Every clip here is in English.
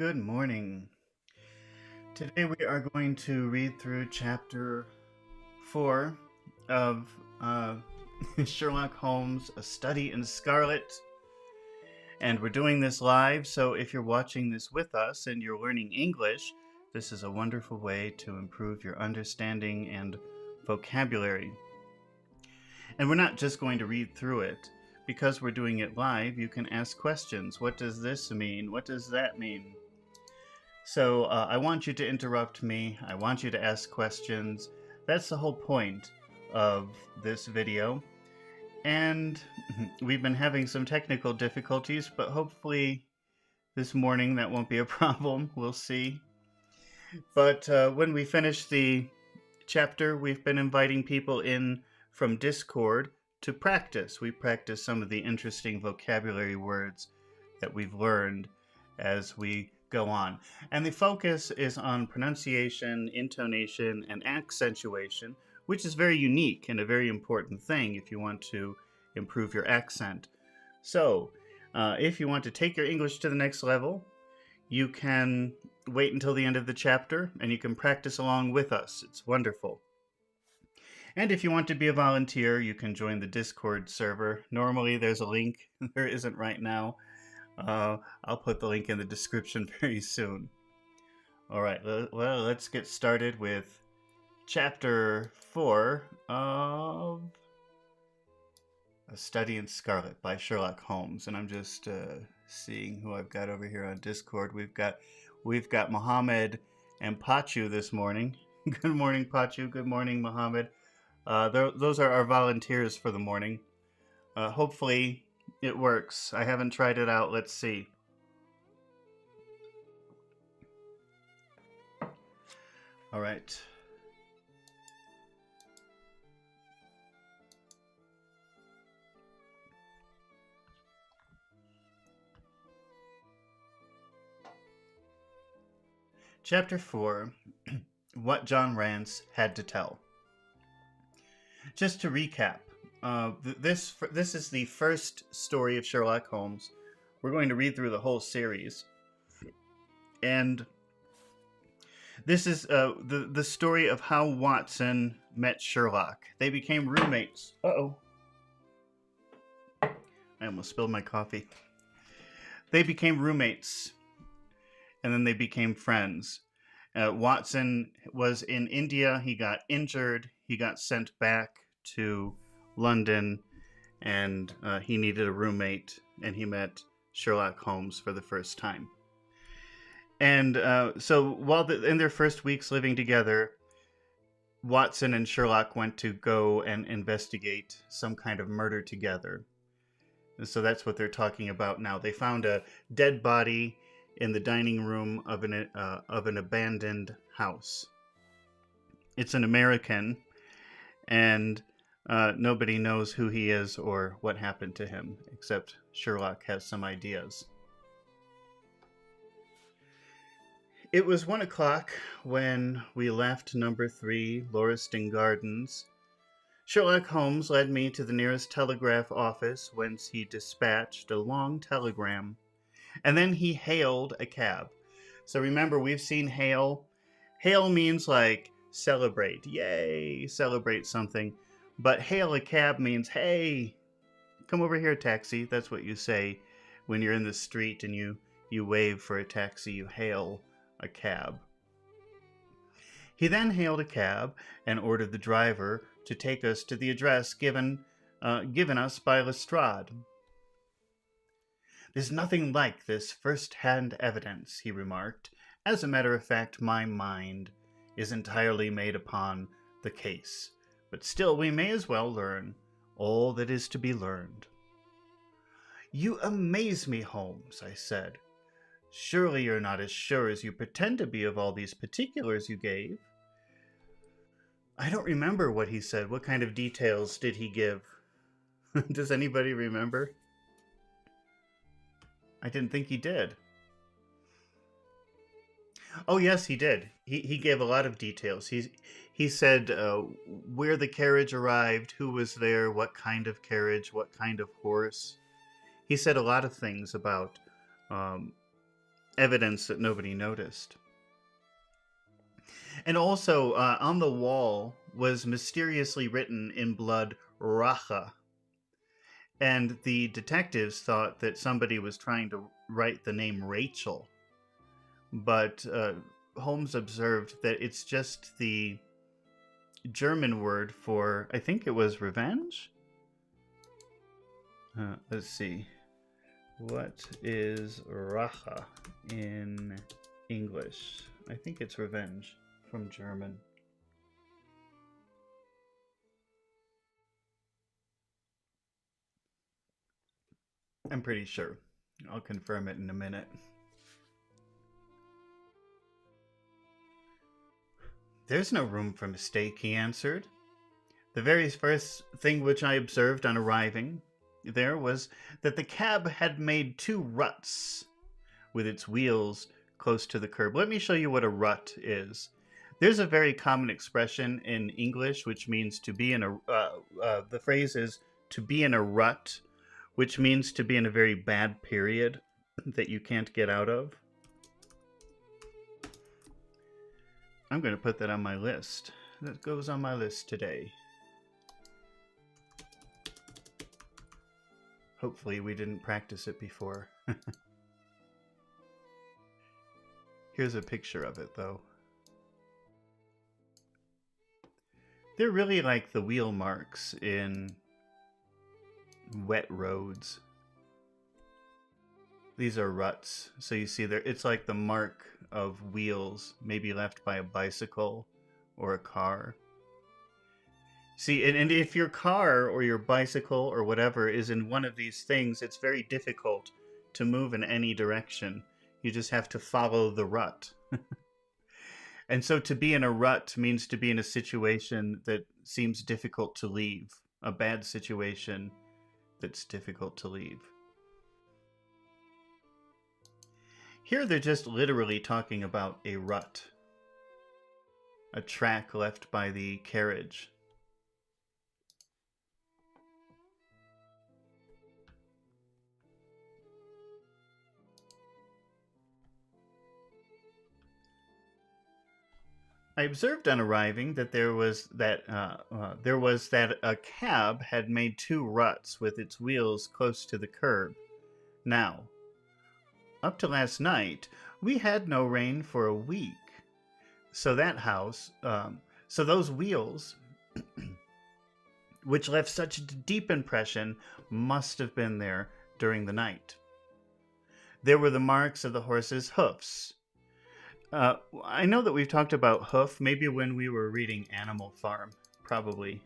Good morning. Today we are going to read through chapter 4 of Sherlock Holmes, A Study in Scarlet. And we're doing this live, so if you're watching this with us and you're learning English, this is a wonderful way to improve your understanding and vocabulary. And we're not just going to read through it. Because we're doing it live, you can ask questions. What does this mean? What does that mean? So I want you to interrupt me. I want you to ask questions. That's the whole point of this video. And we've been having some technical difficulties, but hopefully this morning that won't be a problem. We'll see. But when we finish the chapter, we've been inviting people in from Discord to practice. We practice some of the interesting vocabulary words that we've learned as we go on. And the focus is on pronunciation, intonation, and accentuation, which is very unique and a very important thing if you want to improve your accent. So, if you want to take your English to the next level, you can wait until the end of the chapter and you can practice along with us. It's wonderful. And if you want to be a volunteer, you can join the Discord server. Normally there's a link. There isn't right now. I'll put the link in the description very soon. All right, well, let's get started with chapter 4 of A Study in Scarlet by Sherlock Holmes. And I'm just seeing who I've got over here on Discord. We've got Mohammed and Pachu this morning. Good morning, Pachu. Good morning, Mohammed. Those are our volunteers for the morning. Hopefully it works. I haven't tried it out. Let's see. All right. Chapter 4, What John Rance Had to Tell. Just to recap, this is the first story of Sherlock Holmes. We're going to read through the whole series. And this is the story of how Watson met Sherlock. They became roommates. Uh-oh. I almost spilled my coffee. They became roommates. And then they became friends. Watson was in India. He got injured. He got sent back to London, and he needed a roommate, and he met Sherlock Holmes for the first time. And so while in their first weeks living together, Watson and Sherlock went to go and investigate some kind of murder together. And so that's what they're talking about now. They found a dead body in the dining room of an abandoned house. It's an American, and nobody knows who he is or what happened to him, except Sherlock has some ideas. It was 1 o'clock when we left number 3, Lauriston Gardens. Sherlock Holmes led me to the nearest telegraph office, whence he dispatched a long telegram. And then he hailed a cab. So remember, we've seen hail. Hail means like celebrate. Yay, celebrate something. But hail a cab means, hey, come over here, taxi. That's what you say when you're in the street and you wave for a taxi. You hail a cab. He then hailed a cab and ordered the driver to take us to the address given us by Lestrade. "There's nothing like this first-hand evidence," he remarked. "As a matter of fact, my mind is entirely made upon the case. But still, we may as well learn all that is to be learned." "You amaze me, Holmes," I said. "Surely you're not as sure as you pretend to be of all these particulars you gave." I don't remember what he said. What kind of details did he give? Does anybody remember? I didn't think he did. Oh, yes, he did. He gave a lot of details. He said where the carriage arrived, who was there, what kind of carriage, what kind of horse. He said a lot of things about evidence that nobody noticed. And also, on the wall was mysteriously written in blood, Racha. And the detectives thought that somebody was trying to write the name Rachel. But Holmes observed that it's just the German word for, I think it was revenge? Let's see. What is Rache in English? I think it's revenge from German. I'm pretty sure. I'll confirm it in a minute. There's no room for mistake, he answered. The very first thing which I observed on arriving there was that the cab had made 2 ruts with its wheels close to the curb. Let me show you what a rut is. There's a very common expression in English which means to be in a, the phrase is to be in a rut, which means to be in a very bad period that you can't get out of. I'm going to put that on my list. That goes on my list today. Hopefully we didn't practice it before. Here's a picture of it, though. They're really like the wheel marks in wet roads. These are ruts. So you see there, it's like the mark of wheels, maybe left by a bicycle or a car. See, and if your car or your bicycle or whatever is in one of these things, it's very difficult to move in any direction. You just have to follow the rut. And so to be in a rut means to be in a situation that seems difficult to leave. A bad situation that's difficult to leave. Here they're just literally talking about a rut. A track left by the carriage. I observed on arriving that there was that a cab had made 2 ruts with its wheels close to the curb. Now, up to last night, we had no rain for a week. So that house, so those wheels, which left such a deep impression, must have been there during the night. There were the marks of the horse's hoofs. I know that we've talked about hoof, maybe when we were reading Animal Farm, probably.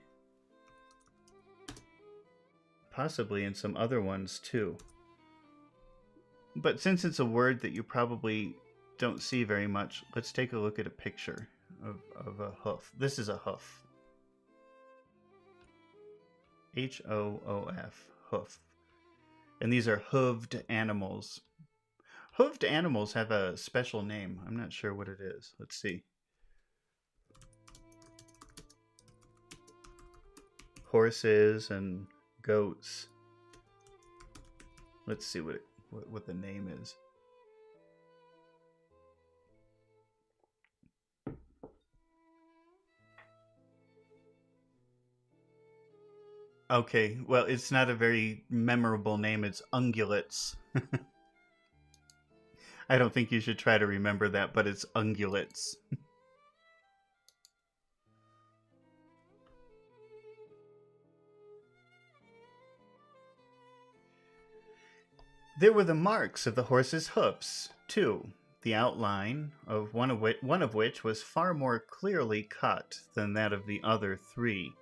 Possibly in some other ones, too. But since it's a word that you probably don't see very much, let's take a look at a picture of a hoof. This is a hoof. H-O-O-F, hoof. And these are hooved animals. Hooved animals have a special name. I'm not sure what it is. Let's see. Horses and goats. Let's see what the name is. Okay, well, it's not a very memorable name. It's ungulates. I don't think you should try to remember that, but it's ungulates. There were the marks of the horse's hoofs, too, the outline of one of which was far more clearly cut than that of the other 3,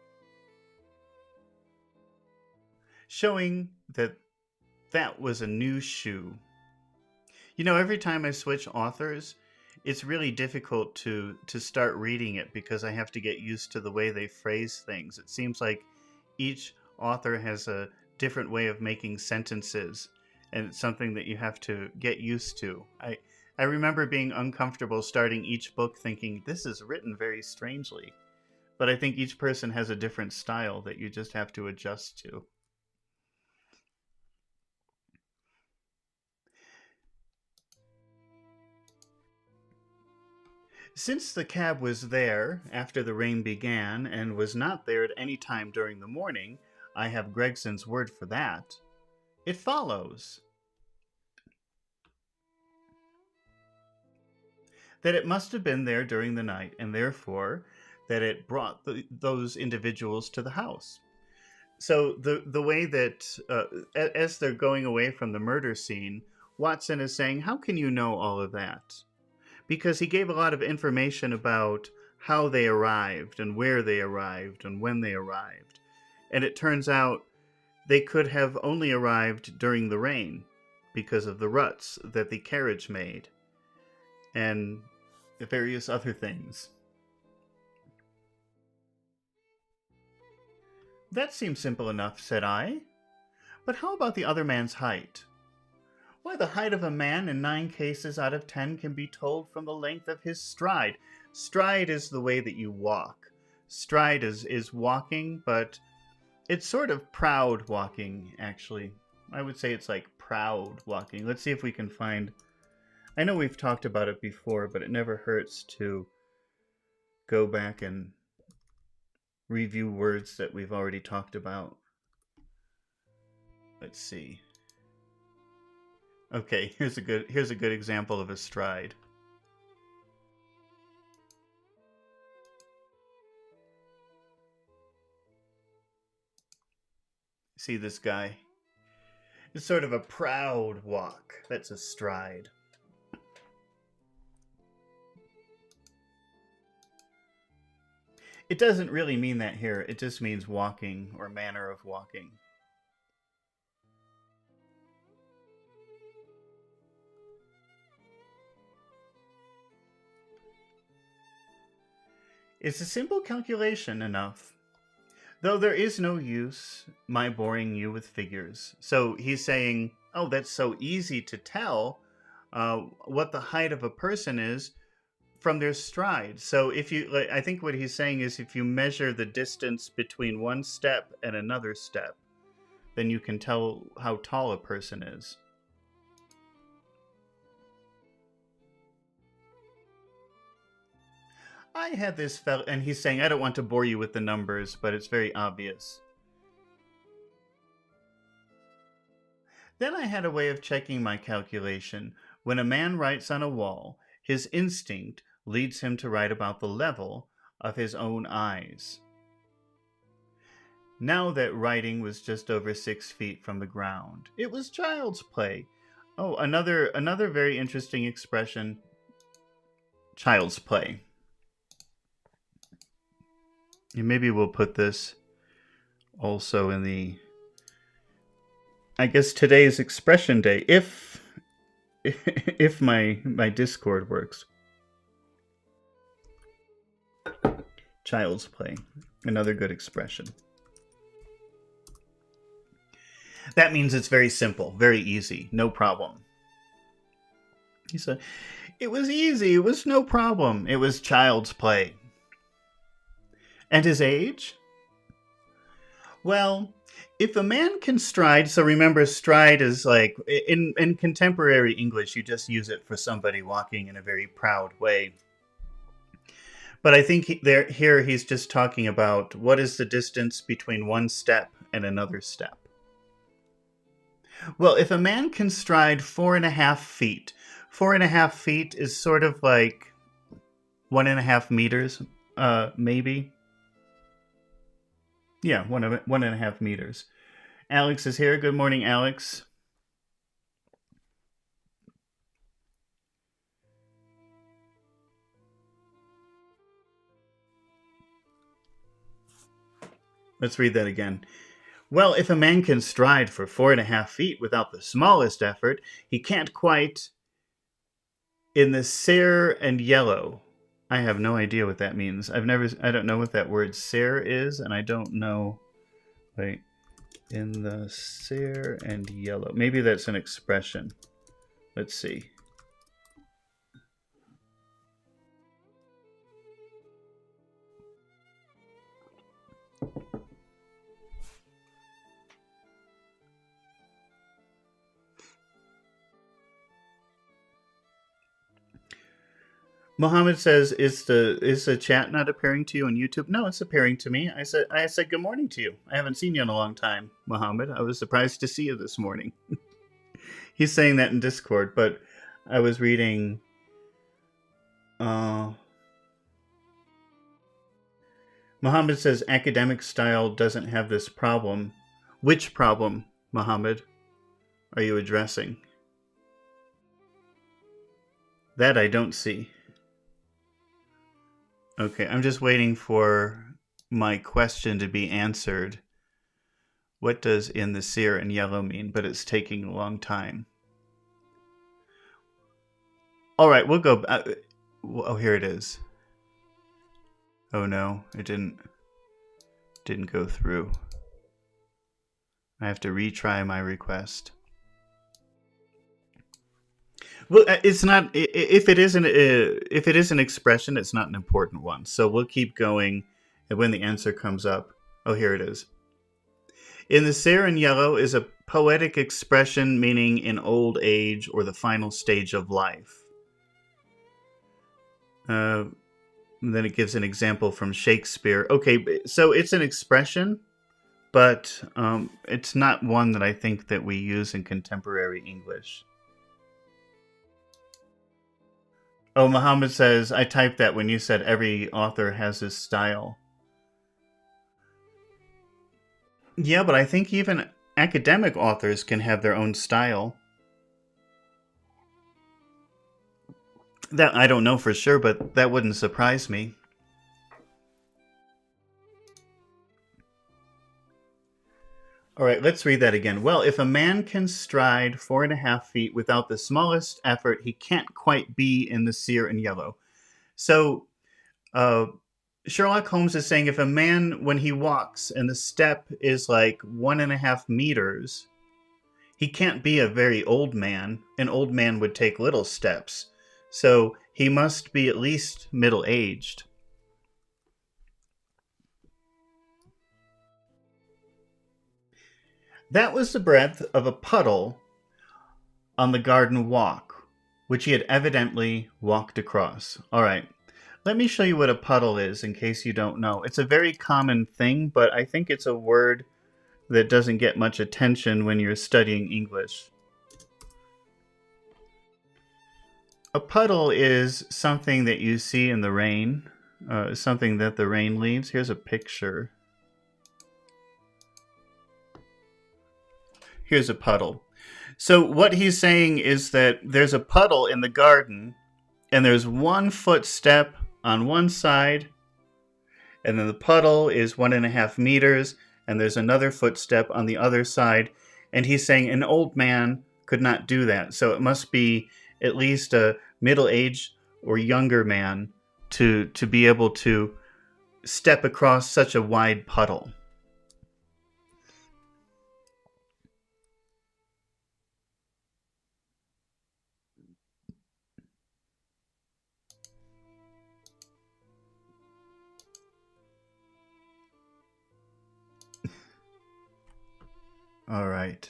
showing that that was a new shoe. You know, every time I switch authors, it's really difficult to start reading it because I have to get used to the way they phrase things. It seems like each author has a different way of making sentences, and it's something that you have to get used to. I remember being uncomfortable starting each book thinking, this is written very strangely. But I think each person has a different style that you just have to adjust to. Since the cab was there after the rain began and was not there at any time during the morning, I have Gregson's word for that, it follows that it must have been there during the night, and therefore that it brought those individuals to the house. So the way that as they're going away from the murder scene, Watson is saying, how can you know all of that? Because he gave a lot of information about how they arrived and where they arrived and when they arrived. And it turns out they could have only arrived during the rain because of the ruts that the carriage made and various other things. That seems simple enough, said I. But how about the other man's height? Why, the height of a man in 9 cases out of 10 can be told from the length of his stride. Stride is the way that you walk. Stride is walking, but it's sort of proud walking, actually. I would say it's like proud walking. Let's see if we can find... I know we've talked about it before, but it never hurts to go back and review words that we've already talked about. Let's see. Okay, here's a good example of a stride. See this guy? It's sort of a proud walk. That's a stride. It doesn't really mean that here. It just means walking or manner of walking. It's a simple calculation enough. Though there is no use my boring you with figures. So he's saying, oh, that's so easy to tell what the height of a person is from their stride. So if you, I think what he's saying is if you measure the distance between one step and another step, then you can tell how tall a person is. I had this fellow, and he's saying, I don't want to bore you with the numbers, but it's very obvious. Then I had a way of checking my calculation. When a man writes on a wall, his instinct leads him to write about the level of his own eyes. Now that writing was just over 6 feet from the ground. It was child's play. Oh, another very interesting expression, child's play. And maybe we'll put this also in the, I guess today's expression day, if my Discord works. Child's play, another good expression. That means it's very simple, very easy, no problem. He said, it was easy, it was no problem, it was child's play. And his age? Well, if a man can stride, so remember stride is like, in contemporary English, you just use it for somebody walking in a very proud way. But I think here he's just talking about what is the distance between one step and another step. Well, if a man can stride 4.5 feet, 4.5 feet is sort of like 1.5 meters, maybe. Yeah, 1.5 meters. Alex is here. Good morning, Alex. Let's read that again. Well, if a man can stride for 4.5 feet without the smallest effort, he can't quite in the sere and yellow. I have no idea what that means. I don't know what that word sere is, and I don't know. Wait, in the sere and yellow. Maybe that's an expression. Let's see. Mohammed says, is the chat not appearing to you on YouTube? No, it's appearing to me. I said good morning to you. I haven't seen you in a long time, Mohammed. I was surprised to see you this morning. He's saying that in Discord, but I was reading. Mohammed says academic style doesn't have this problem. Which problem, Mohammed, are you addressing? That I don't see. Okay, I'm just waiting for my question to be answered. What does in the sear and yellow mean? But it's taking a long time. All right, we'll go. Oh, here it is. Oh no, it didn't go through. I have to retry my request. Well, it's not. If it is an expression, it's not an important one. So we'll keep going, and when the answer comes up, oh, here it is. In the sear and yellow is a poetic expression meaning in old age or the final stage of life. Then it gives an example from Shakespeare. Okay, so it's an expression, but it's not one that I think that we use in contemporary English. Oh, Muhammad says, I typed that when you said every author has his style. Yeah, but I think even academic authors can have their own style. That I don't know for sure, but that wouldn't surprise me. All right, let's read that again. Well, if a man can stride 4.5 feet without the smallest effort, he can't quite be in the sear and yellow. So Sherlock Holmes is saying if a man, when he walks and the step is like 1.5 meters, he can't be a very old man. An old man would take little steps. So he must be at least middle-aged. That was the breadth of a puddle on the garden walk, which he had evidently walked across. All right, let me show you what a puddle is in case you don't know. It's a very common thing, but I think it's a word that doesn't get much attention when you're studying English. A puddle is something that you see in the rain, something that the rain leaves. Here's a picture. Here's a puddle. So what he's saying is that there's a puddle in the garden, and there's 1 footstep on one side, and then the puddle is 1.5 meters, and there's another footstep on the other side. And he's saying an old man could not do that. So it must be at least a middle-aged or younger man to be able to step across such a wide puddle. All right.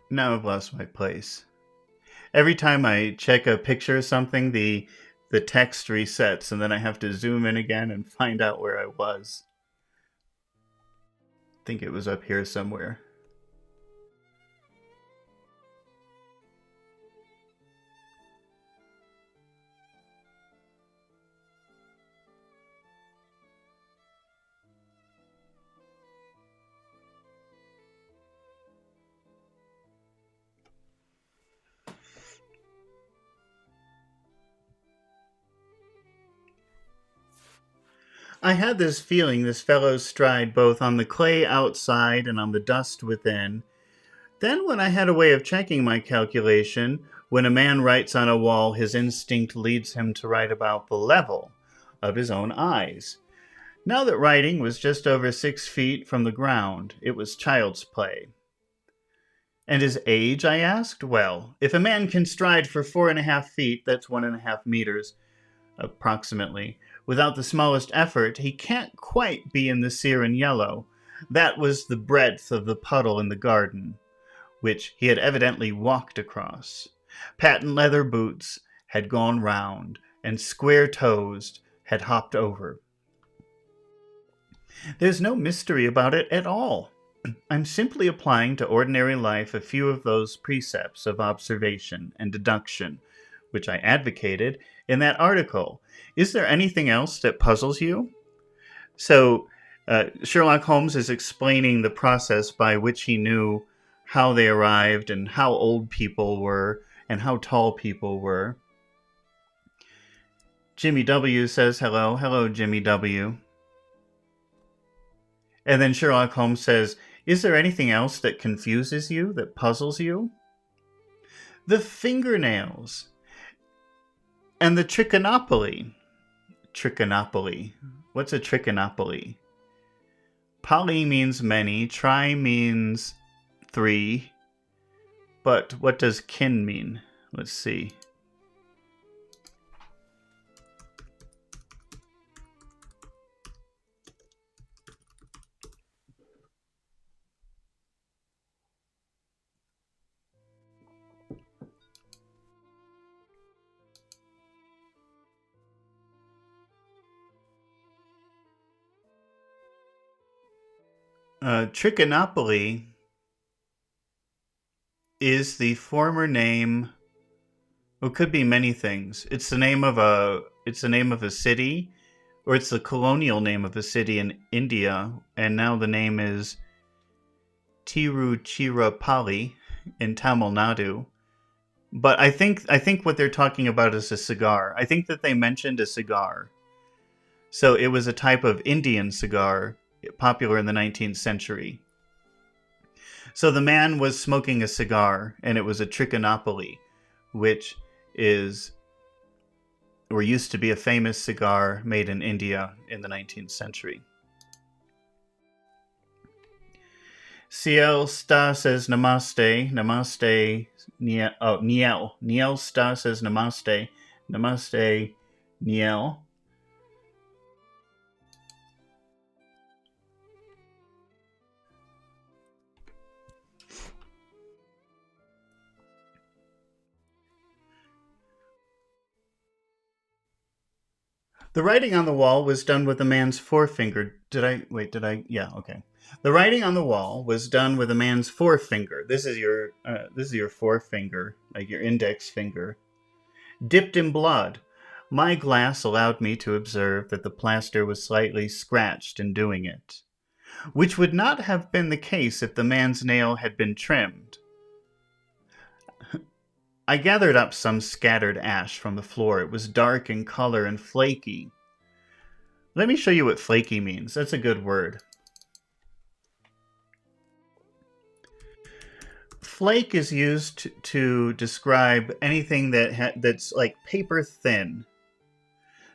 Now I've lost my place. Every time I check a picture of something, the text resets, and then I have to zoom in again and find out where I was. I think it was up here somewhere. I had this feeling this fellow's stride both on the clay outside and on the dust within. Then when I had a way of checking my calculation, when a man writes on a wall, his instinct leads him to write about the level of his own eyes. Now that writing was just over 6 feet from the ground, it was child's play. And his age, I asked? Well, if a man can stride for 4.5 feet, that's 1.5 meters, approximately. Without the smallest effort, he can't quite be in the sear and yellow. That was the breadth of the puddle in the garden, which he had evidently walked across. Patent leather boots had gone round, and square-toes had hopped over. There's no mystery about it at all. I'm simply applying to ordinary life a few of those precepts of observation and deduction, which I advocated in that article. Is there anything else that puzzles you? So, Sherlock Holmes is explaining the process by which he knew how they arrived and how old people were and how tall people were. Jimmy W. says hello. Hello, Jimmy W. And then Sherlock Holmes says, is there anything else that confuses you, that puzzles you? The fingernails and the trichinopoly. Trichinopoly. What's a trichinopoly? Poly means many, tri means 3, but what does kin mean? Let's see. Trichinopoly is the former name. Well, it could be many things. It's the name of a city, or it's the colonial name of a city in India, and now the name is Tiruchirappalli in Tamil Nadu. But I think what they're talking about is a cigar. I think that they mentioned a cigar. So it was a type of Indian cigar, popular in the 19th century. So the man was smoking a cigar, and it was a trichinopoly, which is, or used to be, a famous cigar made in India in the 19th century. Ciel Sta says namaste. Namaste. Niel. Niel Sta says namaste. Namaste, Niel. The writing on the wall was done with a man's forefinger. Yeah, okay. The writing on the wall was done with a man's forefinger. This is your forefinger, like your index finger, dipped in blood. My glass allowed me to observe that the plaster was slightly scratched in doing it, which would not have been the case if the man's nail had been trimmed. I gathered up some scattered ash from the floor. It was dark in color and flaky. Let me show you what flaky means. That's a good word. Flake is used to describe anything that's like paper thin.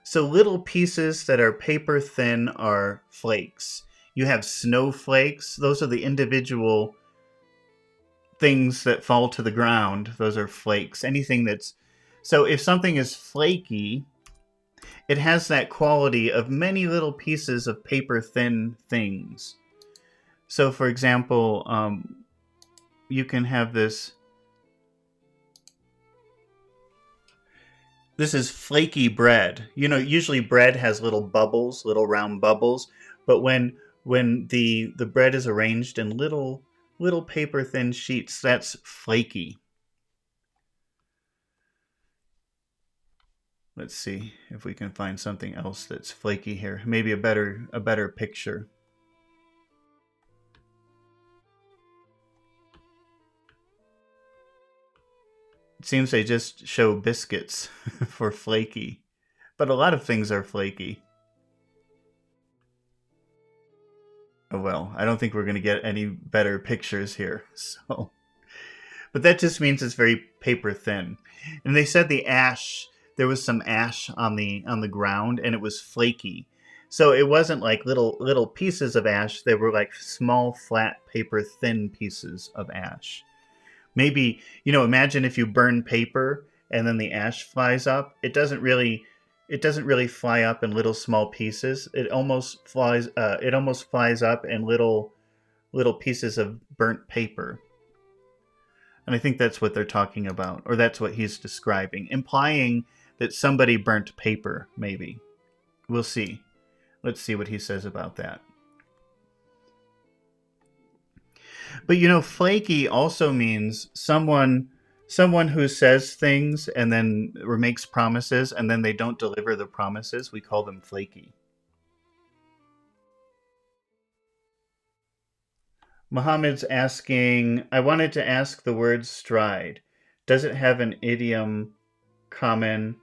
So little pieces that are paper thin are flakes. You have snowflakes. Those are the individual things that fall to the ground. Those are flakes. Anything that's... So if something is flaky, it has that quality of many little pieces of paper thin things. So for example, you can have this. This is flaky bread. You know, usually bread has little bubbles, little round bubbles, but when the bread is arranged in little paper thin sheets, that's flaky. Let's see if we can find something else that's flaky here. Maybe a better picture. It seems they just show biscuits for flaky, but a lot of things are flaky. Oh well, I don't think we're going to get any better pictures here. So, but that just means it's very paper thin. And they said the ash, there was some ash on the ground, and it was flaky. So it wasn't like little pieces of ash. They were like small, flat, paper thin pieces of ash. Maybe, imagine if you burn paper and then the ash flies up. It doesn't really it doesn't really fly up in little small pieces. It almost flies. It almost flies up in little pieces of burnt paper. And I think that's what they're talking about, or that's what he's describing, implying that somebody burnt paper. Maybe we'll see. Let's see what he says about that. But flaky also means someone who says things and then or makes promises and then they don't deliver the promises. We call them flaky. Muhammad's asking, I wanted to ask the word stride. Does it have an idiom common?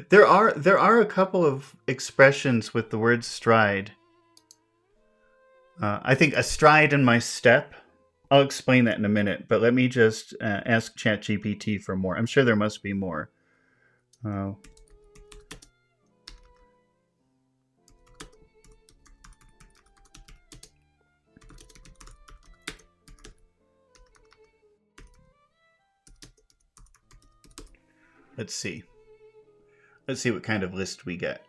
There are a couple of expressions with the word stride. I think a stride in my step. I'll explain that in a minute, but let me just ask ChatGPT for more. I'm sure there must be more. Let's see. Let's see what kind of list we get.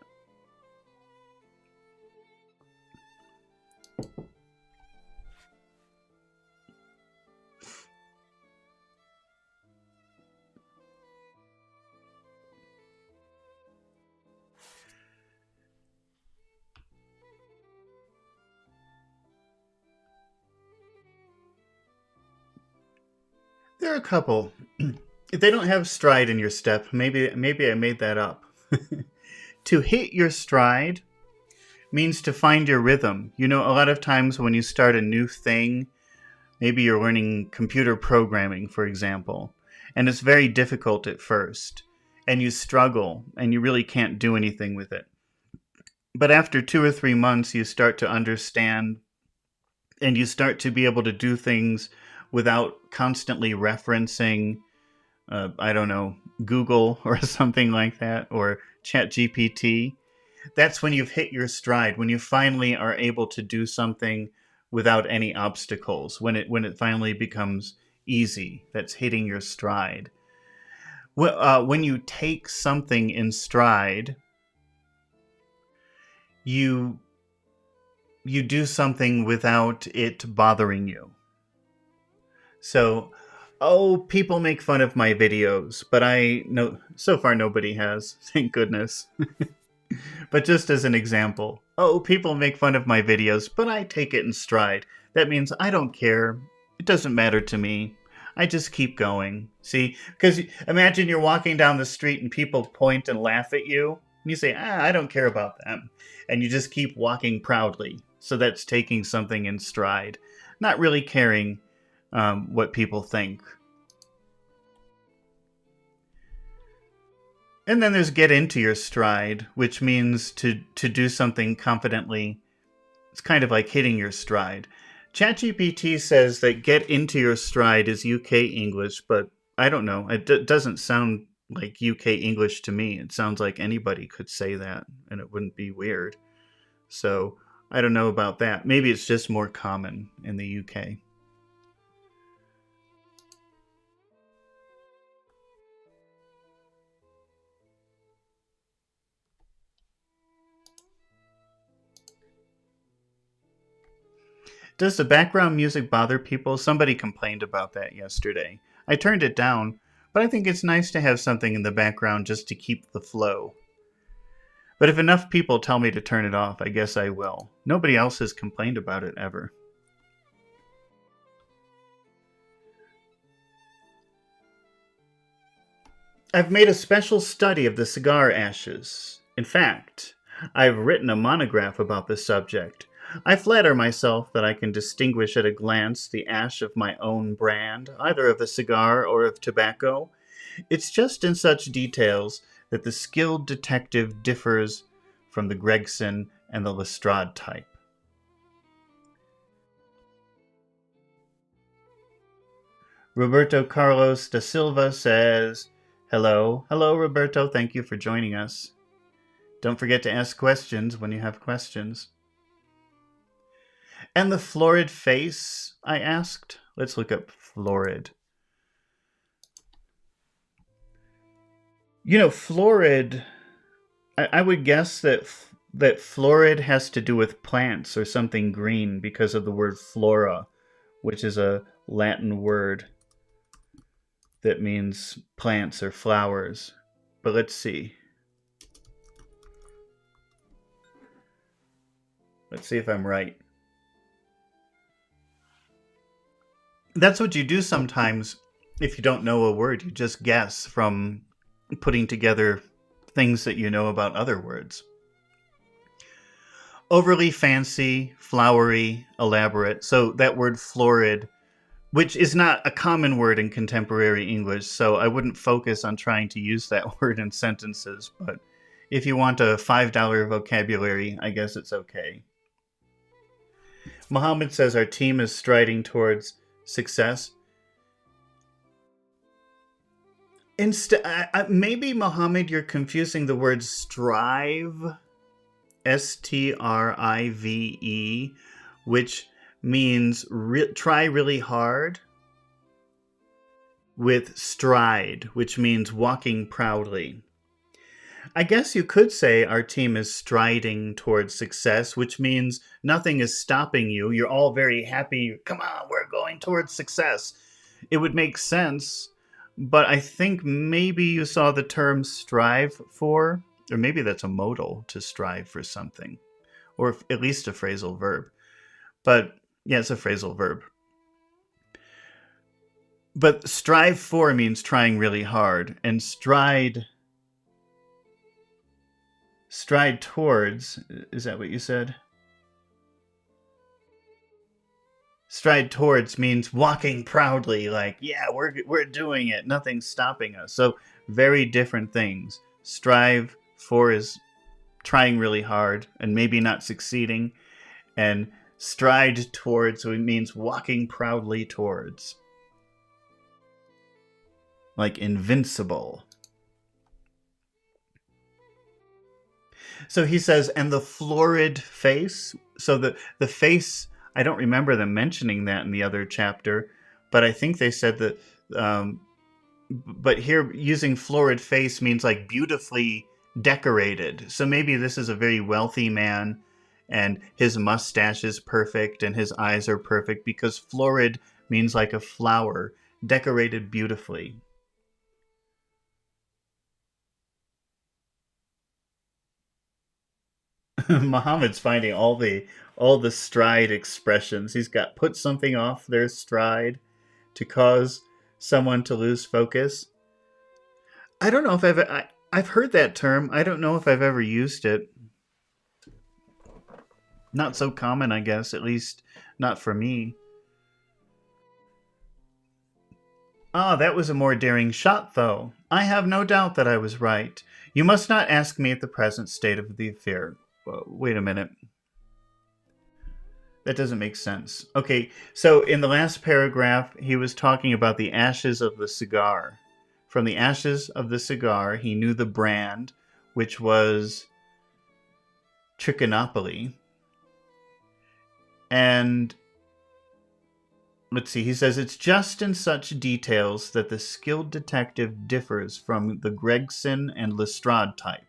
There are a couple. If they don't have stride in your step, maybe I made that up. To hit your stride means to find your rhythm. A lot of times when you start a new thing, maybe you're learning computer programming, for example, and it's very difficult at first, and you struggle, and you really can't do anything with it. But after 2 or 3 months, you start to understand, and you start to be able to do things without constantly referencing, I don't know, Google or something like that, or ChatGPT. That's when you've hit your stride, when you finally are able to do something without any obstacles, when it finally becomes easy. That's hitting your stride. When you take something in stride, you do something without it bothering you. So, people make fun of my videos, but so far nobody has, thank goodness. But just as an example, people make fun of my videos, but I take it in stride. That means I don't care. It doesn't matter to me. I just keep going. See? Because imagine you're walking down the street and people point and laugh at you. And you say, I don't care about them. And you just keep walking proudly. So that's taking something in stride. Not really caring what people think. And then there's get into your stride, which means to do something confidently. It's kind of like hitting your stride. ChatGPT says that get into your stride is UK English, but I don't know. It doesn't sound like UK English to me. It sounds like anybody could say that, and it wouldn't be weird. So I don't know about that. Maybe it's just more common in the UK. Does the background music bother people? Somebody complained about that yesterday. I turned it down, but I think it's nice to have something in the background just to keep the flow. But if enough people tell me to turn it off, I guess I will. Nobody else has complained about it ever. I've made a special study of the cigar ashes. In fact, I've written a monograph about the subject. I flatter myself that I can distinguish at a glance the ash of my own brand, either of the cigar or of tobacco. It's just in such details that the skilled detective differs from the Gregson and the Lestrade type. Roberto Carlos da Silva says, hello. Hello, Roberto. Thank you for joining us. Don't forget to ask questions when you have questions. And the florid face, I asked. Let's look up florid. Florid I would guess that florid has to do with plants or something green because of the word flora, which is a Latin word that means plants or flowers. But let's see. Let's see if I'm right. That's what you do sometimes if you don't know a word. You just guess from putting together things that you know about other words. Overly fancy, flowery, elaborate. So that word florid, which is not a common word in contemporary English, so I wouldn't focus on trying to use that word in sentences. But if you want a $5 vocabulary, I guess it's okay. Muhammad says our team is striding towards success. Maybe, Muhammad, you're confusing the word strive, Strive, which means try really hard, with stride, which means walking proudly. I guess you could say our team is striding towards success, which means nothing is stopping you. You're all very happy. Come on, we're going towards success. It would make sense, but I think maybe you saw the term strive for, or maybe that's a modal, to strive for something, or at least a phrasal verb. But yeah, it's a phrasal verb. But strive for means trying really hard, and stride towards, is that what you said? Stride towards means walking proudly, like, yeah, we're doing it, nothing's stopping us. So very different things. Strive for is trying really hard and maybe not succeeding, and stride towards means walking proudly towards, like invincible. So he says, and the florid face. So the face, I don't remember them mentioning that in the other chapter, but I think they said that, but here using florid face means like beautifully decorated. So maybe this is a very wealthy man and his mustache is perfect and his eyes are perfect, because florid means like a flower, decorated beautifully. Muhammad's finding all the stride expressions. He's got put something off their stride to cause someone to lose focus. I don't know if I've heard that term. I don't know if I've ever used it. Not so common, I guess, at least not for me. Ah, that was a more daring shot, though. I have no doubt that I was right. You must not ask me at the present state of the affair. Wait a minute. That doesn't make sense. Okay, so in the last paragraph, he was talking about the ashes of the cigar. From the ashes of the cigar, he knew the brand, which was Trichinopoly. And let's see, he says, it's just in such details that the skilled detective differs from the Gregson and Lestrade type.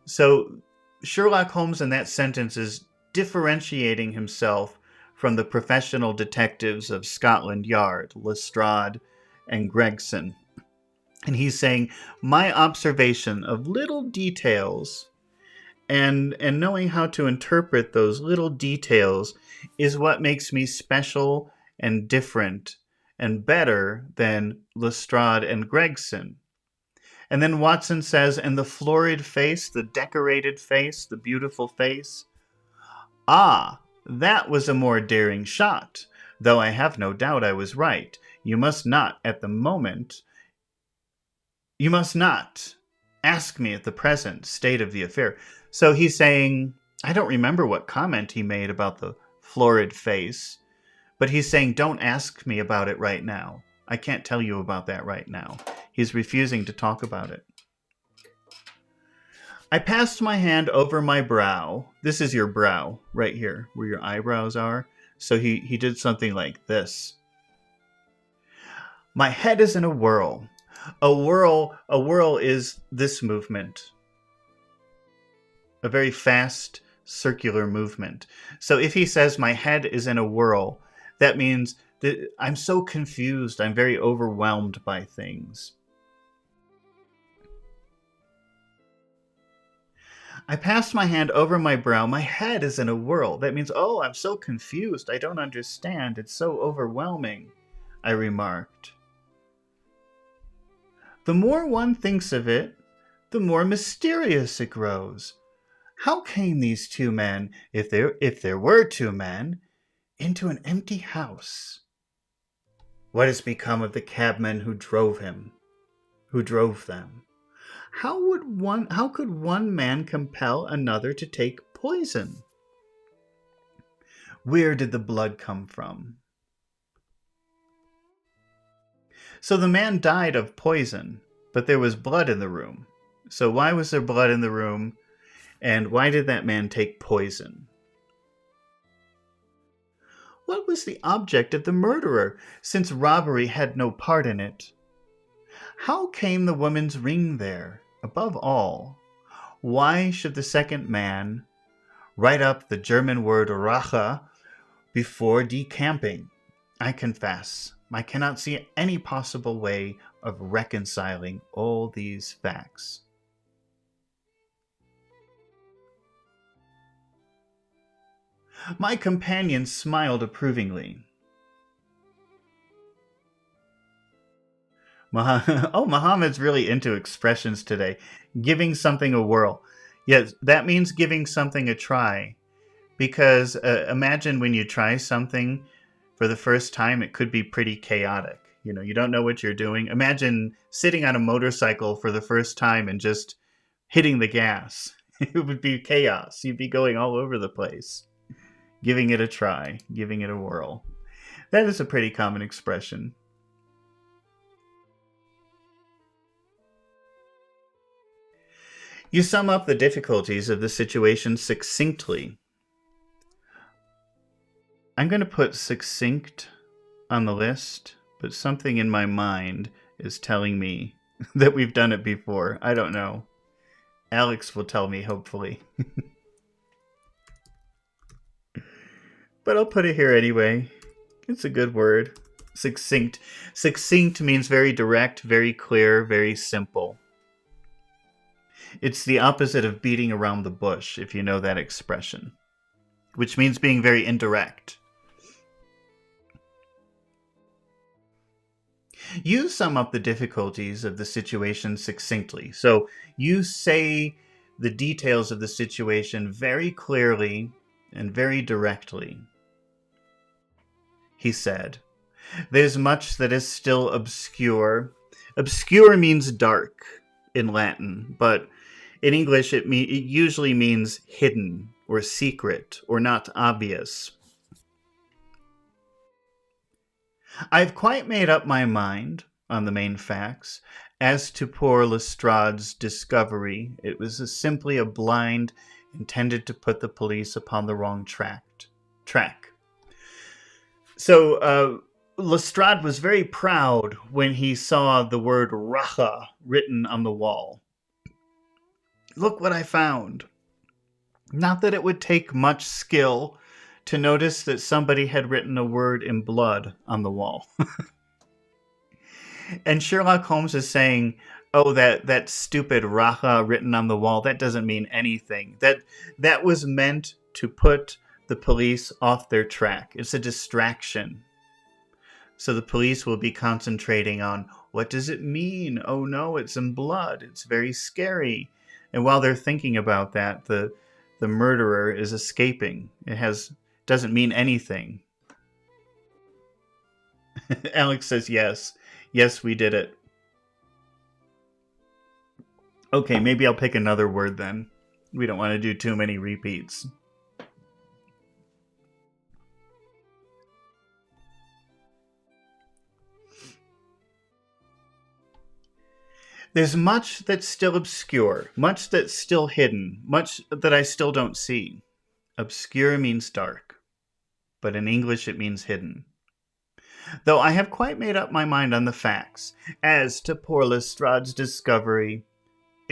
So Sherlock Holmes in that sentence is differentiating himself from the professional detectives of Scotland Yard, Lestrade, and Gregson. And he's saying, my observation of little details and knowing how to interpret those little details is what makes me special and different and better than Lestrade and Gregson. And then Watson says, and the florid face, the decorated face, the beautiful face. Ah, that was a more daring shot, though I have no doubt I was right. You must not ask me at the present state of the affair. So he's saying, I don't remember what comment he made about the florid face, but he's saying, don't ask me about it right now. I can't tell you about that right now. He's refusing to talk about it. I passed my hand over my brow. This is your brow right here, where your eyebrows are. So he did something like this. My head is in a whirl. A whirl is this movement. a very fast circular movement. So if he says my head is in a whirl, that means that I'm so confused, I'm very overwhelmed by things. I passed my hand over my brow. My head is in a whirl. That means, oh, I'm so confused. I don't understand. It's so overwhelming, I remarked. The more one thinks of it, the more mysterious it grows. How came these two men, if there were two men, into an empty house? What has become of the cabmen who drove them? How could one man compel another to take poison? Where did the blood come from? So the man died of poison, but there was blood in the room. So why was there blood in the room? And why did that man take poison? What was the object of the murderer, since robbery had no part in it? How came the woman's ring there? Above all, why should the second man write up the German word Rache before decamping? I confess, I cannot see any possible way of reconciling all these facts. My companion smiled approvingly. Muhammad's really into expressions today. Giving something a whirl. Yes, that means giving something a try. Because imagine when you try something for the first time, it could be pretty chaotic. You know, you don't know what you're doing. Imagine sitting on a motorcycle for the first time and just hitting the gas. It would be chaos. You'd be going all over the place. Giving it a try, giving it a whirl. That is a pretty common expression. You sum up the difficulties of the situation succinctly. I'm going to put succinct on the list, but something in my mind is telling me that we've done it before. I don't know. Alex will tell me, hopefully. But I'll put it here anyway. It's a good word. Succinct. Succinct means very direct, very clear, very simple. It's the opposite of beating around the bush, if you know that expression, which means being very indirect. You sum up the difficulties of the situation succinctly. So you say the details of the situation very clearly and very directly. He said, "There's much that is still obscure." Obscure means dark in Latin, but in English it usually means hidden or secret or not obvious. I've quite made up my mind on the main facts. As to poor Lestrade's discovery, it was simply a blind intended to put the police upon the wrong track. So Lestrade was very proud when he saw the word Rache written on the wall. Look what I found. Not that it would take much skill to notice that somebody had written a word in blood on the wall. And Sherlock Holmes is saying, oh, that stupid Rache written on the wall, that doesn't mean anything. That was meant to put the police off their track. It's a distraction. So the police will be concentrating on, what does it mean? Oh no, it's in blood. It's very scary. And while they're thinking about that, the murderer is escaping. Doesn't mean anything. Alex says yes. Yes, we did it. Okay, maybe I'll pick another word then. We don't want to do too many repeats. There's much that's still obscure, much that's still hidden, much that I still don't see. Obscure means dark, but in English it means hidden. Though I have quite made up my mind on the facts. As to poor Lestrade's discovery,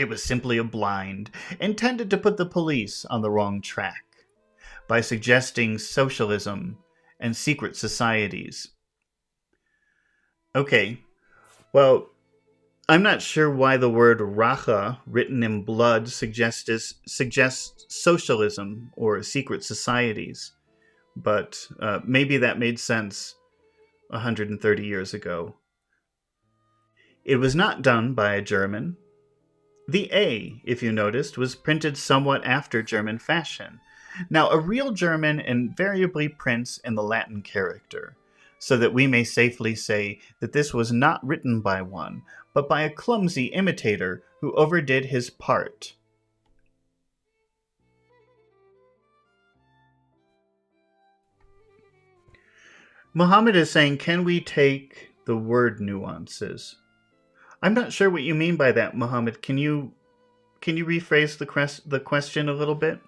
It was simply a blind, intended to put the police on the wrong track by suggesting socialism and secret societies. Okay, well, I'm not sure why the word racha, written in blood, suggests socialism or secret societies, but maybe that made sense 130 years ago. It was not done by a German. The A, if you noticed, was printed somewhat after German fashion. Now, a real German invariably prints in the Latin character, so that we may safely say that this was not written by one, but by a clumsy imitator who overdid his part. Muhammad is saying, can we take the word nuances? I'm not sure what you mean by that, Muhammad. Can you rephrase the question a little bit?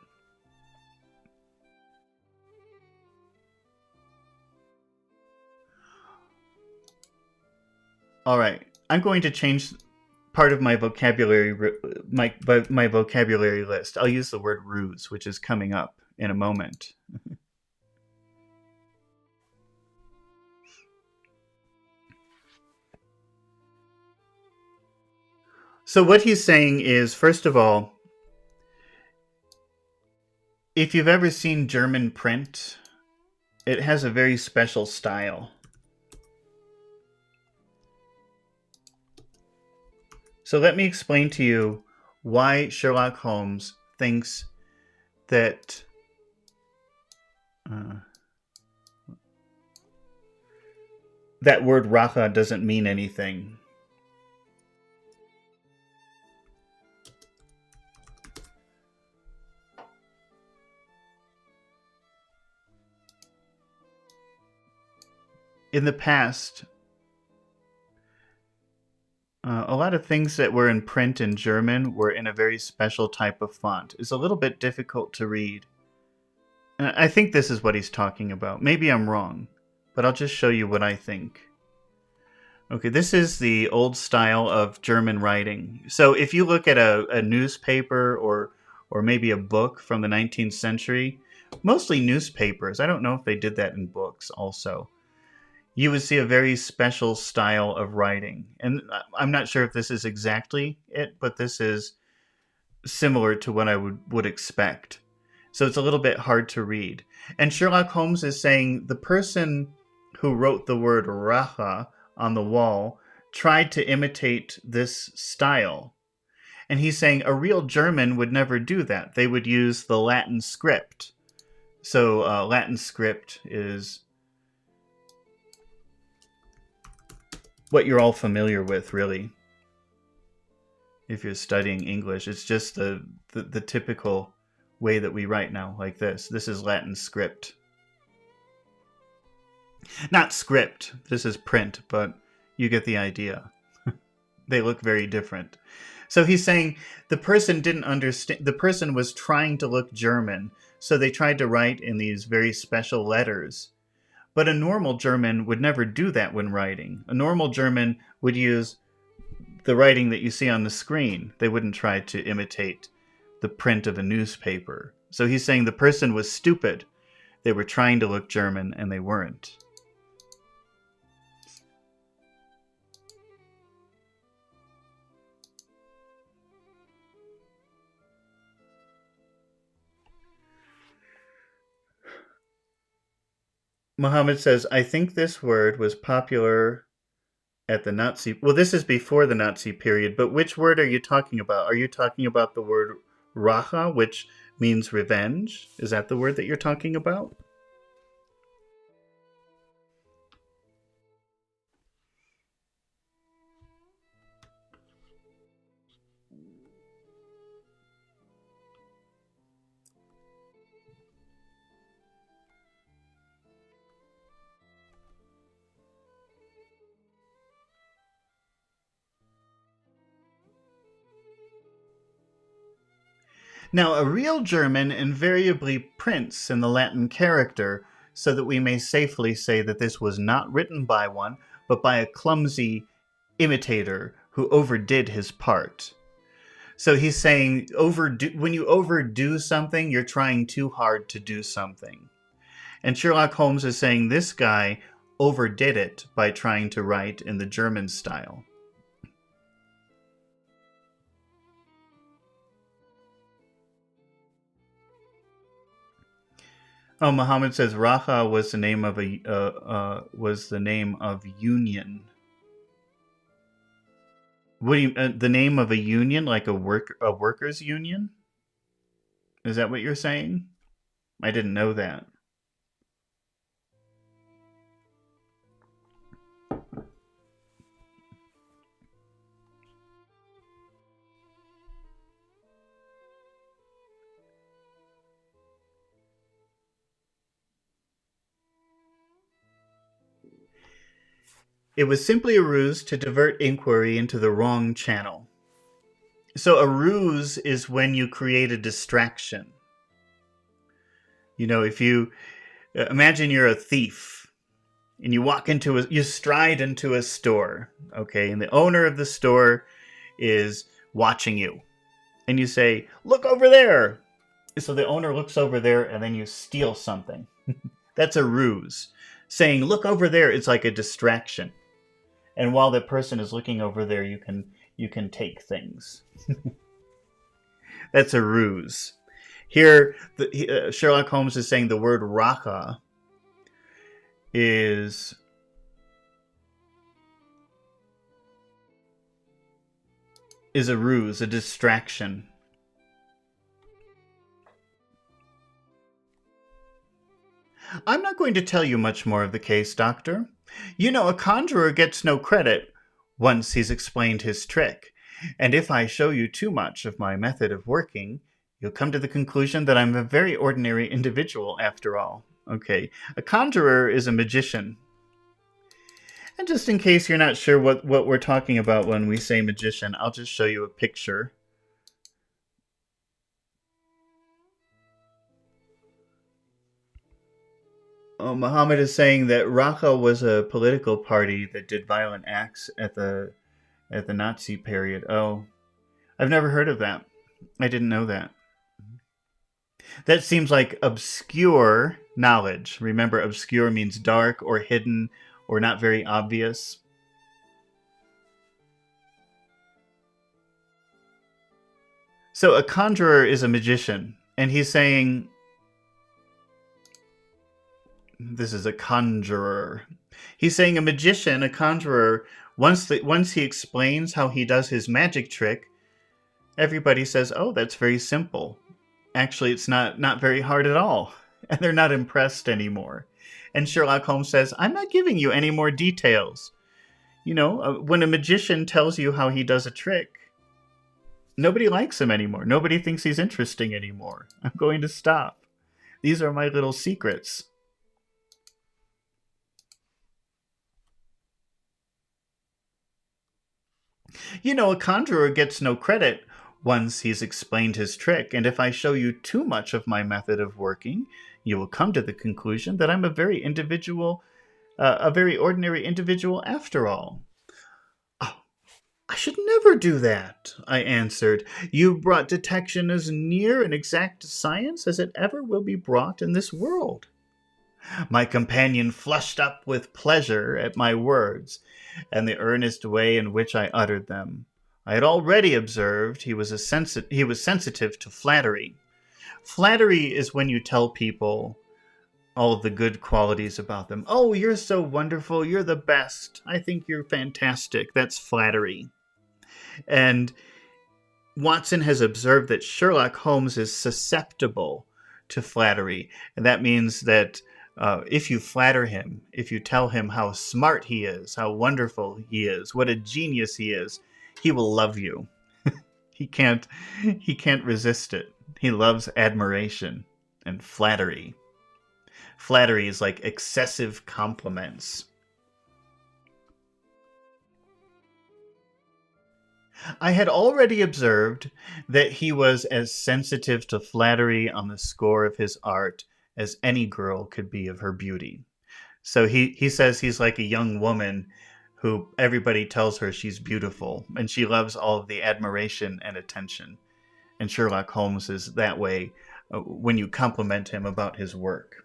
All right, I'm going to change part of my vocabulary my vocabulary list. I'll use the word ruse, which is coming up in a moment. So what he's saying is, first of all, if you've ever seen German print, it has a very special style. So let me explain to you why Sherlock Holmes thinks that that word racha doesn't mean anything. In the past, a lot of things that were in print in German were in a very special type of font. It's a little bit difficult to read. And I think this is what he's talking about. Maybe I'm wrong, but I'll just show you what I think. Okay, this is the old style of German writing. So if you look at a newspaper or maybe a book from the 19th century, mostly newspapers, I don't know if they did that in books also, you would see a very special style of writing. And I'm not sure if this is exactly it, but this is similar to what I would expect. So it's a little bit hard to read. And Sherlock Holmes is saying the person who wrote the word racha on the wall tried to imitate this style. And he's saying a real German would never do that. They would use the Latin script. So Latin script is what you're all familiar with, really. If you're studying English, it's just the typical way that we write now, like this. This is Latin script. Not script, this is print, but you get the idea. They look very different. So he's saying the person didn't understand, the person was trying to look German, so they tried to write in these very special letters. But a normal German would never do that when writing. A normal German would use the writing that you see on the screen. They wouldn't try to imitate the print of a newspaper. So he's saying the person was stupid. They were trying to look German and they weren't. Muhammad says, I think this word was popular at the Nazi... Well, this is before the Nazi period, but which word are you talking about? Are you talking about the word racha, which means revenge? Is that the word that you're talking about? Now, a real German invariably prints in the Latin character, so that we may safely say that this was not written by one, but by a clumsy imitator who overdid his part. So he's saying when you overdo something, you're trying too hard to do something. And Sherlock Holmes is saying this guy overdid it by trying to write in the German style. Oh, Muhammad says Raha was the name of union. What do you the name of a union, like a workers union? Is that what you're saying? I didn't know that. It was simply a ruse to divert inquiry into the wrong channel. So a ruse is when you create a distraction. You know, if you imagine you're a thief and you stride into a store, okay, and the owner of the store is watching you. And you say, "Look over there." So the owner looks over there and then you steal something. That's a ruse. Saying, "Look over there," is like a distraction. And while the person is looking over there, you can take things. That's a ruse. Here, Sherlock Holmes is saying the word "racha" is a ruse, a distraction. I'm not going to tell you much more of the case, Doctor. You know, a conjurer gets no credit once he's explained his trick. And if I show you too much of my method of working, you'll come to the conclusion that I'm a very ordinary individual after all. Okay, a conjurer is a magician. And just in case you're not sure what we're talking about when we say magician, I'll just show you a picture. Oh, Muhammad is saying that Racha was a political party that did violent acts at the Nazi period. Oh, I've never heard of that. I didn't know that. That seems like obscure knowledge. Remember, obscure means dark or hidden or not very obvious. So a conjurer is a magician, and he's saying this is a conjurer. He's saying a magician, a conjurer, once he explains how he does his magic trick, everybody says, "Oh, that's very simple." Actually, it's not very hard at all. And they're not impressed anymore. And Sherlock Holmes says, "I'm not giving you any more details." You know, when a magician tells you how he does a trick, nobody likes him anymore. Nobody thinks he's interesting anymore. I'm going to stop. These are my little secrets. You know, a conjurer gets no credit once he's explained his trick, and if I show you too much of my method of working, you will come to the conclusion that I'm a very ordinary individual after all. "Oh, I should never do that," I answered. "You brought detection as near an exact science as it ever will be brought in this world." My companion flushed up with pleasure at my words and the earnest way in which I uttered them. I had already observed he was sensitive to flattery. Flattery is when you tell people all of the good qualities about them. "Oh, you're so wonderful. You're the best. I think you're fantastic." That's flattery. And Watson has observed that Sherlock Holmes is susceptible to flattery. And that means that if you flatter him, if you tell him how smart he is, how wonderful he is, what a genius he is, he will love you. He can't resist it. He loves admiration and flattery. Flattery is like excessive compliments. I had already observed that he was as sensitive to flattery on the score of his art as any girl could be of her beauty. So he says he's like a young woman who everybody tells her she's beautiful, and she loves all of the admiration and attention. And Sherlock Holmes is that way when you compliment him about his work.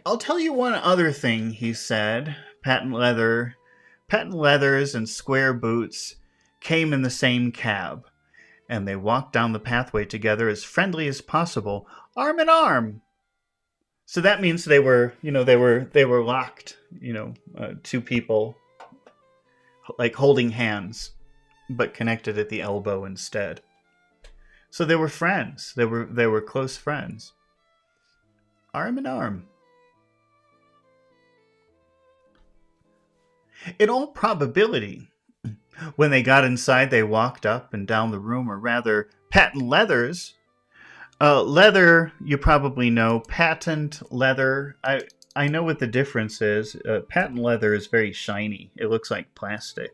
I'll tell you one other thing, he said. Patent leathers and square boots came in the same cab, and they walked down the pathway together as friendly as possible, arm in arm. So that means they were locked, two people, like holding hands, but connected at the elbow instead. So they were friends. They were close friends. Arm in arm. In all probability, when they got inside, they walked up and down the room, or rather, patent leathers. Leather, you probably know. Patent leather, I know what the difference is. Patent leather is very shiny. It looks like plastic.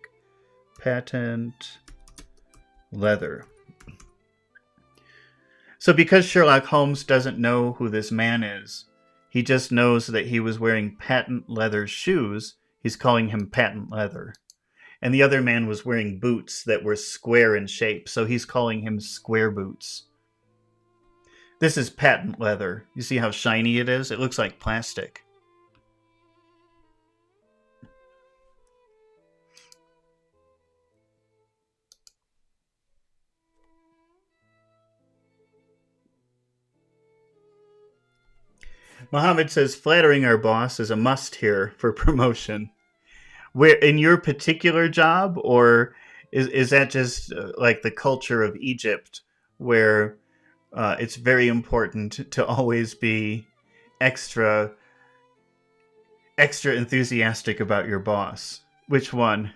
Patent leather. So because Sherlock Holmes doesn't know who this man is, he just knows that he was wearing patent leather shoes. He's calling him patent leather. And the other man was wearing boots that were square in shape, so he's calling him square boots. This is patent leather. You see how shiny it is? It looks like plastic. Muhammad says, flattering our boss is a must here for promotion. Where in your particular job, or is that just like the culture of Egypt, where it's very important to always be extra enthusiastic about your boss? Which one?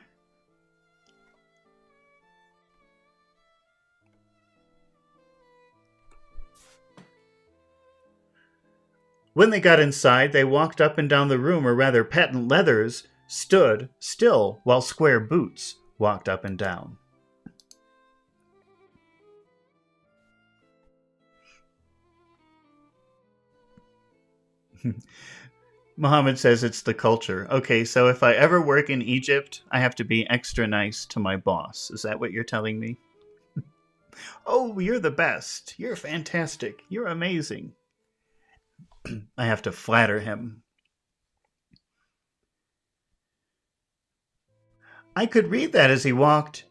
When they got inside, they walked up and down the room, or rather, patent leathers stood still while square boots walked up and down. Muhammad says it's the culture. Okay, so if I ever work in Egypt, I have to be extra nice to my boss. Is that what you're telling me? Oh, you're the best. You're fantastic. You're amazing. I have to flatter him. I could read that as he walked.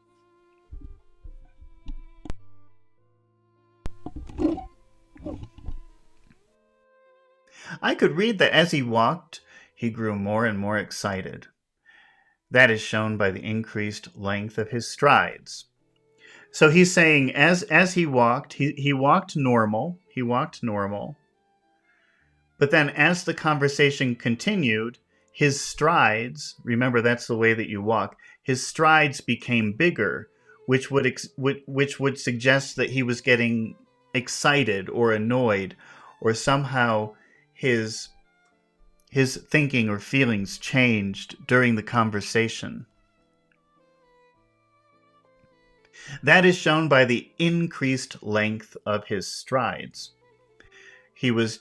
I could read that as he walked, he grew more and more excited. That is shown by the increased length of his strides. So he's saying as he walked, he walked normal. He walked normal. But then as the conversation continued, his strides, remember that's the way that you walk, his strides became bigger, which would suggest that he was getting excited or annoyed, or somehow his thinking or feelings changed during the conversation. That is shown by the increased length of his strides. He was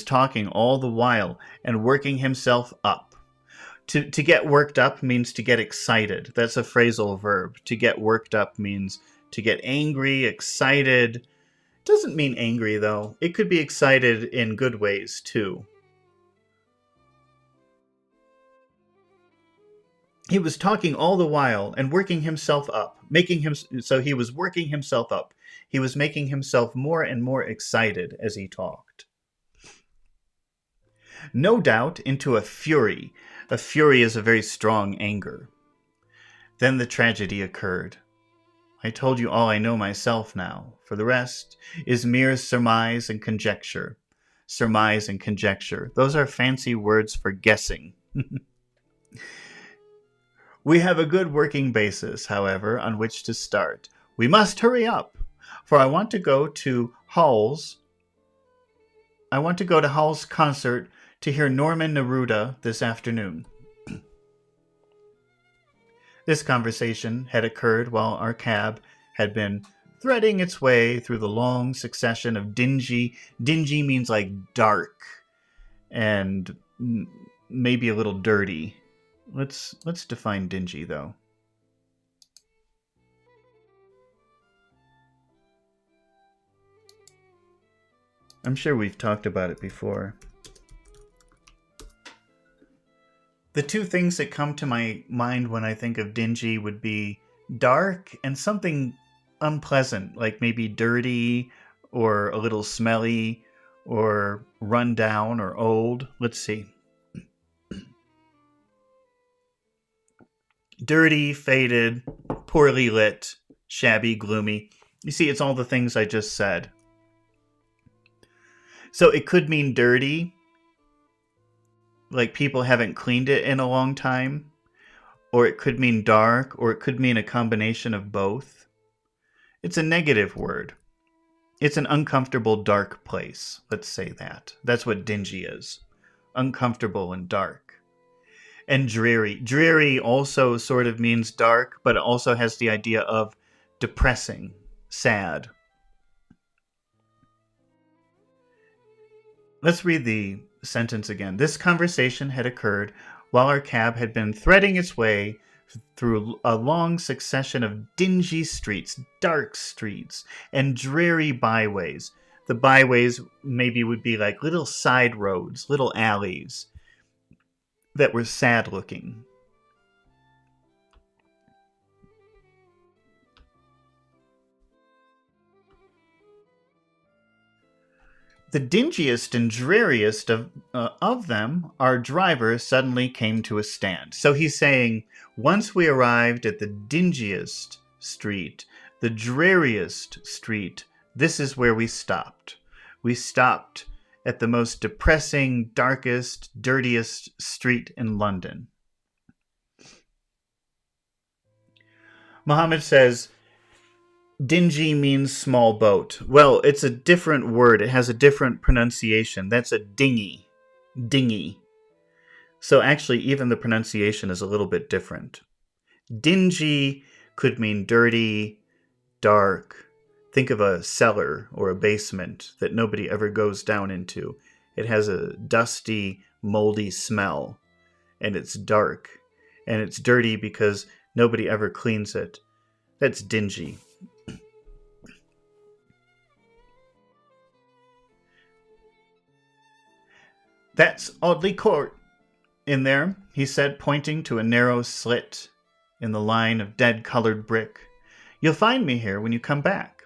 talking all the while and working himself up. To get worked up means to get excited. That's a phrasal verb. To get worked up means to get angry, excited. Doesn't mean angry, though. It could be excited in good ways, too. He was talking all the while and working himself up, so he was working himself up. He was making himself more and more excited as he talked. No doubt into a fury. A fury is a very strong anger. Then the tragedy occurred. I told you all I know myself now. For the rest is mere surmise and conjecture. Surmise and conjecture. Those are fancy words for guessing. We have a good working basis, however, on which to start. We must hurry up, for I want to go to Hall's concert to hear Norman Neruda this afternoon. This conversation had occurred while our cab had been threading its way through the long succession of dingy means like dark, and maybe a little dirty. Let's define dingy, though. I'm sure we've talked about it before. The two things that come to my mind when I think of dingy would be dark and something unpleasant, like maybe dirty or a little smelly or run down or old. Let's see. Dirty, faded, poorly lit, shabby, gloomy. You see, it's all the things I just said. So it could mean dirty, like people haven't cleaned it in a long time, or it could mean dark, or it could mean a combination of both. It's a negative word. It's an uncomfortable, dark place. Let's say that. That's what dingy is. Uncomfortable and dark. And dreary. Dreary also sort of means dark, but it also has the idea of depressing, sad. Let's read the sentence again. This conversation had occurred while our cab had been threading its way through a long succession of dingy streets, dark streets, and dreary byways. The byways maybe would be like little side roads, little alleys that were sad looking. The dingiest and dreariest of them, our driver suddenly came to a stand. So he's saying, once we arrived at the dingiest street, the dreariest street, this is where we stopped. We stopped at the most depressing, darkest, dirtiest street in London. Muhammad says, dingy means small boat. Well, it's a different word. It has a different pronunciation. That's a dinghy. Dinghy. So actually, even the pronunciation is a little bit different. Dingy could mean dirty, dark. Think of a cellar or a basement that nobody ever goes down into. It has a dusty, moldy smell. And it's dark. And it's dirty because nobody ever cleans it. That's dingy. That's Audley Court in there, he said, pointing to a narrow slit in the line of dead-colored brick. You'll find me here when you come back.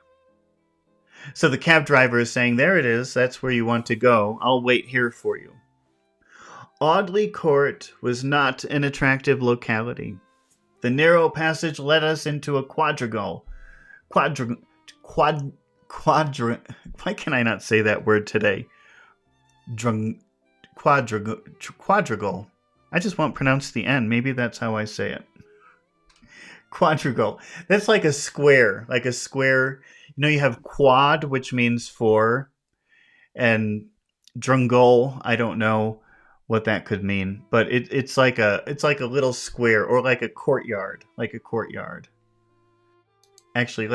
So the cab driver is saying, there it is, that's where you want to go. I'll wait here for you. Audley Court was not an attractive locality. The narrow passage led us into a quadrangle. Why can I not say that word today? Quadrangle. I just won't pronounce the N. Maybe that's how I say it. Quadrangle. That's like a square. Like a square. You know, you have quad, which means four. And drungle, I don't know what that could mean. But it's like a little square, or like a courtyard. Like a courtyard. Actually,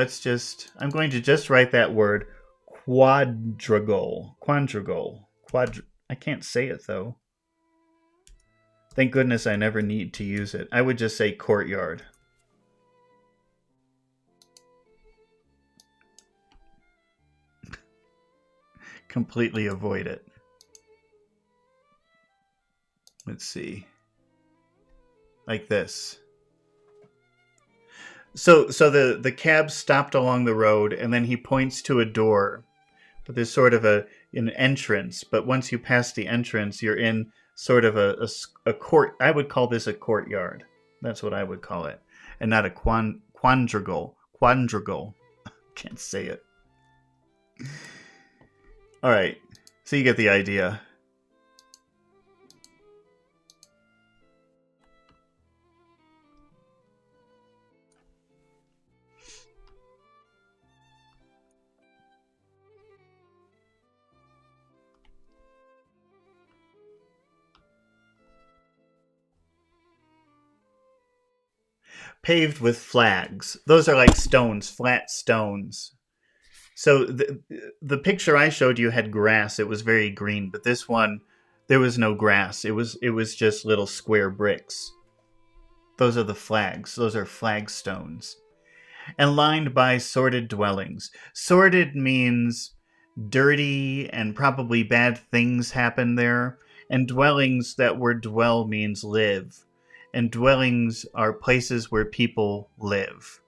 I'm going to just write that word. Quadrangle. I can't say it, though. Thank goodness I never need to use it. I would just say courtyard. Completely avoid it. Let's see. Like this. So the cab stopped along the road, and then he points to a door. But there's sort of an entrance. But once you pass the entrance, you're in sort of a court. I would call this a courtyard. That's what I would call it. And not a quadrangle. Can't say it. All right. So you get the idea. Paved with flags. Those are like stones, flat stones. So the picture I showed you had grass. It was very green, but this one, There was no grass. It was just little square bricks. Those are the flags. Those are flagstones. And lined by sordid dwellings. Sordid means dirty and probably bad things happen there. And dwellings, that word dwell means live. And dwellings are places where people live.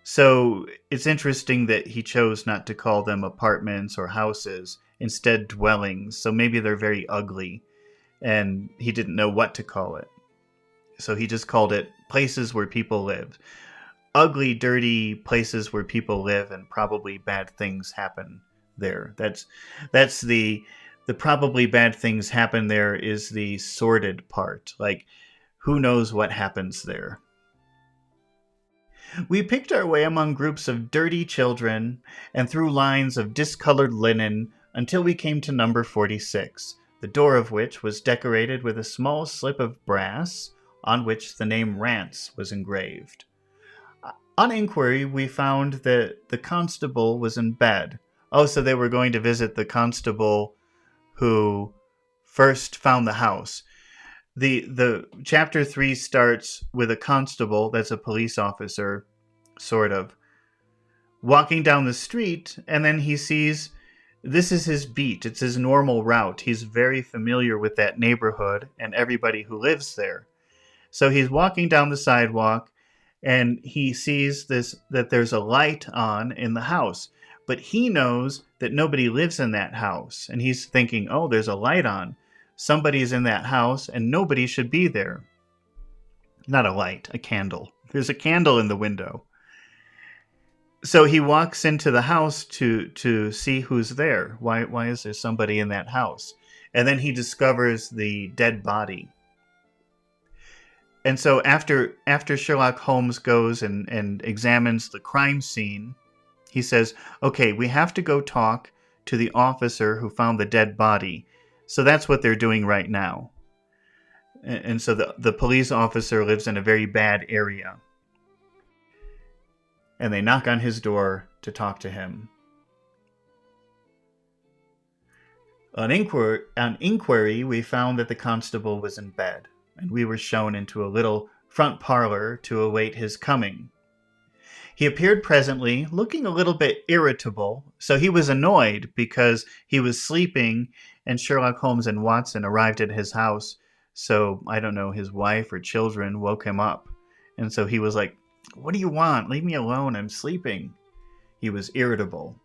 So it's interesting that he chose not to call them apartments or houses, instead dwellings. So maybe they're very ugly and he didn't know what to call it. So he just called it places where people live. Ugly, dirty places where people live and probably bad things happen there. That's the probably bad things happen there is the sordid part. Like, who knows what happens there? We picked our way among groups of dirty children and through lines of discolored linen until we came to number 46, the door of which was decorated with a small slip of brass on which the name Rance was engraved. On inquiry, we found that the constable was in bed. Oh, so they were going to visit the constable who first found the house. The chapter 3 starts with a constable, that's a police officer, sort of, walking down the street, and then he sees this is his beat. It's his normal route. He's very familiar with that neighborhood and everybody who lives there. So he's walking down the sidewalk, and he sees that there's a light on in the house. But he knows that nobody lives in that house, and he's thinking, oh, there's a light on. Somebody's in that house, and nobody should be there. Not a light, a candle. There's a candle in the window. So he walks into the house to see who's there. Why is there somebody in that house? And then he discovers the dead body. And so after Sherlock Holmes goes and examines the crime scene, he says, okay, we have to go talk to the officer who found the dead body. So that's what they're doing right now. And so the police officer lives in a very bad area. And they knock on his door to talk to him. On inquiry, we found that the constable was in bed, and we were shown into a little front parlor to await his coming. He appeared presently, looking a little bit irritable, so he was annoyed because he was sleeping and Sherlock Holmes and Watson arrived at his house, so, I don't know, his wife or children woke him up. And so he was like, what do you want? Leave me alone, I'm sleeping. He was irritable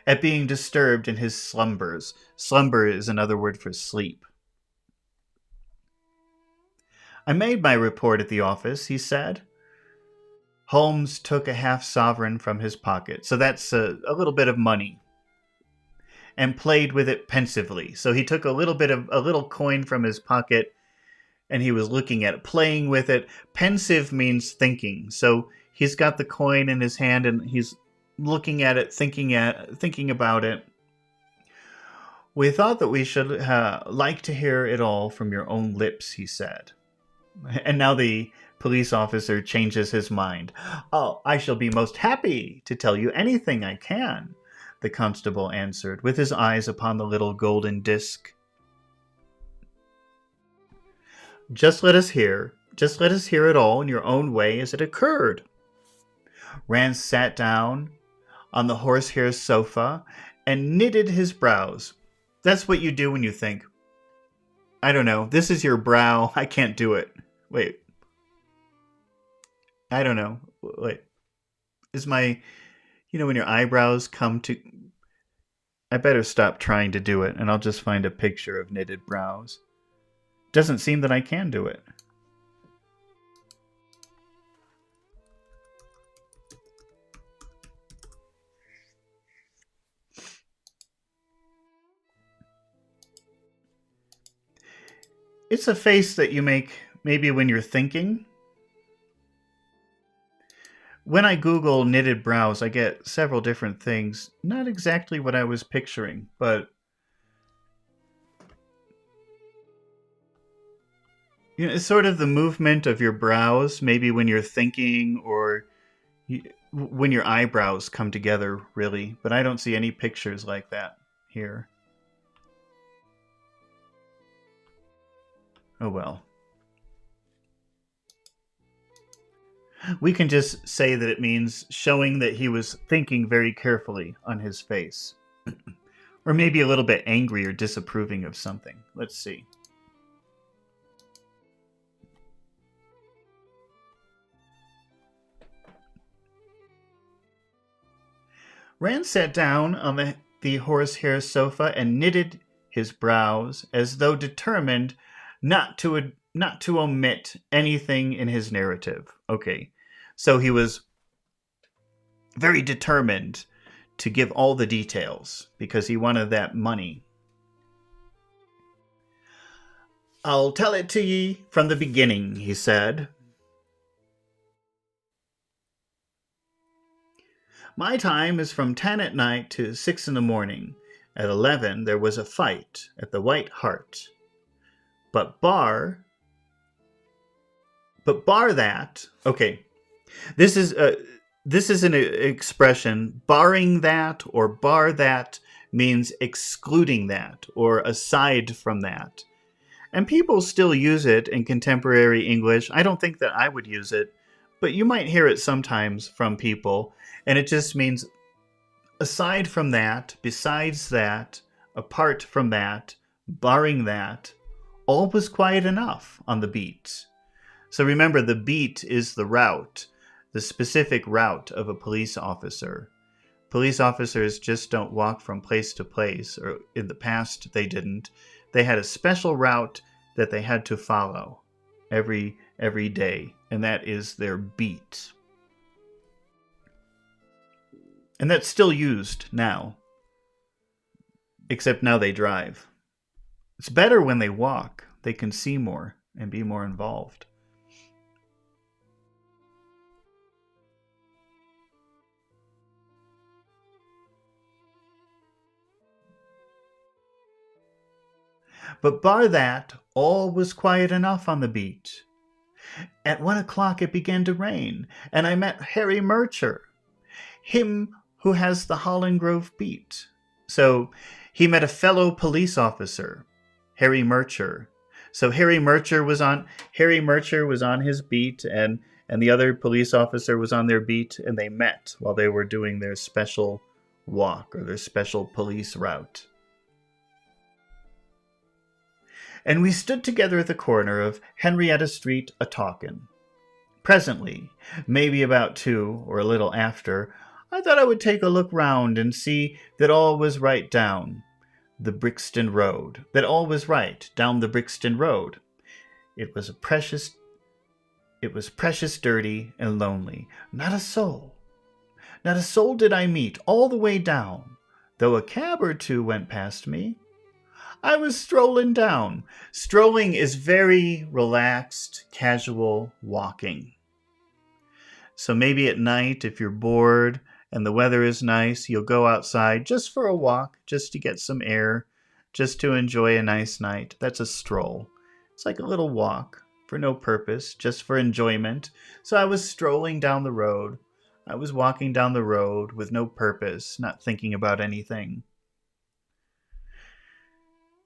at being disturbed in his slumbers. Slumber is another word for sleep. I made my report at the office, he said. Holmes took a half-sovereign from his pocket, so that's a little bit of money, and played with it pensively. So he took a little coin from his pocket, and he was looking at it, playing with it. Pensive means thinking. So he's got the coin in his hand, and he's looking at it, thinking about it. We thought that we should like to hear it all from your own lips, he said. And now the police officer changes his mind. Oh, I shall be most happy to tell you anything I can, the constable answered, with his eyes upon the little golden disc. Just let us hear it all in your own way as it occurred. Rance sat down on the horsehair sofa and knitted his brows. That's what you do when you think, I don't know, this is your brow, I can't do it. Wait. I don't know. Wait. Is my, when your eyebrows come to... I better stop trying to do it, and I'll just find a picture of knitted brows. Doesn't seem that I can do it. It's a face that you make maybe when you're thinking. When I Google knitted brows, I get several different things. Not exactly what I was picturing, but it's sort of the movement of your brows, maybe when you're thinking or when your eyebrows come together, really. But I don't see any pictures like that here. Oh well. We can just say that it means showing that he was thinking very carefully on his face. Or maybe a little bit angry or disapproving of something. Let's see. Rand sat down on the horsehair sofa and knitted his brows as though determined not to omit anything in his narrative. Okay, so he was very determined to give all the details because he wanted that money. "I'll tell it to ye from the beginning," he said. "My time is from 10 at night to 6 in the morning. At 11 there was a fight at the White Hart. But bar that..." Okay, this is an expression. Barring that or bar that means excluding that or aside from that. And people still use it in contemporary English. I don't think that I would use it, but you might hear it sometimes from people. And it just means aside from that, besides that, apart from that, barring that, all was quiet enough on the beat. So remember, the beat is the route, the specific route of a police officer. Police officers just don't walk from place to place, or in the past they didn't. They had a special route that they had to follow every day, and that is their beat. And that's still used now, except now they drive. It's better when they walk. They can see more and be more involved. But bar that, all was quiet enough on the beat. At 1 o'clock it began to rain, and I met Harry Mercer, him who has the Holland Grove beat. So he met a fellow police officer, Harry Mercer. So Harry Mercer was on his beat, and the other police officer was on their beat, and they met while they were doing their special walk or their special police route. And we stood together at the corner of Henrietta Street a-talkin'. Presently, maybe about 2 or a little after, I thought I would take a look round and see that all was right down the Brixton Road. That all was right down the Brixton Road. It was precious dirty and lonely. Not a soul did I meet all the way down, though a cab or two went past me. I was strolling down. Strolling is very relaxed, casual walking. So maybe at night, if you're bored and the weather is nice, you'll go outside just for a walk, just to get some air, just to enjoy a nice night. That's a stroll. It's like a little walk for no purpose, just for enjoyment. So I was strolling down the road. I was walking down the road with no purpose, not thinking about anything.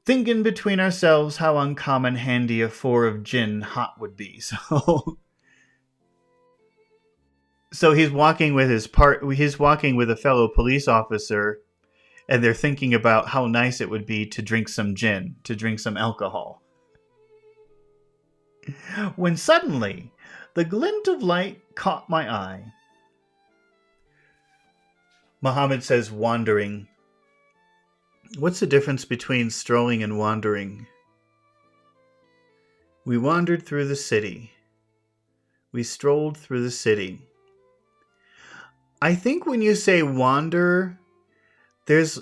Thinking between ourselves how uncommon handy a 4 of gin hot would be. So he's walking with a fellow police officer, and they're thinking about how nice it would be to drink some gin, to drink some alcohol. When suddenly, the glint of light caught my eye. Muhammad says wandering. What's the difference between strolling and wandering? We wandered through the city. We strolled through the city. I think when you say wander, there's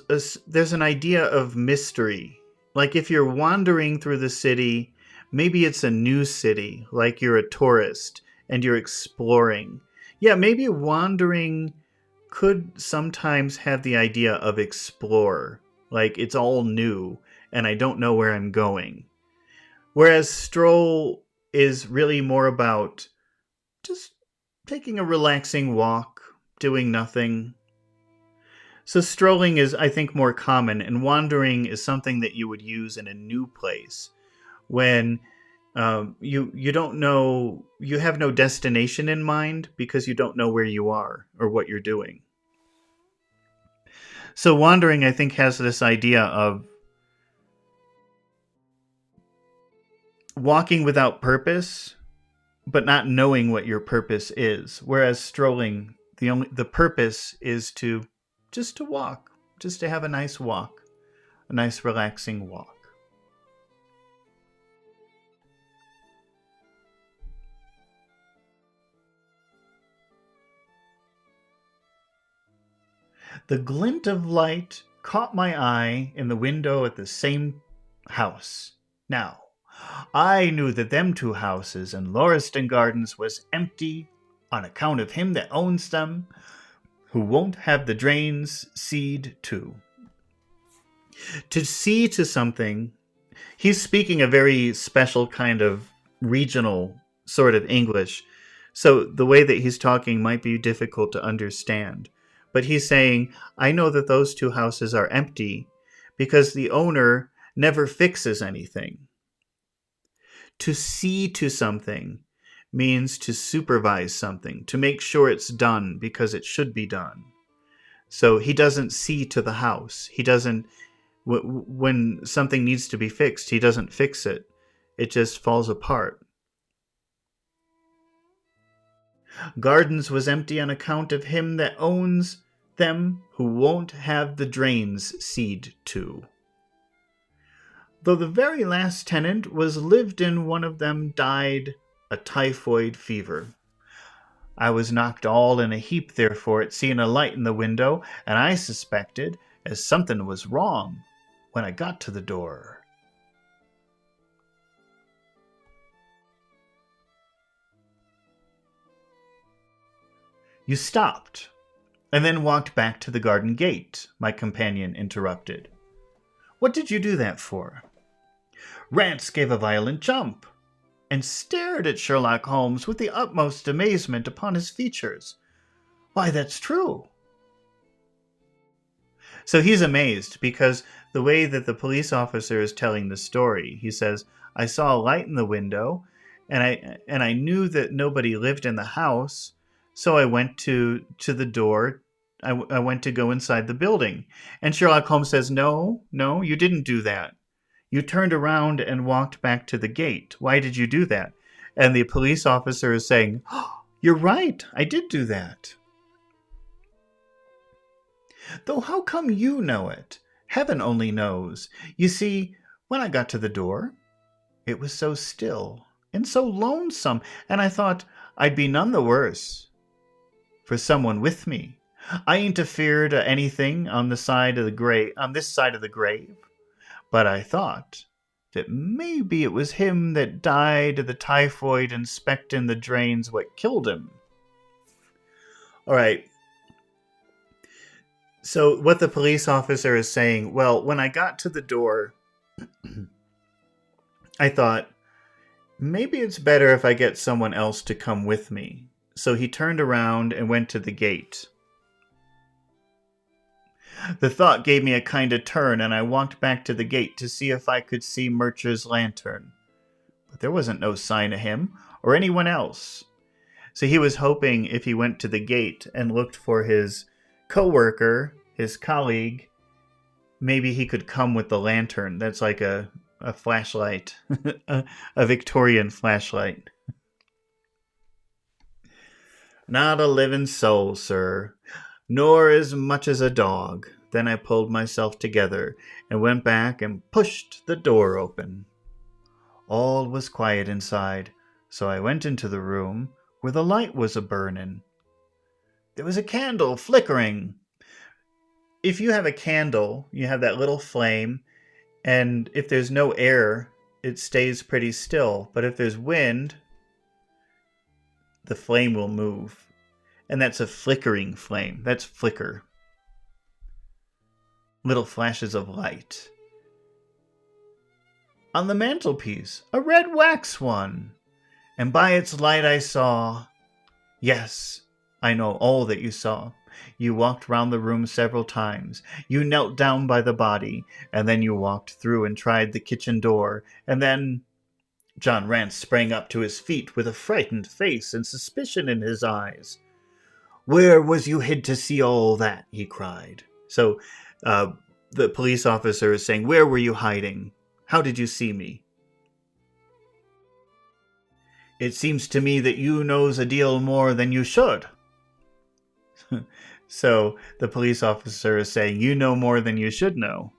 an idea of mystery. Like if you're wandering through the city, maybe it's a new city, like you're a tourist and you're exploring. Yeah, maybe wandering could sometimes have the idea of explorer. Like it's all new and I don't know where I'm going. Whereas stroll is really more about just taking a relaxing walk, doing nothing. So strolling is, I think, more common, and wandering is something that you would use in a new place when you don't know, you have no destination in mind because you don't know where you are or what you're doing. So wandering, I think, has this idea of walking without purpose, but not knowing what your purpose is. Whereas strolling, the purpose is to just to walk, just to have a nice walk, a nice relaxing walk. The glint of light caught my eye in the window at the same house. Now, I knew that them two houses and Lauriston Gardens was empty on account of him that owns them, who won't have the drains seed too. To see to something, he's speaking a very special kind of regional sort of English. So the way that he's talking might be difficult to understand. But he's saying, I know that those two houses are empty because the owner never fixes anything. To see to something means to supervise something, to make sure it's done because it should be done. So he doesn't see to the house. He doesn't, when something needs to be fixed, he doesn't fix it. It just falls apart. Gardens was empty on account of him that owns them, who won't have the drains seed to. Though the very last tenant was lived in, one of them died a typhoid fever. I was knocked all in a heap therefore at seeing a light in the window, and I suspected as something was wrong when I got to the door. You stopped, and then walked back to the garden gate, my companion interrupted. What did you do that for? Rance gave a violent jump, and stared at Sherlock Holmes with the utmost amazement upon his features. Why, that's true. So he's amazed because the way that the police officer is telling the story, he says, I saw a light in the window, and I knew that nobody lived in the house, so I went to the door. I went to go inside the building. And Sherlock Holmes says, no, you didn't do that. You turned around and walked back to the gate. Why did you do that? And the police officer is saying, oh, you're right, I did do that. Though how come you know it? Heaven only knows. You see, when I got to the door, it was so still and so lonesome, and I thought I'd be none the worse for someone with me. I ain't afeared of anything on this side of the grave, but I thought that maybe it was him that died of the typhoid inspecting the drains what killed him. All right. So what the police officer is saying, well, when I got to the door, I thought, maybe it's better if I get someone else to come with me. So he turned around and went to the gate. The thought gave me a kind of turn, and I walked back to the gate to see if I could see Murcher's lantern. But there wasn't no sign of him or anyone else. So he was hoping if he went to the gate and looked for his co-worker, his colleague, maybe he could come with the lantern. That's like a flashlight, a Victorian flashlight. Not a living soul, sir, nor as much as a dog. Then I pulled myself together and went back and pushed the door open. All was quiet inside, so I went into the room where the light was a-burning. There was a candle flickering. If you have a candle, you have that little flame, and if there's no air, it stays pretty still. But if there's wind, the flame will move. And that's a flickering flame. That's flicker. Little flashes of light. On the mantelpiece, a red wax one. And by its light I saw... Yes, I know all that you saw. You walked round the room several times. You knelt down by the body, and then you walked through and tried the kitchen door, and then John Rance sprang up to his feet with a frightened face and suspicion in his eyes. "Where was you hid to see all that?" he cried. So the police officer is saying, "Where were you hiding? How did you see me?" "It seems to me that you knows a deal more than you should." So the police officer is saying, "You know more than you should know.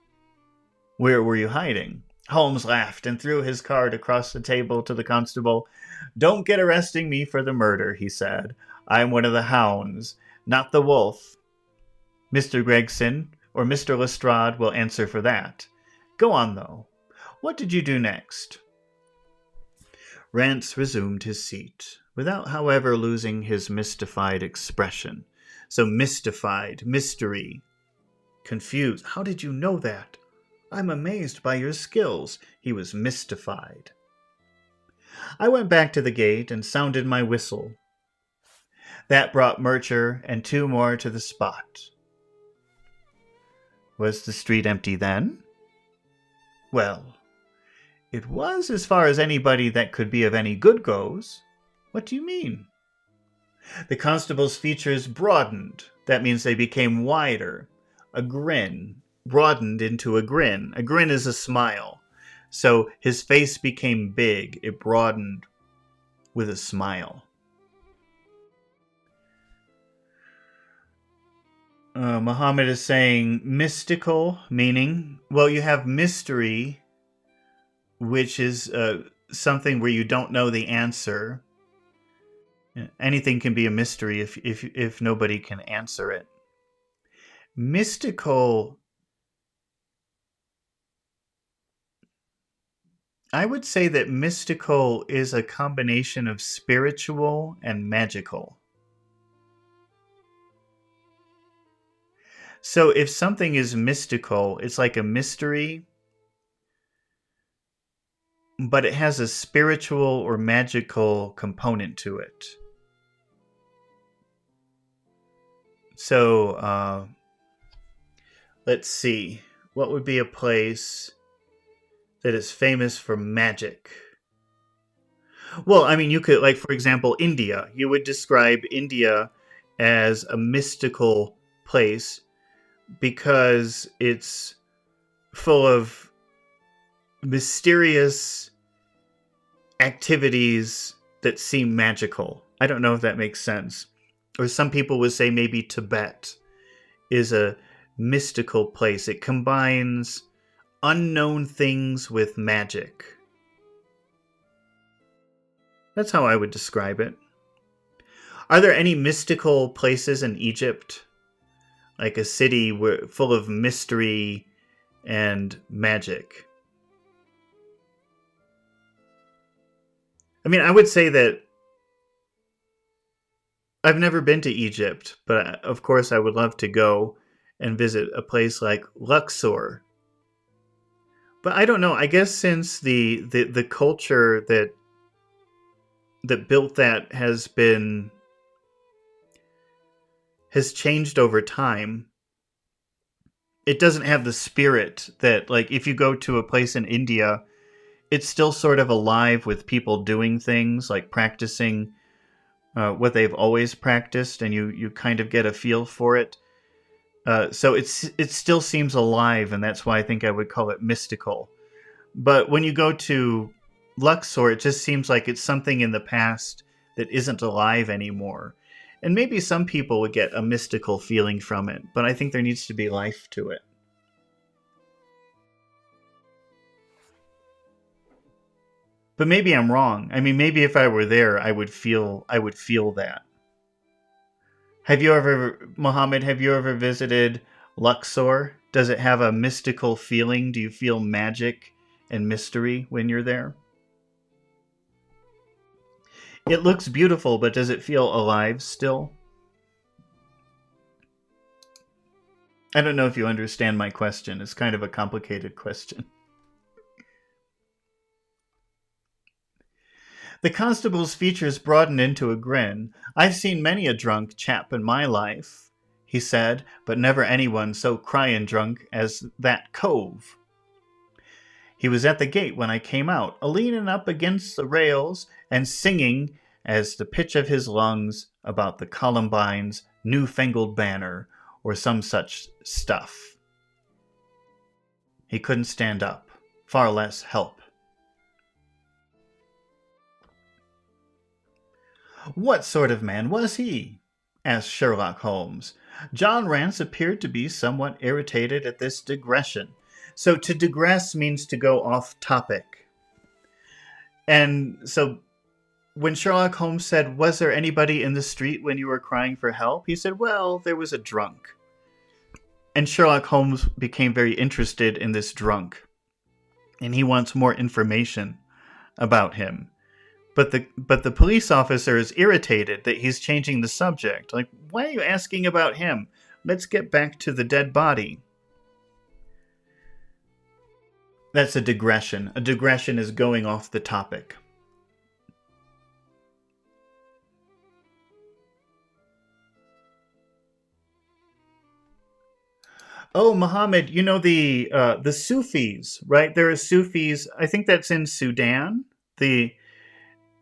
Where were you hiding?" Holmes laughed and threw his card across the table to the constable. "Don't get arresting me for the murder," he said. "I'm one of the hounds, not the wolf. Mr. Gregson or Mr. Lestrade will answer for that. Go on, though. What did you do next?" Rance resumed his seat, without, however, losing his mystified expression. So mystified, mystery, confused. "How did you know that? I'm amazed by your skills." He was mystified. "I went back to the gate and sounded my whistle. That brought Murcher and 2 more to the spot." "Was the street empty then?" "Well, it was as far as anybody that could be of any good goes." "What do you mean?" The constable's features broadened. That means they became wider. A grin broadened into a grin. A grin is a smile. So his face became big. It broadened with a smile. Muhammad is saying mystical, meaning, well, you have mystery, which is something where you don't know the answer. Anything can be a mystery if nobody can answer it. Mystical, I would say that mystical is a combination of spiritual and magical. So if something is mystical, it's like a mystery, but it has a spiritual or magical component to it. So, let's see. What would be a place that is famous for magic? Well, I mean, you could, like, for example, India. You would describe India as a mystical place because it's full of mysterious activities that seem magical. I don't know if that makes sense. Or some people would say maybe Tibet is a mystical place. It combines unknown things with magic. That's how I would describe it. Are there any mystical places in Egypt? Like a city full of mystery and magic? I mean, I would say that I've never been to Egypt, but of course I would love to go and visit a place like Luxor. But I don't know. I guess since the culture that built that has changed over time, it doesn't have the spirit that, like, if you go to a place in India, it's still sort of alive with people doing things, like practicing what they've always practiced, and you kind of get a feel for it. So it still seems alive, and that's why I think I would call it mystical. But when you go to Luxor, it just seems like it's something in the past that isn't alive anymore. And maybe some people would get a mystical feeling from it, but I think there needs to be life to it. But maybe I'm wrong. I mean, maybe if I were there, I would feel that. Mohammed, have you ever visited Luxor? Does it have a mystical feeling? Do you feel magic and mystery when you're there? It looks beautiful, but does it feel alive still? I don't know if you understand my question. It's kind of a complicated question. The constable's features broadened into a grin. "I've seen many a drunk chap in my life," he said, "but never anyone so cryin' drunk as that cove." He was at the gate when I came out, a-leaning up against the rails and singing as the pitch of his lungs about the Columbine's newfangled banner or some such stuff. He couldn't stand up, far less help. What sort of man was he? Asked Sherlock Holmes. John Rance appeared to be somewhat irritated at this digression. So to digress means to go off topic. And so when Sherlock Holmes said, was there anybody in the street when you were crying for help? He said, well, there was a drunk. And Sherlock Holmes became very interested in this drunk. And he wants more information about him. But the police officer is irritated that he's changing the subject. Like, why are you asking about him? Let's get back to the dead body. That's a digression. A digression is going off the topic. Oh, Muhammad, you know the Sufis, right? There are Sufis. I think that's in Sudan.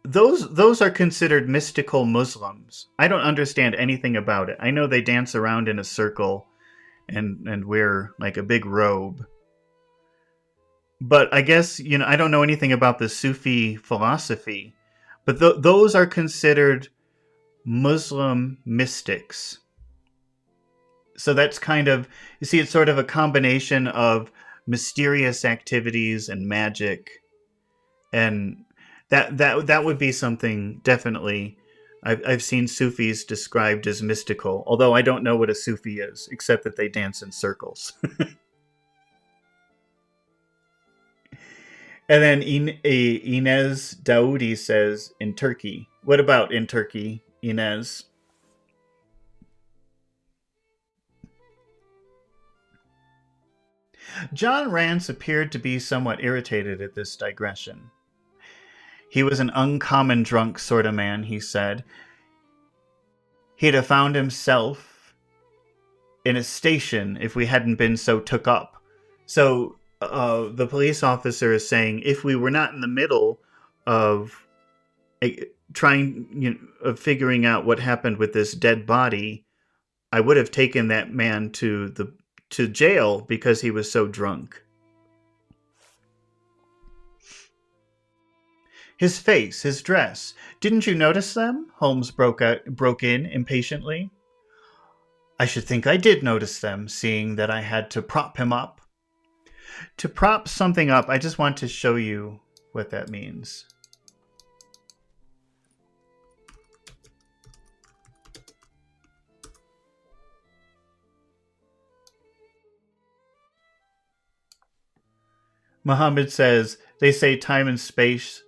Those are considered mystical Muslims. I don't understand anything about it. I know they dance around in a circle and wear like a big robe. But I guess, I don't know anything about the Sufi philosophy. But those are considered Muslim mystics. So that's kind of, you see, it's sort of a combination of mysterious activities and magic. And that would be something definitely. I've seen Sufis described as mystical, although I don't know what a Sufi is, except that they dance in circles. And then Inez Daoudi says, in Turkey. What about in Turkey, Inez? John Rance appeared to be somewhat irritated at this digression. He was an uncommon drunk sort of man, he said. He'd have found himself in a station if we hadn't been so took up. So the police officer is saying, if we were not in the middle of of figuring out what happened with this dead body, I would have taken that man to jail because he was so drunk. His face, his dress. Didn't you notice them? Holmes broke in impatiently. I should think I did notice them, seeing that I had to prop him up. To prop something up, I just want to show you what that means. Muhammad says, they say time and space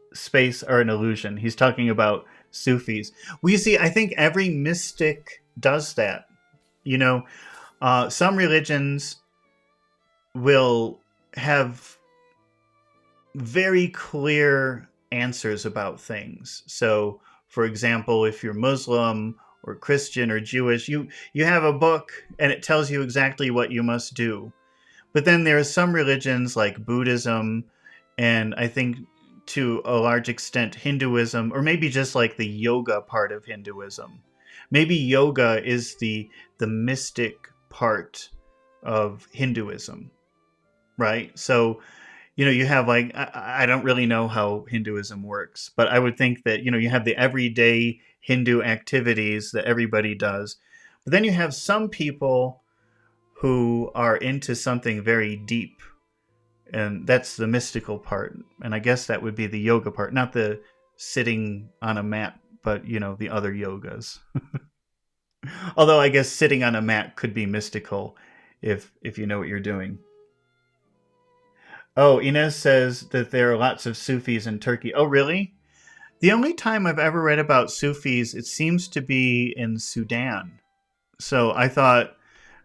are an illusion. He's talking about Sufis. We see, I think every mystic does that. Some religions will have very clear answers about things. So, for example, if you're Muslim or Christian or Jewish, you have a book and it tells you exactly what you must do. But then there are some religions like Buddhism, and I think to a large extent Hinduism, or maybe just like the yoga part of Hinduism. Maybe yoga is the mystic part of Hinduism, right? So, you have like, I don't really know how Hinduism works, but I would think that, you have the everyday Hindu activities that everybody does. But then you have some people who are into something very deep, and that's the mystical part. And I guess that would be the yoga part, not the sitting on a mat, but the other yogas. Although I guess sitting on a mat could be mystical if you know what you're doing. Oh, Inez says that there are lots of Sufis in Turkey. Oh, really? The only time I've ever read about Sufis, it seems to be in Sudan. So I thought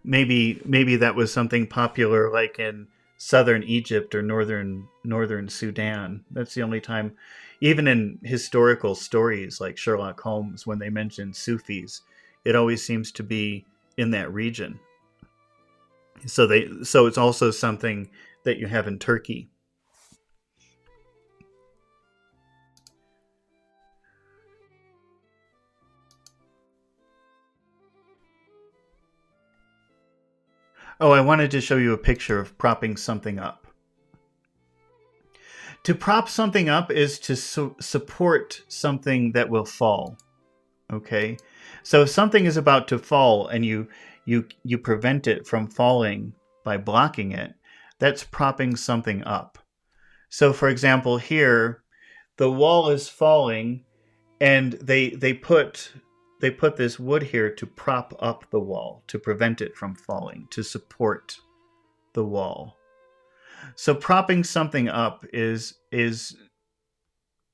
maybe that was something popular like in southern Egypt or northern Sudan. That's the only time, even in historical stories like Sherlock Holmes, when they mention Sufis, it always seems to be in that region. So it's also something that you have in Turkey. Oh, I wanted to show you a picture of propping something up. To prop something up is to support something that will fall. Okay? So if something is about to fall and you prevent it from falling by blocking it, that's propping something up. So for example, here the wall is falling and they put this wood here to prop up the wall, to prevent it from falling, to support the wall. So propping something up is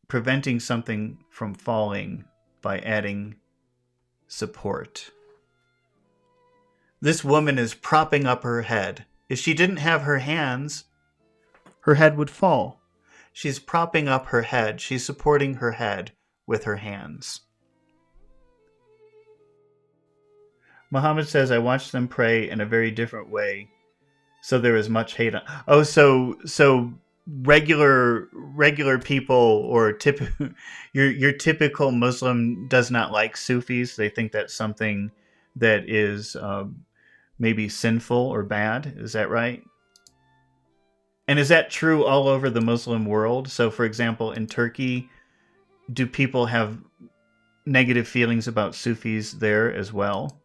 preventing something from falling by adding support. This woman is propping up her head. If she didn't have her hands, her head would fall. She's propping up her head. She's supporting her head with her hands. Muhammad says, I watched them pray in a very different way, so there is much hate on. Oh, so regular people or your typical Muslim does not like Sufis. They think that's something that is maybe sinful or bad. Is that right? And is that true all over the Muslim world? So, for example, in Turkey, do people have negative feelings about Sufis there as well?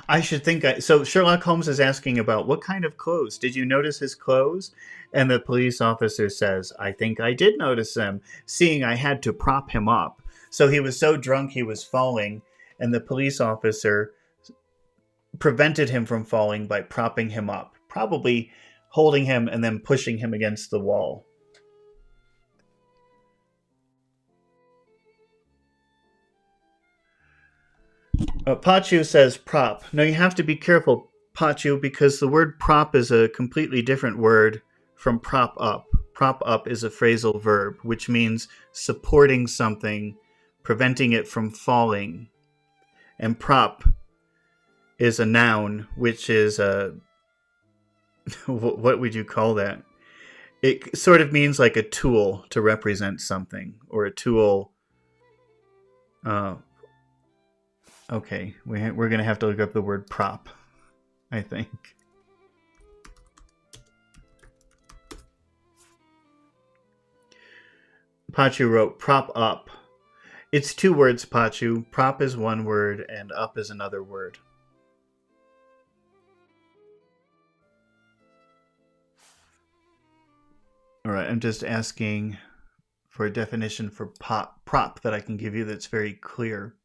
I should think. So Sherlock Holmes is asking about what kind of clothes. Did you notice his clothes? And the police officer says, I think I did notice them, seeing I had to prop him up. So he was so drunk he was falling, and the police officer prevented him from falling by propping him up, probably holding him and then pushing him against the wall. Pachu says prop. No, you have to be careful, Pachu, because the word prop is a completely different word from prop up. Prop up is a phrasal verb, which means supporting something, preventing it from falling. And prop is a noun, which is a... what would you call that? It sort of means like a tool to represent something, or a tool... Okay, we're going to have to look up the word prop, I think. Pachu wrote prop up. It's two words, Pachu. Prop is one word and up is another word. All right, I'm just asking for a definition for prop that I can give you that's very clear.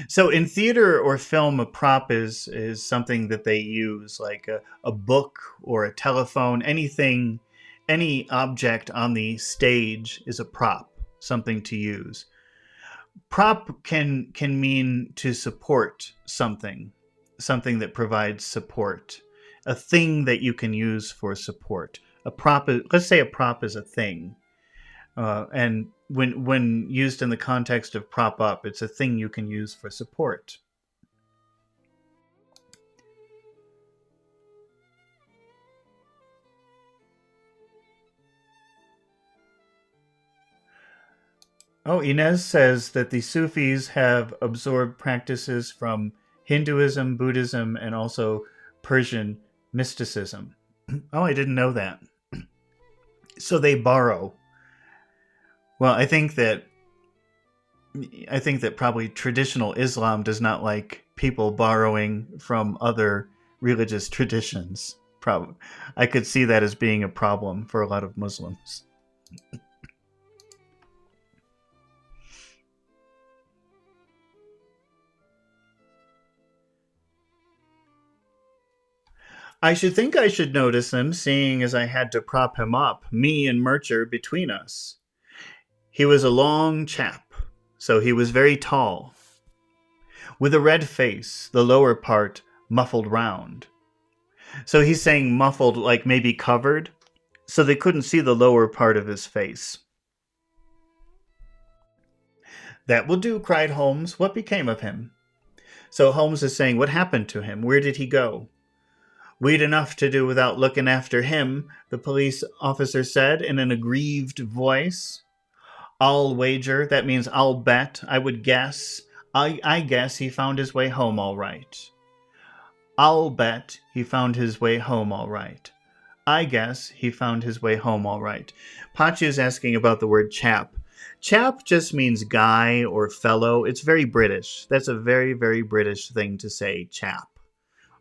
So in theater or film, a prop is something that they use, like a book or a telephone, anything, any object on the stage is a prop, something to use. Prop can mean to support something that provides support, a thing that you can use for support. A prop, let's say a prop is a thing, and when used in the context of prop up, it's a thing you can use for support. Oh, Inez says that the Sufis have absorbed practices from Hinduism, Buddhism, and also Persian mysticism. Oh, I didn't know that. So they borrow. Well, I think that probably traditional Islam does not like people borrowing from other religious traditions. I could see that as being a problem for a lot of Muslims. I should think I should notice him, seeing as I had to prop him up, me and Murcher between us. He was a long chap, so he was very tall, with a red face, the lower part muffled round. So he's saying muffled, like maybe covered, so they couldn't see the lower part of his face. That will do, cried Holmes. What became of him? So Holmes is saying, what happened to him? Where did he go? We'd enough to do without looking after him, the police officer said in an aggrieved voice. I'll wager, that means I'll bet, I would guess. I guess he found his way home all right. I'll bet he found his way home all right. I guess he found his way home all right. Pachu is asking about the word chap. Chap just means guy or fellow. It's very British. That's a very, very British thing to say, chap.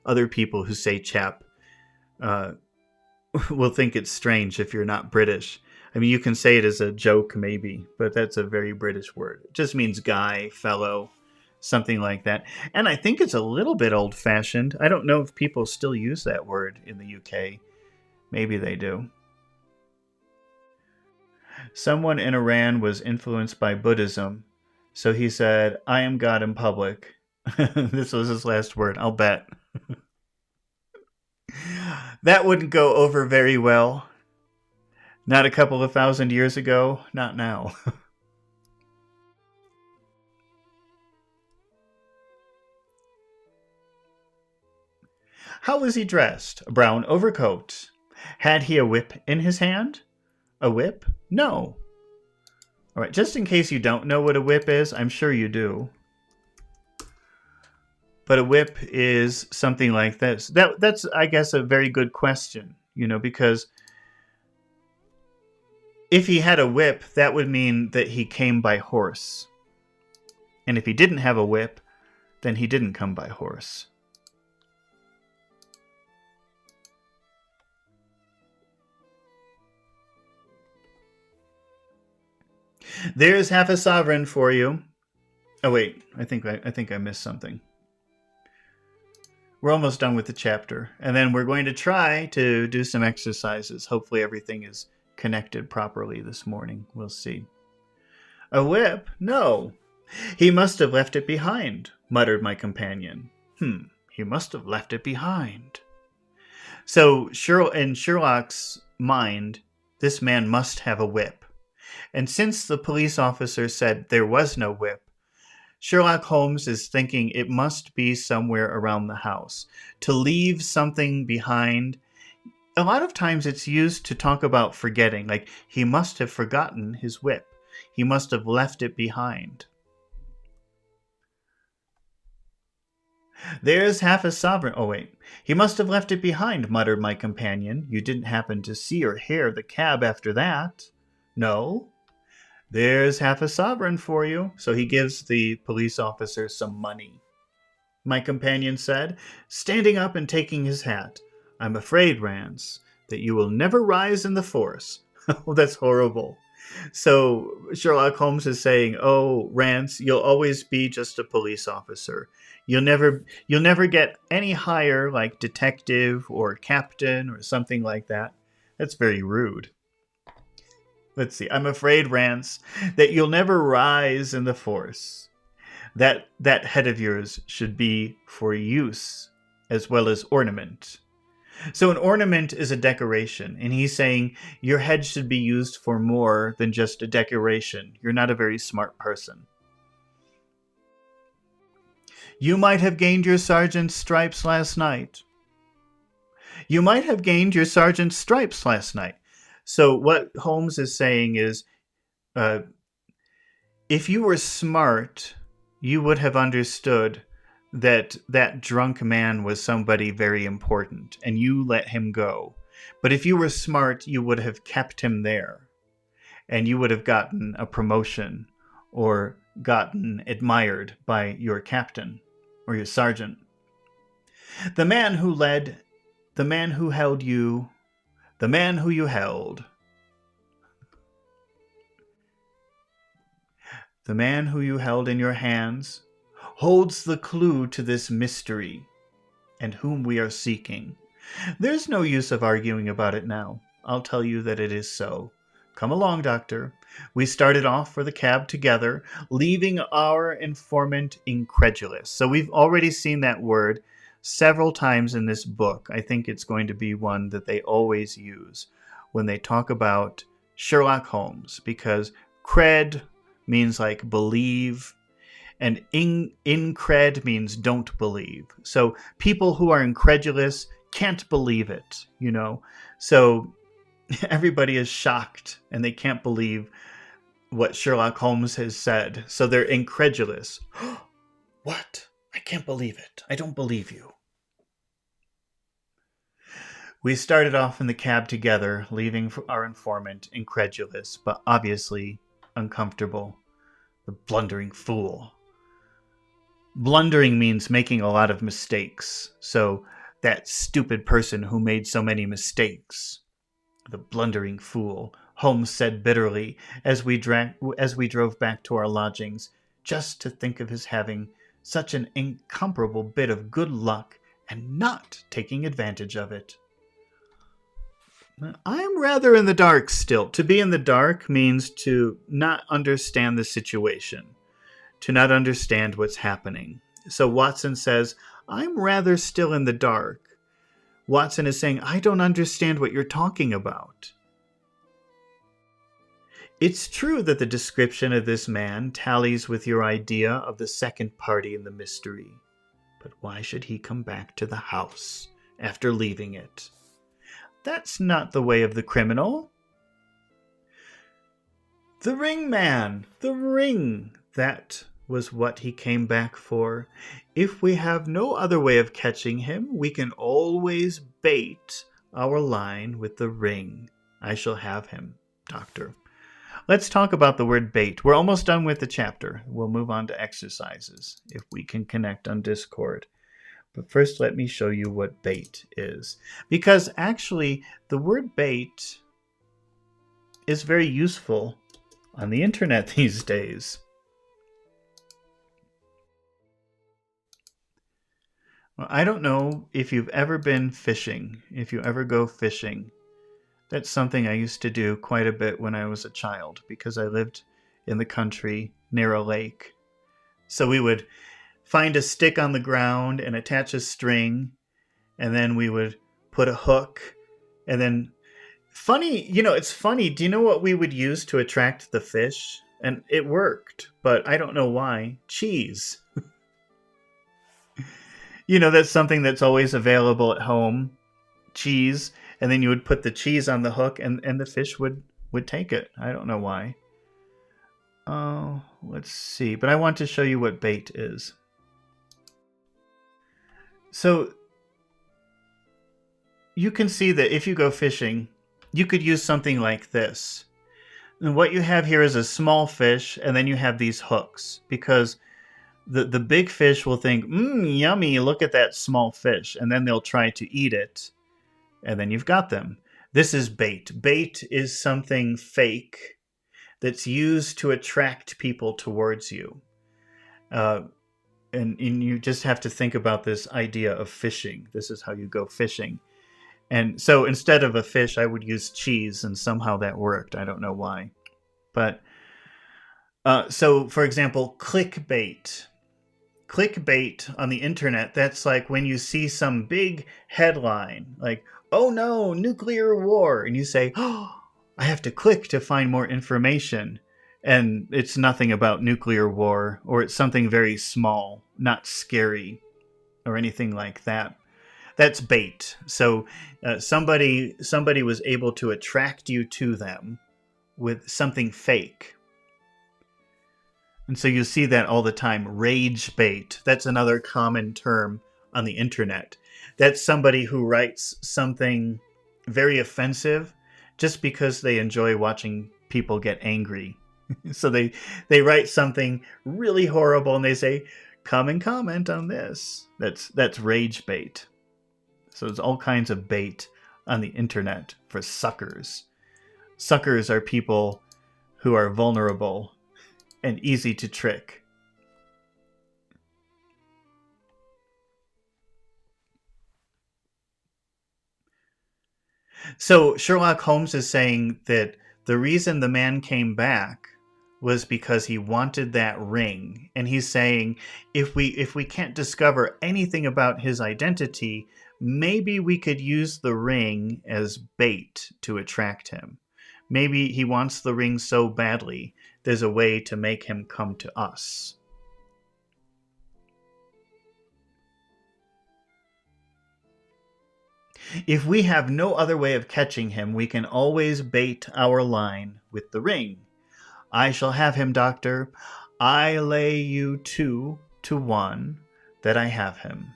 Other people who say chap will think it's strange if you're not British. I mean, you can say it as a joke maybe, but that's a very British word. It just means guy, fellow, something like that. And I think it's a little bit old-fashioned. I don't know if people still use that word in the UK. Maybe they do. Someone in Iran was influenced by Buddhism, so he said, I am God in public. This was his last word, I'll bet. That wouldn't go over very well. Not a couple of thousand years ago, not now. How was he dressed? A brown overcoat. Had he a whip in his hand? A whip? No. All right, just in case you don't know what a whip is, I'm sure you do. But a whip is something like this. That's, I guess, a very good question, because if he had a whip, that would mean that he came by horse. And if he didn't have a whip, then he didn't come by horse. There's half a sovereign for you. Oh wait, I think I missed something. We're almost done with the chapter, and then we're going to try to do some exercises. Hopefully everything is connected properly this morning. We'll see. A whip? No. He must have left it behind, muttered my companion. He must have left it behind. So in Sherlock's mind, this man must have a whip. And since the police officer said there was no whip, Sherlock Holmes is thinking it must be somewhere around the house. To leave something behind, a lot of times it's used to talk about forgetting, like he must have forgotten his whip. He must have left it behind. There's half a sovereign. Oh, wait. He must have left it behind, muttered my companion. You didn't happen to see or hear the cab after that? No. There's half a sovereign for you. So he gives the police officer some money. My companion said, standing up and taking his hat. I'm afraid, Rance, that you will never rise in the force. Oh, that's horrible. So Sherlock Holmes is saying, oh, Rance, you'll always be just a police officer. You'll never get any higher, like detective or captain or something like that. That's very rude. Let's see. I'm afraid, Rance, that you'll never rise in the force. That head of yours should be for use as well as ornament. So an ornament is a decoration, and he's saying your head should be used for more than just a decoration. You're not a very smart person. You might have gained your sergeant's stripes last night. You might have gained your sergeant's stripes last night. So what Holmes is saying is, if you were smart, you would have understood that drunk man was somebody very important, and you let him go. But if you were smart, you would have kept him there, and you would have gotten a promotion or gotten admired by your captain or your sergeant. The man who led, the man who held you, the man who you held. The man who you held in your hands holds the clue to this mystery, and whom we are seeking. There's no use of arguing about it now. I'll tell you that it is so. Come along, Doctor. We started off for the cab together, leaving our informant incredulous. So we've already seen that word several times in this book. I think it's going to be one that they always use when they talk about Sherlock Holmes, because cred means like believe, And incred means don't believe. So people who are incredulous can't believe it, you know. So everybody is shocked and they can't believe what Sherlock Holmes has said. So they're incredulous. What? I can't believe it. I don't believe you. We started off in the cab together, leaving our informant incredulous, but obviously uncomfortable. The blundering fool. Blundering means making a lot of mistakes. So that stupid person who made so many mistakes. The blundering fool, Holmes said bitterly as we drove back to our lodgings, just to think of his having such an incomparable bit of good luck and not taking advantage of it. I'm rather in the dark still. To be in the dark means to not understand the situation, to not understand what's happening. So Watson says, I'm rather still in the dark. Watson is saying, I don't understand what you're talking about. It's true that the description of this man tallies with your idea of the second party in the mystery. But why should he come back to the house after leaving it? That's not the way of the criminal. The ring man, the ring, that was what he came back for. If we have no other way of catching him, we can always bait our line with the ring. I shall have him, Doctor. Let's talk about the word bait. We're almost done with the chapter. We'll move on to exercises if we can connect on Discord. But first, let me show you what bait is. Because actually, the word bait is very useful on the internet these days. Well, I don't know if you've ever been fishing, if you ever go fishing. That's something I used to do quite a bit when I was a child because I lived in the country near a lake. So we would find a stick on the ground and attach a string, and then we would put a hook, and then it's funny, do you know what we would use to attract the fish? And it worked, but I don't know why. Cheese. That's something that's always available at home. Cheese. And then you would put the cheese on the hook and the fish would take it. I don't know why. Oh, let's see. But I want to show you what bait is. So you can see that if you go fishing, you could use something like this. And what you have here is a small fish, and then you have these hooks. Because the big fish will think, yummy, look at that small fish. And then they'll try to eat it. And then you've got them. This is bait. Bait is something fake that's used to attract people towards you. And you just have to think about this idea of fishing. This is how you go fishing. And so instead of a fish, I would use cheese, and somehow that worked. I don't know why. But so, for example, clickbait. Clickbait on the internet, that's like when you see some big headline, like, oh no, nuclear war, and you say, oh, I have to click to find more information. And it's nothing about nuclear war, or it's something very small, not scary, or anything like that. That's bait. So somebody was able to attract you to them with something fake. And so you see that all the time. Rage bait. That's another common term on the internet. That's somebody who writes something very offensive just because they enjoy watching people get angry. So they write something really horrible and they say, come and comment on this. That's rage bait. So there's all kinds of bait on the internet for suckers. Suckers are people who are vulnerable and easy to trick. So Sherlock Holmes is saying that the reason the man came back was because he wanted that ring. And he's saying, if we can't discover anything about his identity, maybe we could use the ring as bait to attract him. Maybe he wants the ring so badly, there's a way to make him come to us. If we have no other way of catching him, we can always bait our line with the ring. I shall have him, doctor. I lay you 2 to 1 that I have him.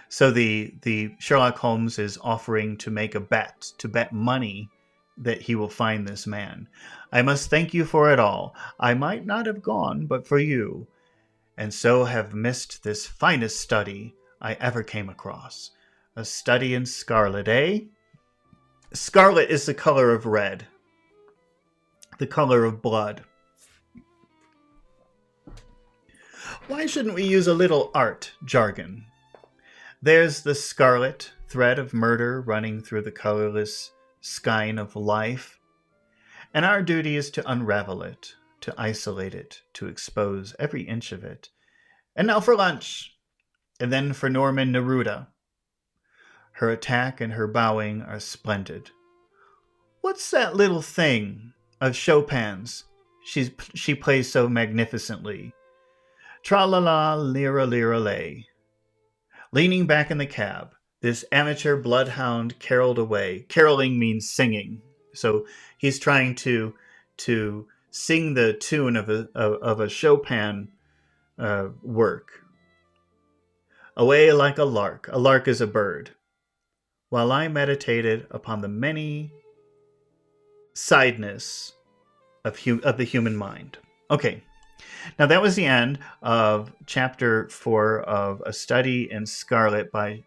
So the Sherlock Holmes is offering to make a bet, to bet money that he will find this man. I must thank you for it all. I might not have gone but for you, and so have missed this finest study I ever came across. A study in scarlet, eh? Scarlet is the color of red, the color of blood. Why shouldn't we use a little art jargon? There's the scarlet thread of murder running through the colorless skein of life, and our duty is to unravel it, to isolate it, to expose every inch of it. And now for lunch, and then for Norman Neruda. Her attack and her bowing are splendid. What's that little thing of Chopin's she plays so magnificently? Tra-la-la, lira-lira-lay. Leaning back in the cab, this amateur bloodhound caroled away. Caroling means singing. So he's trying to sing the tune of a Chopin work. Away like a lark. A lark is a bird. While I meditated upon the many sideness of the human mind. Okay. Now that was the end of chapter 4 of A Study in Scarlet by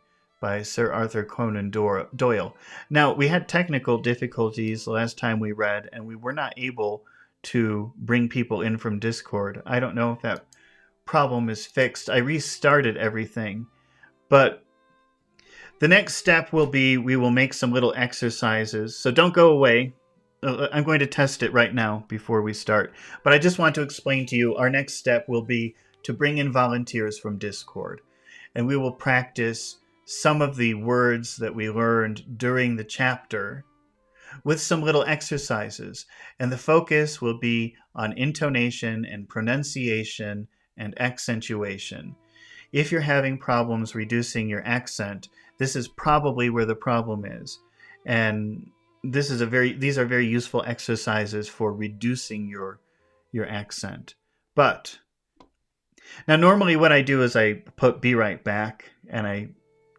Sir Arthur Conan Doyle. Now, we had technical difficulties the last time we read, and we were not able to bring people in from Discord. I don't know if that problem is fixed. I restarted everything, but the next step will be we will make some little exercises. So don't go away. I'm going to test it right now before we start. But I just want to explain to you our next step will be to bring in volunteers from Discord. And we will practice some of the words that we learned during the chapter with some little exercises. And the focus will be on intonation and pronunciation and accentuation. If you're having problems reducing your accent, this is probably where the problem is. And these are very useful exercises for reducing your accent. But now normally what I do is I put be right back and I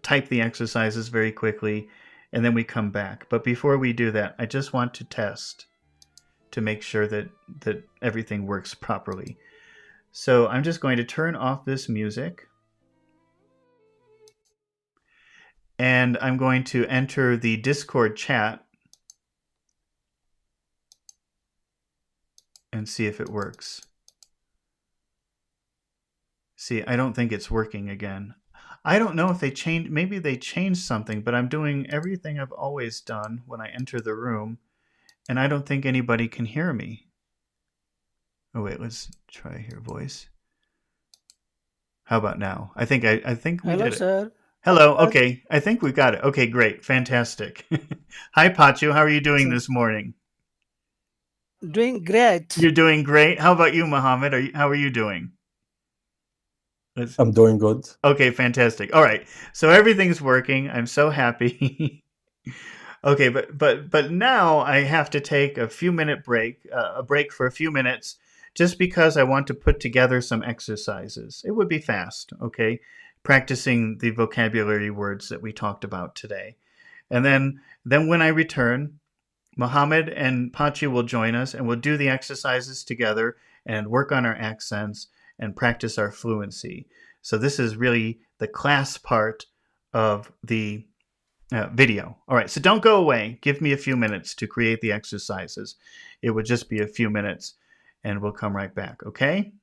type the exercises very quickly and then we come back. But before we do that, I just want to test to make sure that everything works properly. So I'm just going to turn off this music. And I'm going to enter the Discord chat and see if it works. See, I don't think it's working again. I don't know if they changed, maybe they changed something, but I'm doing everything I've always done when I enter the room, and I don't think anybody can hear me. Oh wait, let's try hear voice. How about now? I think we Hello, did it. sir. Hello, okay. I think we got it. Okay, great. Fantastic. Hi, Pachu. How are you doing Sir. this morning? Doing great. You're doing great. How about you, Mohammed? How are you doing? I'm doing good. Okay, fantastic. All right. So everything's working. I'm so happy. Okay, but now I have to take a few-minute break, a break for a few minutes, just because I want to put together some exercises. It would be fast, okay? Practicing the vocabulary words that we talked about today. And then when I return, Mohammed and Pachi will join us and we'll do the exercises together and work on our accents and practice our fluency. So this is really the class part of the video. All right, so don't go away. Give me a few minutes to create the exercises. It would just be a few minutes and we'll come right back, okay?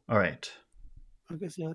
All right. Okay, sir.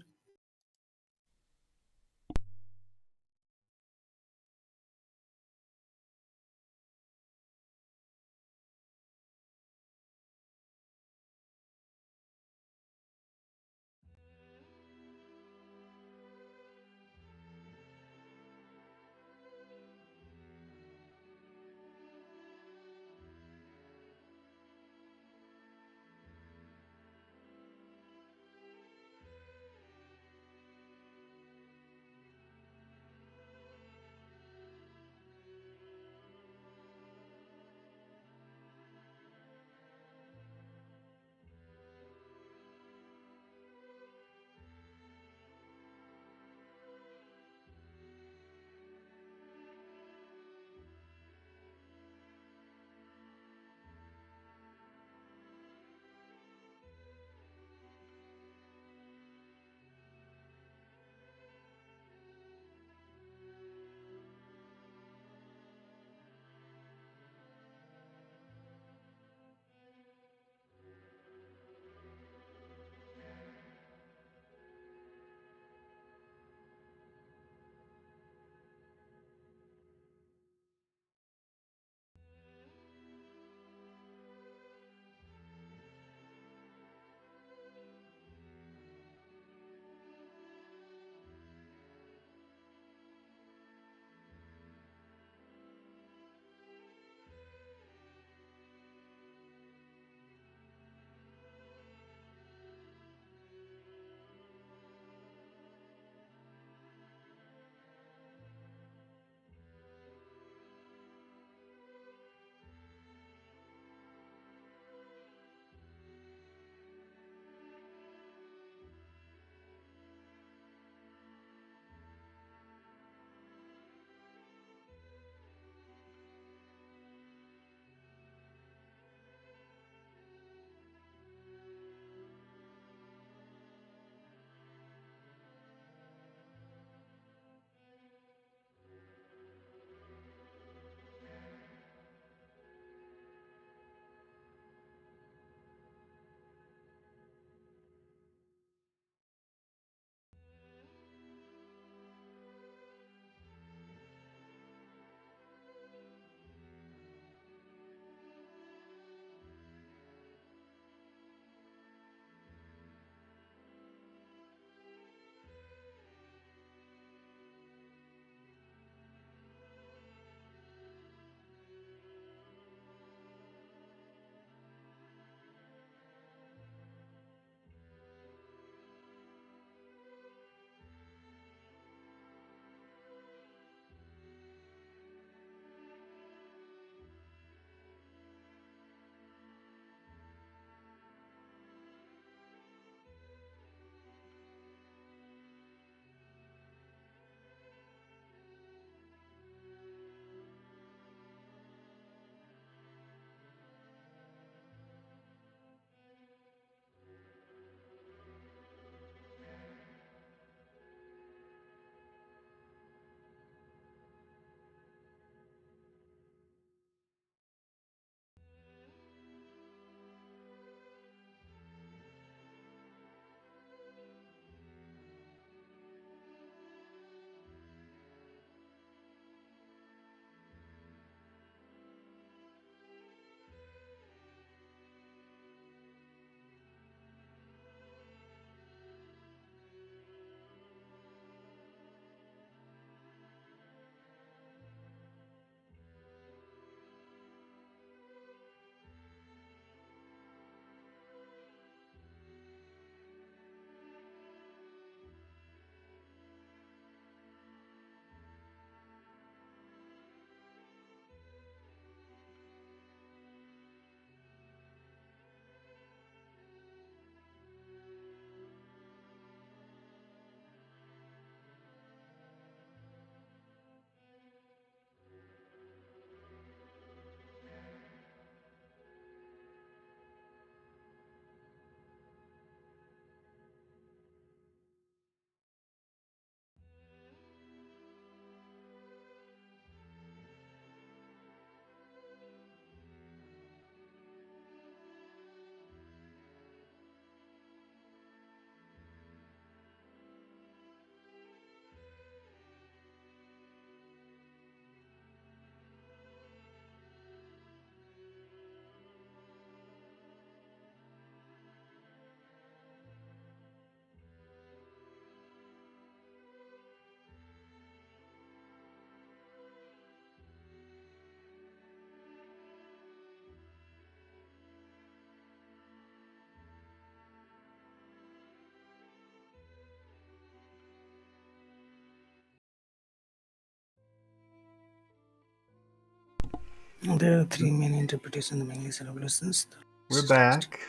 There are three main interpretations of English revolutions. We're back.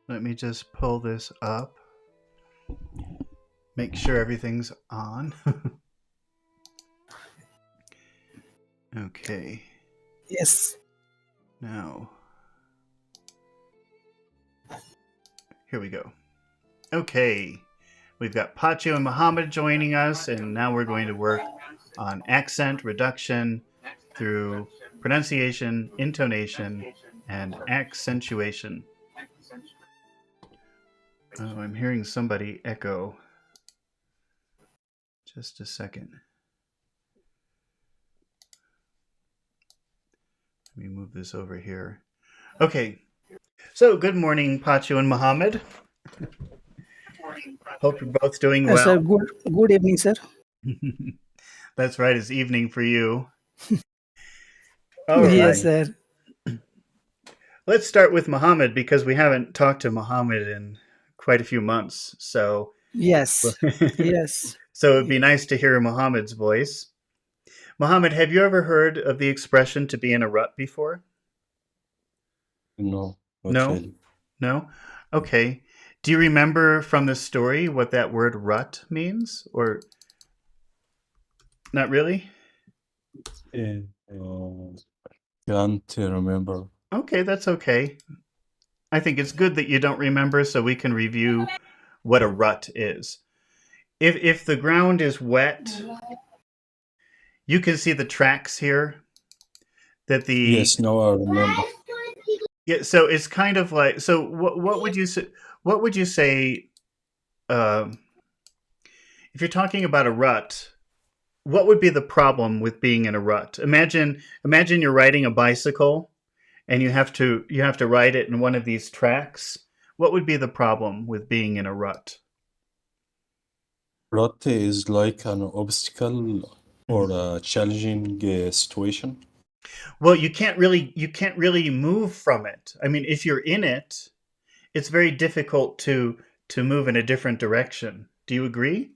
Let me just pull this up. Make sure everything's on. Okay. Yes. Now, here we go. Okay. We've got Pacho and Muhammad joining us, and now we're going to work on accent reduction through pronunciation, intonation, and accentuation. Oh, I'm hearing somebody echo. Just a second. Let me move this over here. Okay. So, good morning, Pacho and Muhammad. Hope you're both doing well. Sir, good evening, sir. That's right. It's evening for you. All Yes, right. sir. Let's start with Muhammad because we haven't talked to Muhammad in quite a few months. So Yes. Yes. So it'd be nice to hear Muhammad's voice. Muhammad, have you ever heard of the expression to be in a rut before? No, not No? really. No? Okay. Do you remember from the story what that word rut means? Or not really? Can't remember. Okay, that's okay. I think it's good that you don't remember so we can review what a rut is. If the ground is wet, you can see the tracks here. Yes, now I remember. Yeah, so it's kind of like, so what would you say? What would you say if you're talking about a rut? What would be the problem with being in a rut? Imagine you're riding a bicycle, and you have to ride it in one of these tracks. What would be the problem with being in a rut? Rut is like an obstacle or a challenging situation. Well, you can't really move from it. I mean, if you're in it, it's very difficult to move in a different direction. Do you agree?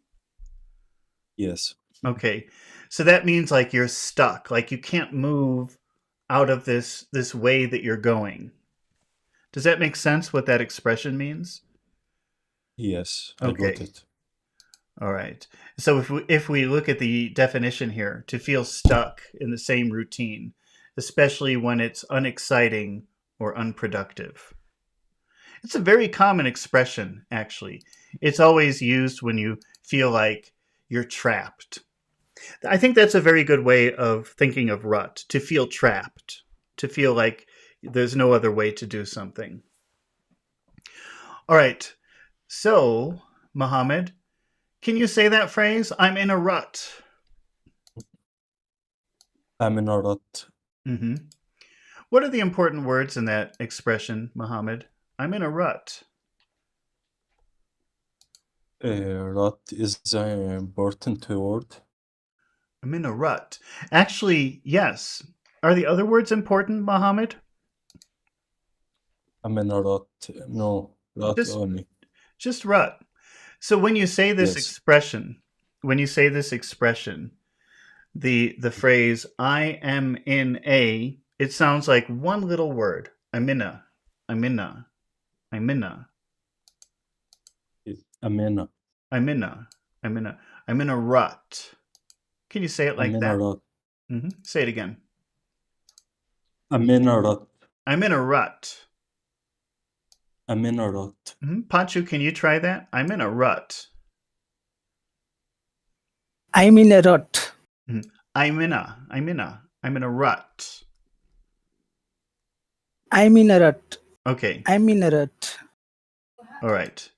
Yes. Okay. So that means like you're stuck, like you can't move out of this way that you're going. Does that make sense what that expression means? Yes, I Okay. got it. All right. So if we look at the definition here, to feel stuck in the same routine, especially when it's unexciting or unproductive. It's a very common expression, actually. It's always used when you feel like you're trapped. I think that's a very good way of thinking of rut, to feel trapped, to feel like there's no other way to do something. All right. So, Muhammad, can you say that phrase? I'm in a rut. I'm in a rut. Mm-hmm. What are the important words in that expression, Muhammad? I'm in a rut. Rut is an important word. I'm in a rut. Actually, yes. Are the other words important, Muhammad? I'm in a rut. No, rut only. Just rut. So when you say this Yes. expression, the phrase "I am in a," it sounds like one little word. I'm in a. I'm in a rut. Can you say it like that? a rut. Say it again. I'm in a rut. I'm in a rut. I'm in a rut. Pachu, can you try that? I'm in a rut. I'm in a rut. I'm in a rut. I'm in a rut. Okay. I'm in a rut. All right.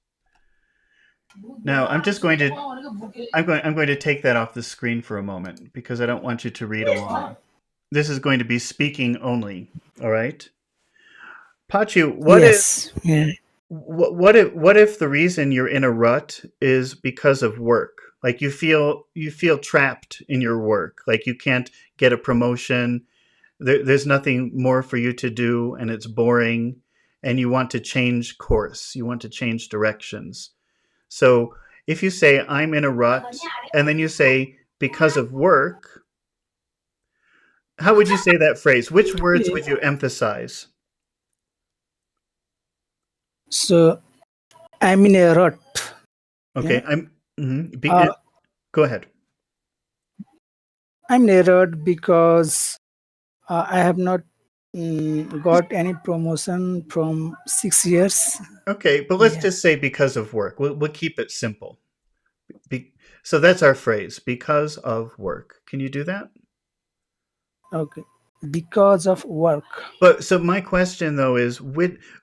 Now I'm going to take that off the screen for a moment because I don't want you to read along. This is going to be speaking only. All right. Pachu, what if the reason you're in a rut is because of work? Like you feel trapped in your work, like you can't get a promotion. There's nothing more for you to do, and it's boring, and you want to change course. You want to change directions. So if you say I'm in a rut, and then you say because of work, How would you say that phrase? Which words Okay. would you emphasize? So I'm in a rut. Okay, Uh, go ahead. I'm in a rut because I have not got any promotion from 6 years. Okay, but let's Yeah. just say because of work. We'll keep it simple. So that's our phrase, because of work. Can you do that? Okay. Because of work. But so my question though is,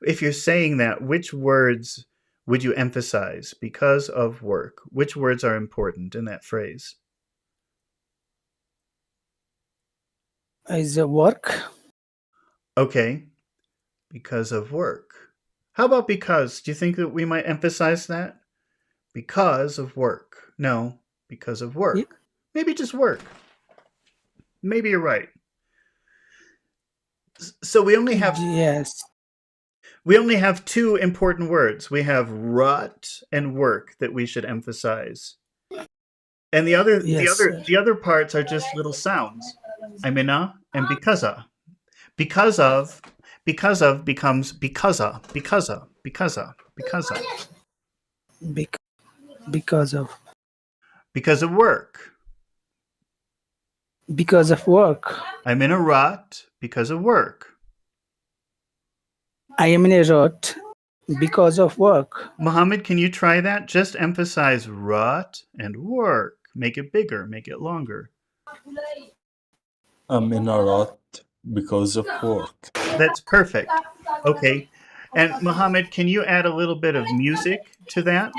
if you're saying that, which words would you emphasize? Because of work. Which words are important in that phrase? Is a work. Okay, because of work. How about because? Do you think that we might emphasize that? Because of work. No, because of work. Ye- Maybe just work. Maybe you're right. So we only have Yes. two important words. We have rut and work that we should emphasize. And the Yes, sir. other parts are just little sounds. Amina and because of becomes because of Bec- because of work. because of work. I'm in a rut because of work. I am in a rut because of work. Mohammed, can you try that? Just emphasize rut and work. Make it bigger, make it longer. I'm in a rut because of work. That's perfect. Okay. And Mohammed, can you add a little bit of music to that?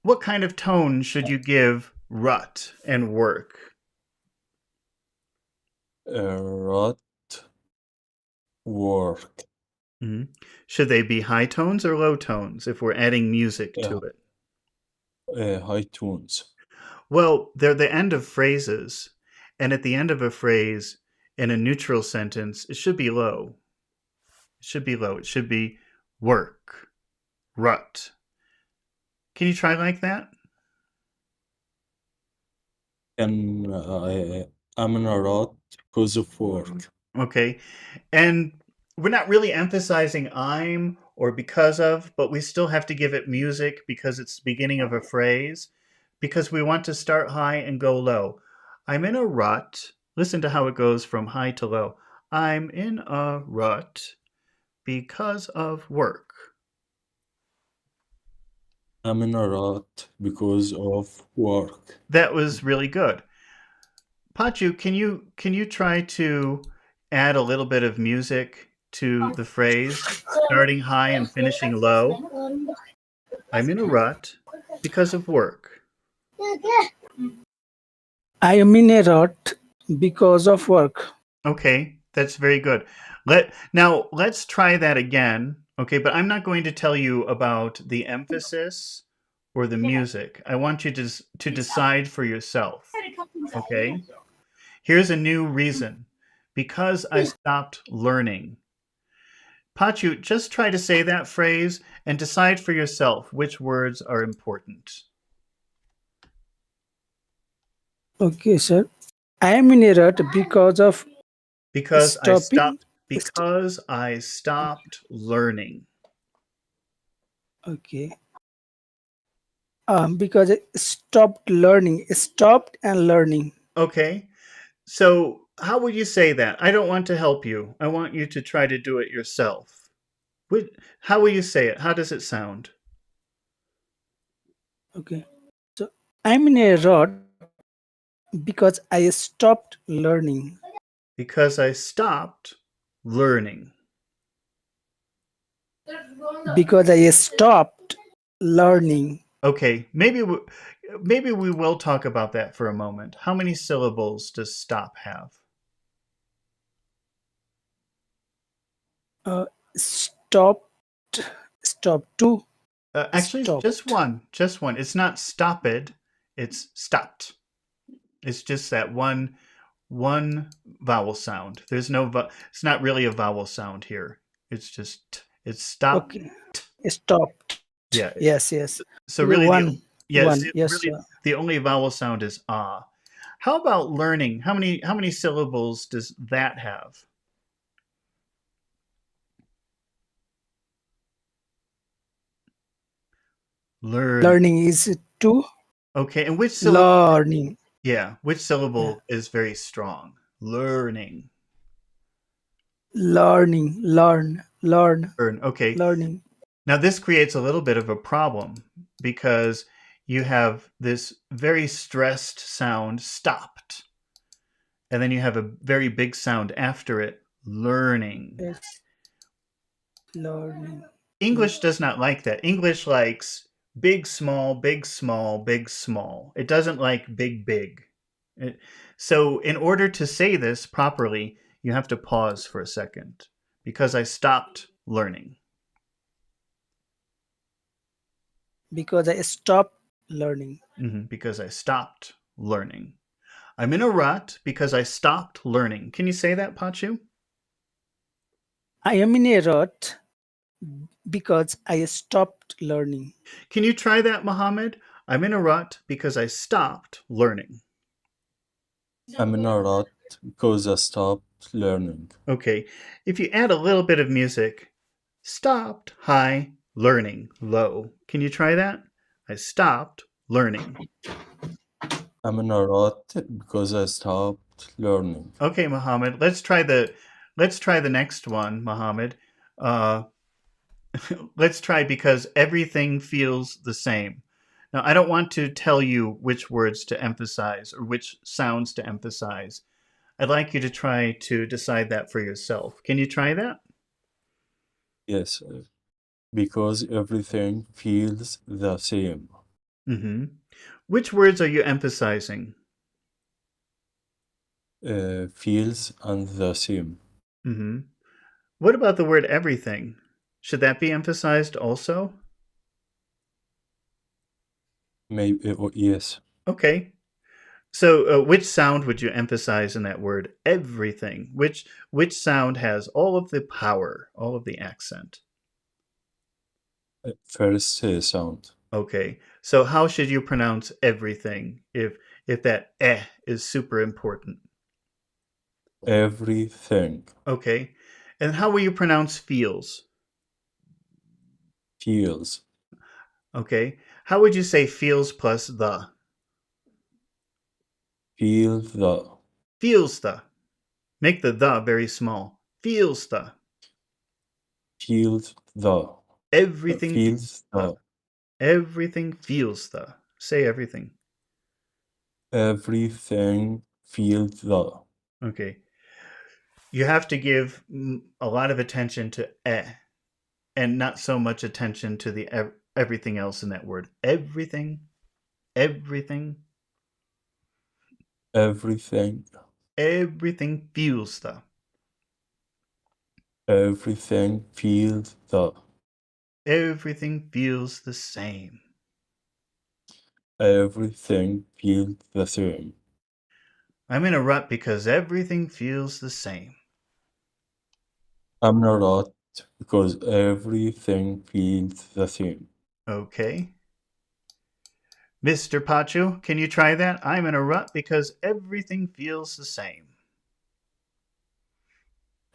What kind of tone should you give rut and work? Rut, work. Mhm. Should they be high tones or low tones if we're adding music to it? High tones. Well, they're the end of phrases. And at the end of a phrase in a neutral sentence, it should be low. It should be low. It should be work, rut. Can you try like that? And I'm in a rut because of work. Okay. And we're not really emphasizing I'm or because of, but we still have to give it music because it's the beginning of a phrase, because we want to start high and go low. I'm in a rut. Listen to how it goes from high to low. I'm in a rut because of work. I'm in a rut because of work. That was really good. Pachu, can you try to add a little bit of music to the phrase, starting high and finishing low? I'm in a rut because of work. I am in a rut because of work. Okay, that's very good. Let's try that again. Okay, but I'm not going to tell you about the emphasis or the music. I want you to decide for yourself. Okay? Here's a new reason. Because I stopped learning. Pachu, just try to say that phrase and decide for yourself which words are important. Okay, sir. I am in a rut because of Because stopping. I stopped learning. Okay. Because I stopped learning. Stopped and learning. Okay. So how would you say that? I don't want to help you. I want you to try to do it yourself. How will you say it? How does it sound? Okay. So I'm in a rut because I stopped learning. Because I stopped learning. Because I stopped learning. Okay, maybe we will talk about that for a moment. How many syllables does stop have? Stopped. Stopped to. Actually, Stopped. just one. Just one. It's not stopped. It's stopped. It's just that one vowel sound. There's no it's not really a vowel sound here. It's just it's stopped. Okay. Stopped. Yeah. Yes. So really, one. yes, One. Yes, really, sir. the only vowel sound is ah. How about learning? How many syllables does that have? Learning is two. Okay, and which syllable? Learning. Yeah, which Yeah. syllable is very strong? Learning. Learning. Learn. Okay. Learning. Now this creates a little bit of a problem because you have this very stressed sound, stopped, and then you have a very big sound after it, learning. Yes. Learning. English does not like that. English likes big, small, big, small, big, small. It doesn't like big, big. So, in order to say this properly, you have to pause for a second because I stopped learning. Because I stopped learning. Because I stopped learning. I'm in a rut because I stopped learning. Can you say that, Pachu? I am in a rut because I stopped learning. Can you try that, Mohammed? I'm in a rut because I stopped learning. I'm in a rut because I stopped learning. Okay, if you add a little bit of music, stopped, high, learning, low. Can you try that? I stopped learning. I'm in a rut because I stopped learning. Okay, Mohammed, let's try the next one, Mohammed. Let's try because everything feels the same. Now, I don't want to tell you which words to emphasize or which sounds to emphasize. I'd like you to try to decide that for yourself. Can you try that? Yes, because everything feels the same. Which words are you emphasizing? Feels and the same. What about the word everything? Should that be emphasized also? Maybe, yes. Okay. So, which sound would you emphasize in that word? Everything. Which sound has all of the power, all of the accent? First sound. Okay. So, how should you pronounce everything if that is super important? Everything. Okay. And how will you pronounce feels? Feels. Okay. How would you say feels plus the? Feel the. Feels the. Make the very small. Feels the. Feels the. Everything Feels the. Everything feels the. Say everything. Everything feels the. Okay. You have to give a lot of attention to and not so much attention to the everything else in that word. Everything. Everything. Everything. Everything feels the. Everything feels the. Everything feels the same. Everything feels the same. I'm in a rut because everything feels the same. I'm in a rut because everything feels the same. Okay. Mr. Pachu, can you try that? I'm in a rut because everything feels the same.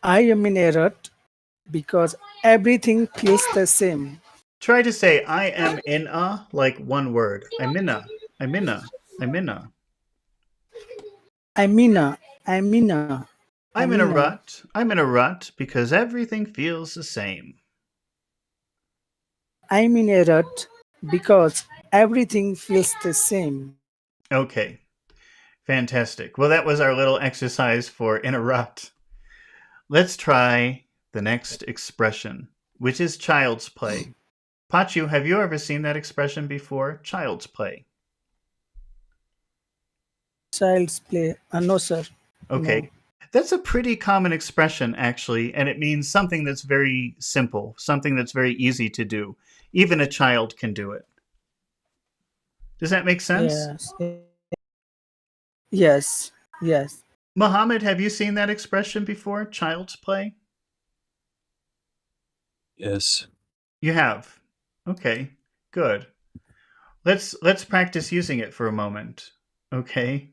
I am in a rut because everything feels the same. Try to say I am in a like one word. I'm in a. I'm in a. I'm in a. I'm in a. I'm in a. I'm I'm in a in a. rut. I'm in a rut because everything feels the same. I'm in a rut because everything feels the same. Okay. Fantastic. Well, that was our little exercise for in a rut. Let's try the next expression, which is child's play. Pachu, have you ever seen that expression before? Child's play. Child's play. No, sir. Okay. No. That's a pretty common expression, actually, and it means something that's very simple, something that's very easy to do. Even a child can do it. Does that make sense? Yes. Yes. Yes. Mohammed, have you seen that expression before? Child's play? Yes. You have. Okay. Good. Let's practice using it for a moment. Okay.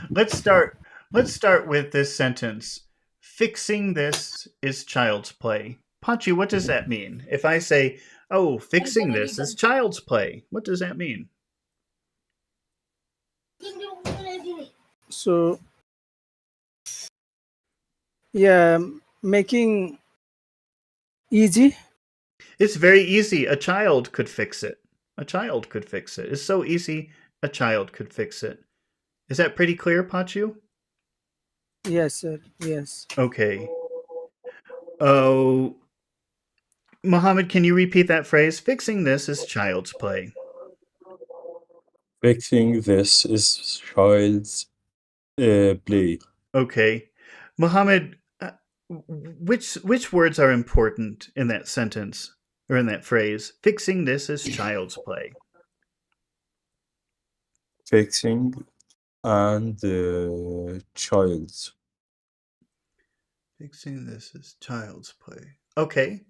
Let's start with this sentence. Fixing this is child's play. Pachi, what does that mean? If I say, "Oh, fixing this is child's play," what does that mean? So yeah, making easy. It's very easy. A child could fix it. A child could fix it. It's so easy. A child could fix it. Is that pretty clear, Pachu? Yes, sir. Yes. Okay. Oh, Mohammed, can you repeat that phrase? Fixing this is child's play. Fixing this is child's play. Okay. Mohammed, which words are important in that sentence or in that phrase? Fixing this is child's play. Fixing and child's. Fixing this is child's play. Okay.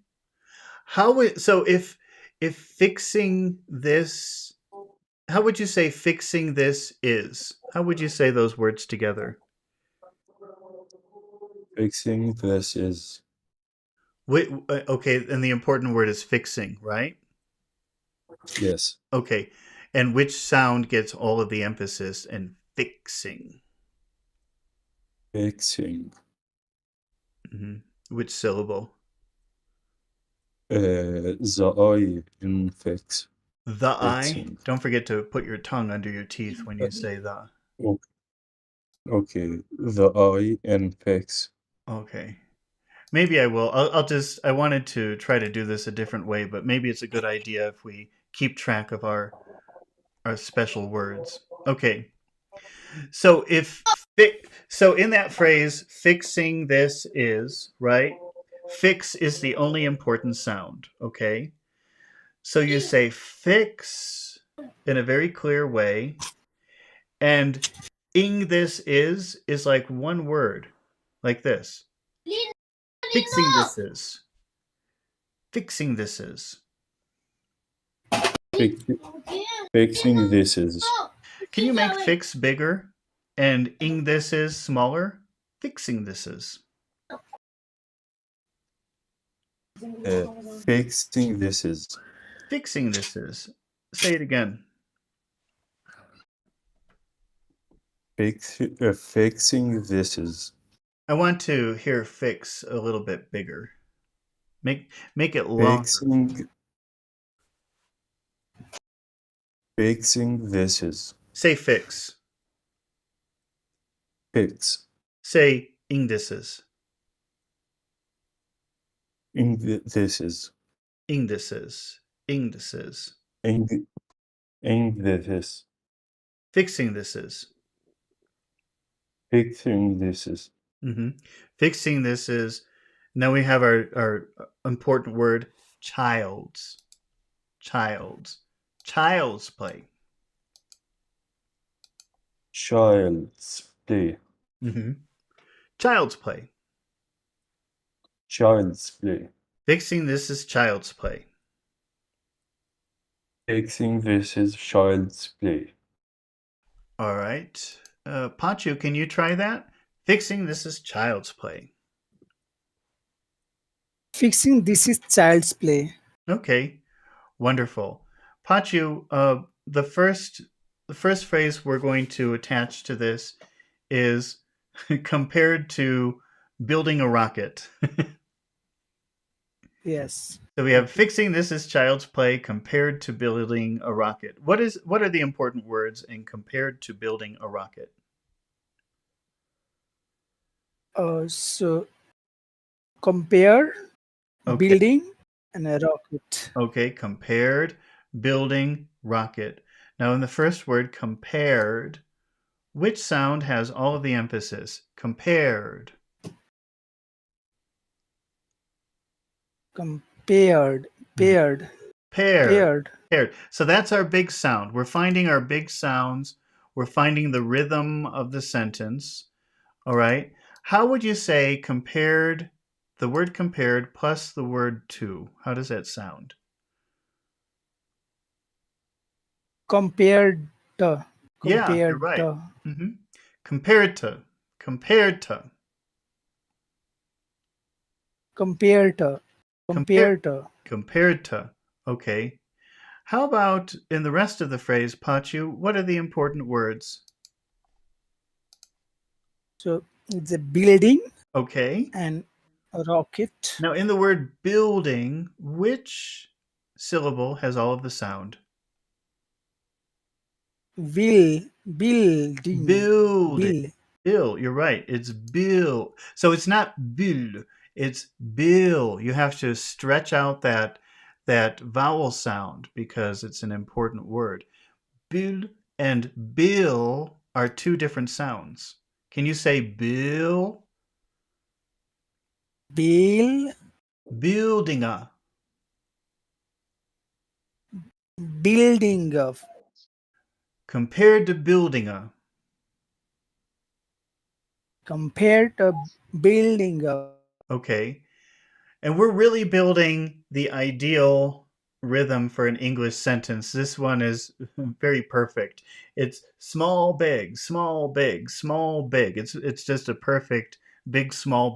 So if fixing this, how would you say fixing this is? How would you say those words together? Fixing this is. Okay, and the important word is fixing, right? Yes. Okay. And which sound gets all of the emphasis in fixing? Fixing. Which syllable? The I in fix. The I? Fixing. Don't forget to put your tongue under your teeth when you say the. Okay. The I in fix. Okay. Maybe I will. I wanted to try to do this a different way, but maybe it's a good idea if we keep track of our special words. Okay. So in that phrase, fixing this is, right? Fix is the only important sound, okay? So you say fix in a very clear way, and ing this is like one word, like this. Fixing this is. Fixing this is. Fixing this is. Can you make fix bigger and ing this is smaller? Fixing this is. Fixing this is. Fixing this is. Say it again. Fixing this is. I want to hear fix a little bit bigger. Make it longer. Fixing this is. Say fix. Fix. Say ing this is. This is. Ing this is. Ing this is. This is. Fixing this is. Fixing this is. Fixing this is. Now we have our important word, child's. Child's. Child's play. Child's play. Child's play. Child's play. Fixing this is child's play. Fixing this is child's play. All right. Pachu, can you try that? Fixing this is child's play. Fixing this is child's play. Okay. Wonderful. Pachu, the first phrase we're going to attach to this is compared to building a rocket. Yes. So we have fixing this is child's play compared to building a rocket. What are the important words in compared to building a rocket? So compare building and a rocket. Okay, compared, building, rocket. Now in the first word, compared, which sound has all of the emphasis? Compared. Paired. So that's our big sound. We're finding our big sounds. We're finding the rhythm of the sentence. All right. How would you say compared, the word compared plus the word to? How does that sound? Compared. Yeah, you're right. Compared to. Compared to. Compared to. Compare, Compared to. compared to. Okay. How about in the rest of the phrase, Pachu, what are the important words? So it's a building Okay. and a rocket. Now, in the word building, which syllable has all of the sound? Building. Building. Bill. Bill, you're right. It's bill. So it's not bill, it's bill. You have to stretch out that vowel sound because it's an important word. Bill and bill are two different sounds. Can you say bill? Bill. Building a. Building of. Compared to building a. Compared to building of. Okay. And we're really building the ideal rhythm for an English sentence. This one is very perfect. It's small, big, small, big, small, big. It's just a perfect big, small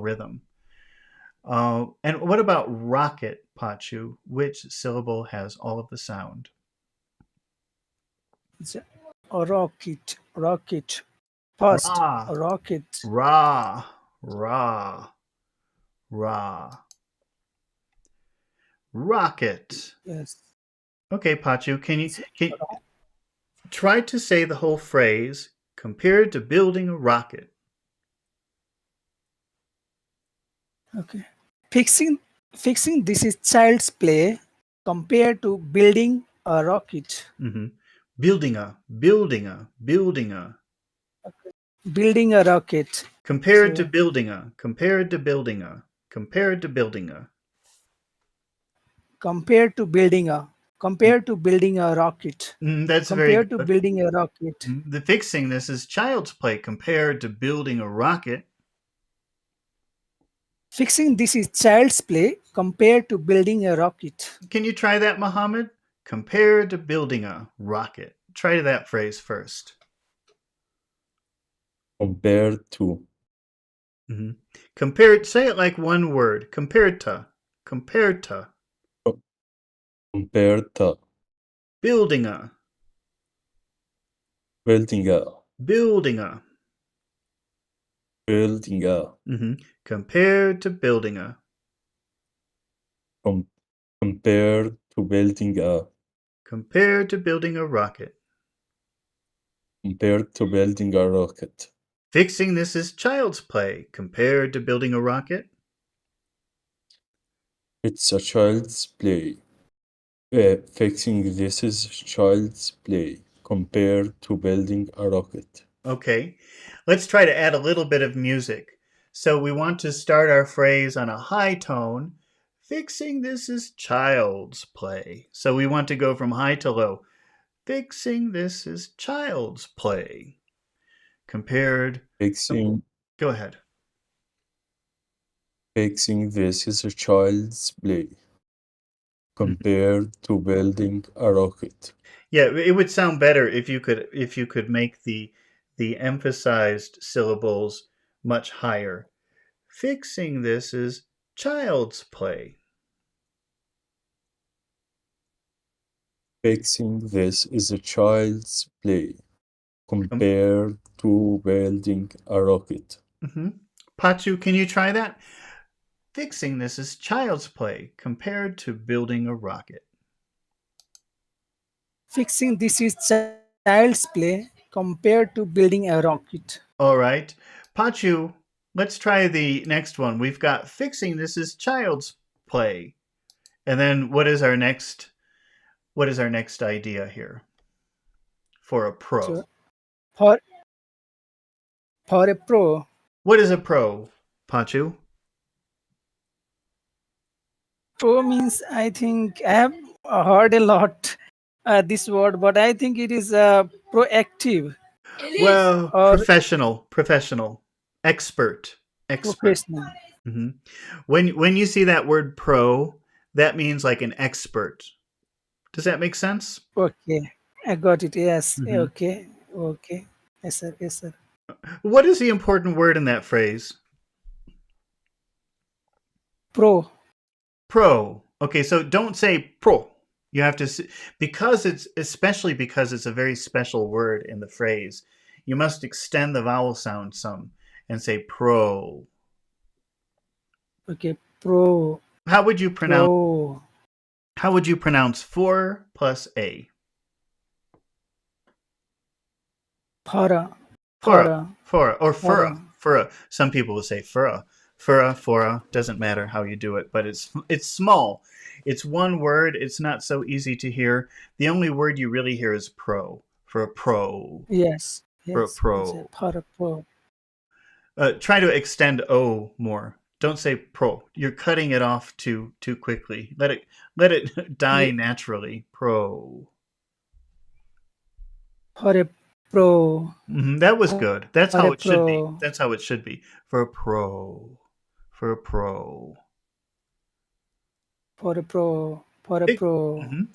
rhythm. And what about rocket, Pachu? Which syllable has all of the sound? It's a rocket. Rocket. First, Ra, a rocket. ra, ra, ra. Rocket. Yes. Okay, Pachu, It's can a try to say the whole phrase compared to building a rocket? okay. Fixing this is child's play compared to building a rocket. Mm-hmm. Building a, building a, building a. Building a rocket. Compared to So building a, compared to building a, compared to building a. compared to building a rocket. That's very Compared to good. building a rocket. The fixing this is child's play compared to building a rocket. Fixing this is child's play compared to building a rocket. Can you try that, Muhammad? Compared to building a rocket. Try that phrase first. Compared to. Mm-hmm. Compared, say it like one word. Compared to. Compared to. Compared to. Building a. Building a. Building a. Building a. Mm-hmm. Compared to building a. Compared to building a. Compared to building a rocket. Compared to building a rocket. Fixing this is child's play compared to building a rocket. It's a child's play. Fixing this is child's play compared to building a rocket. Okay, let's try to add a little bit of music. So we want to start our phrase on a high tone. Fixing this is child's play. So we want to go from high to low. Fixing this is child's play. Compared. Go ahead. Fixing this is a child's play compared to building a rocket. Yeah, it would sound better if you could make the emphasized syllables much higher. Fixing this is child's play. Fixing this is a child's play compared to building a rocket. Mm-hmm. Pachu, can you try that? Fixing this is child's play compared to building a rocket. Fixing this is child's play compared to building a rocket. All right. Pachu, let's try the next one. We've got fixing this is child's play. And then what is our next idea here for a pro? So for a pro, What is a pro, Pachu? pro means I think I have heard a lot this word, but I think it is proactive Well, or professional, expert. professional. Mm-hmm. When you see that word pro, that means like an expert. Does that make sense? Okay, I got it. Yes. Mhm. Okay. Yes, sir. Yes, sir. What is the important word in that phrase? Pro. Pro. Okay, so don't say pro. You have to, because it's, especially because it's a very special word in the phrase, you must extend the vowel sound some and say pro. Okay. Pro. How would you pronounce, Pro. how would you pronounce 4 plus a? Fora. Fura, Fora. fura, or fura, Fora. fura. Some people will say fura, fura, fura. Doesn't matter how you do it, but it's small. It's one word. It's not so easy to hear. The only word you really hear is pro, for a pro, Yes. for a Yes. Yes. pro. Fora. Pro. Try to extend o more. Don't say pro. You're cutting it off too quickly. Let it die Ye- naturally. Pro. For a pro. That was good. That's For how a it should be. pro. That's how it should be. For a pro. For a pro. For a pro. For a Fi- pro. mhm.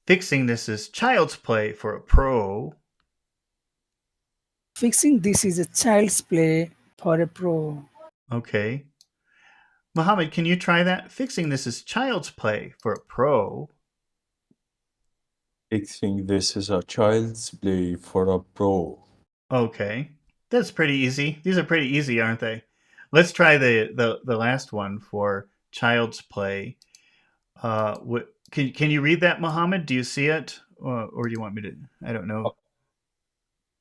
Fixing this is child's play for a pro. Fixing this is a child's play for a pro. Okay. Mohammed, can you try that? Fixing this is child's play for a pro. Fixing this is a child's play for a pro. Okay. That's pretty easy. These are pretty easy, aren't they? Let's try the last one for child's play. Can you read that, Mohammed? Do you see it? Or do you want me to? I don't know.